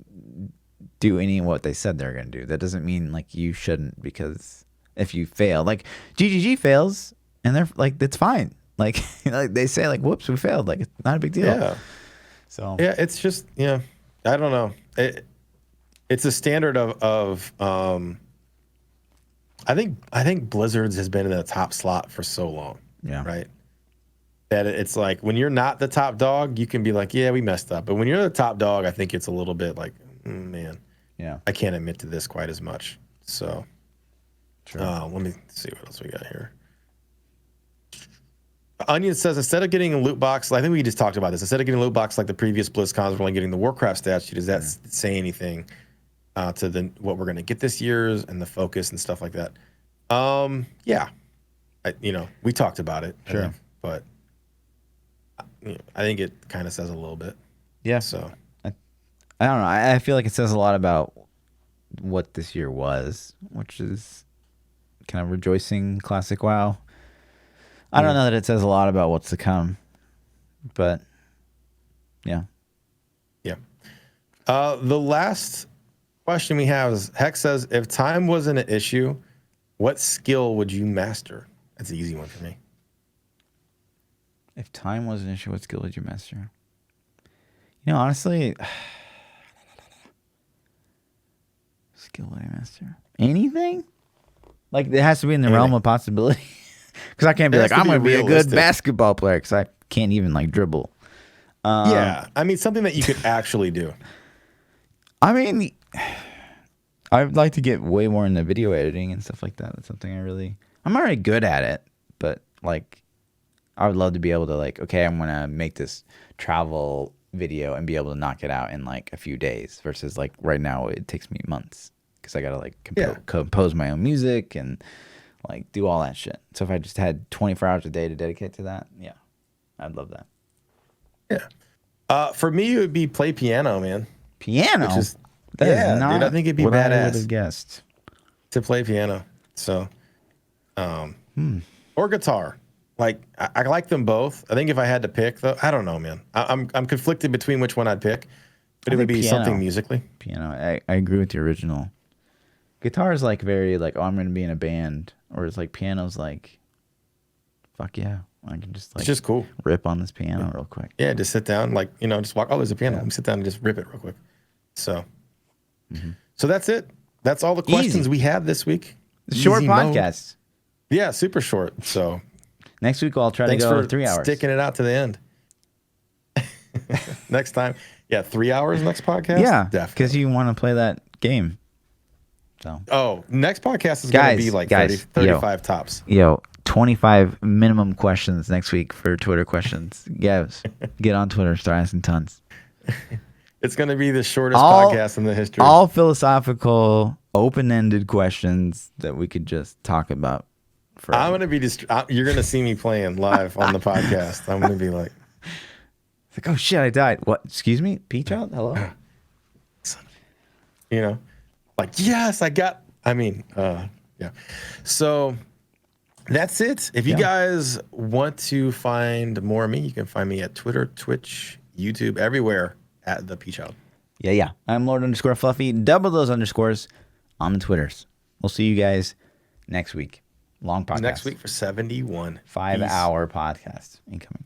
do any of what they said they're going to do. That doesn't mean like you shouldn't, because if you fail, like GGG fails, and they're like, it's fine. Like, like they say, like, whoops, we failed. Like, it's not a big deal. Yeah. So yeah, it's just I don't know. It's a standard of I think Blizzard's has been in the top slot for so long. Yeah. Right. That it's like when you're not the top dog, you can be like, yeah, we messed up. But when you're the top dog, I think it's a little bit like, man, yeah, I can't admit to this quite as much. So, sure. Let me see what else we got here. Onion says, instead of getting a loot box, I think we just talked about this. Instead of getting a loot box like the previous BlizzCons, we're only getting the Warcraft stat sheet. Does that say anything to what we're going to get this year and the focus and stuff like that? Yeah. We talked about it. Sure. I think, but I think it kind of says a little bit. Yeah. So I don't know. I feel like it says a lot about what this year was, which is kind of rejoicing classic WoW. I don't know that it says a lot about what's to come, but yeah. Yeah. The last question we have is, Hex says, if time wasn't an issue, what skill would you master? That's an easy one for me. If time was an issue, what skill would you master? Honestly, skill would I master? Anything? Like, it has to be in the realm of possibility. Because I can't be like, I'm going to be a good basketball player because I can't even like dribble. Yeah. I mean, something that you could actually do. I mean, I'd like to get way more into video editing and stuff like that. That's something I'm already good at it, but like, I would love to be able to like, okay, I'm going to make this travel video and be able to knock it out in like a few days versus like right now it takes me months because I got to like compose my own music and like do all that shit. So if I just had 24 hours a day to dedicate to that, yeah, I'd love that. Yeah. For me, it would be play piano, man. Piano? Which is, dude, I think it'd be badass. I would have guessed. To play piano. So, or guitar. Like, I like them both. I think if I had to pick, though, I don't know, man. I'm conflicted between which one I'd pick, but it would be something musically. Piano. I agree with the original Guitar is like very like, oh, I'm gonna be in a band, or it's like piano's like, fuck yeah, I can just like It's just cool. rip on this piano real quick. Yeah, just sit down, like, just walk. Oh, there's a piano. Let me sit down and just rip it real quick. So, so that's it. That's all the questions Easy. we have this week. Short Easy mode. podcast. Yeah, super short. So Next week I'll try thanks to go for 3 hours. sticking it out to the end. Next time, 3 hours next podcast. Yeah, definitely. because you want to play that game. So. Oh, next podcast is going to be like 35 tops. Yo, 25 minimum questions next week for Twitter questions. Guys, get on Twitter, start asking tons. It's going to be the shortest podcast in the history. All philosophical, open-ended questions that we could just talk about. Forever. I'm going to be you're going to see me playing live on the podcast. I'm going to be like, it's like, oh shit, I died. What? Excuse me, ThaPChild? Hello. Like, yes, I got. Yeah. So that's it. If you guys want to find more of me, you can find me at Twitter, Twitch, YouTube, everywhere at ThaPChild. Yeah. I'm Lord_Fluffy. Double those underscores on the Twitters. We'll see you guys next week. Long podcast. Next week for 71. 5-hour podcast incoming.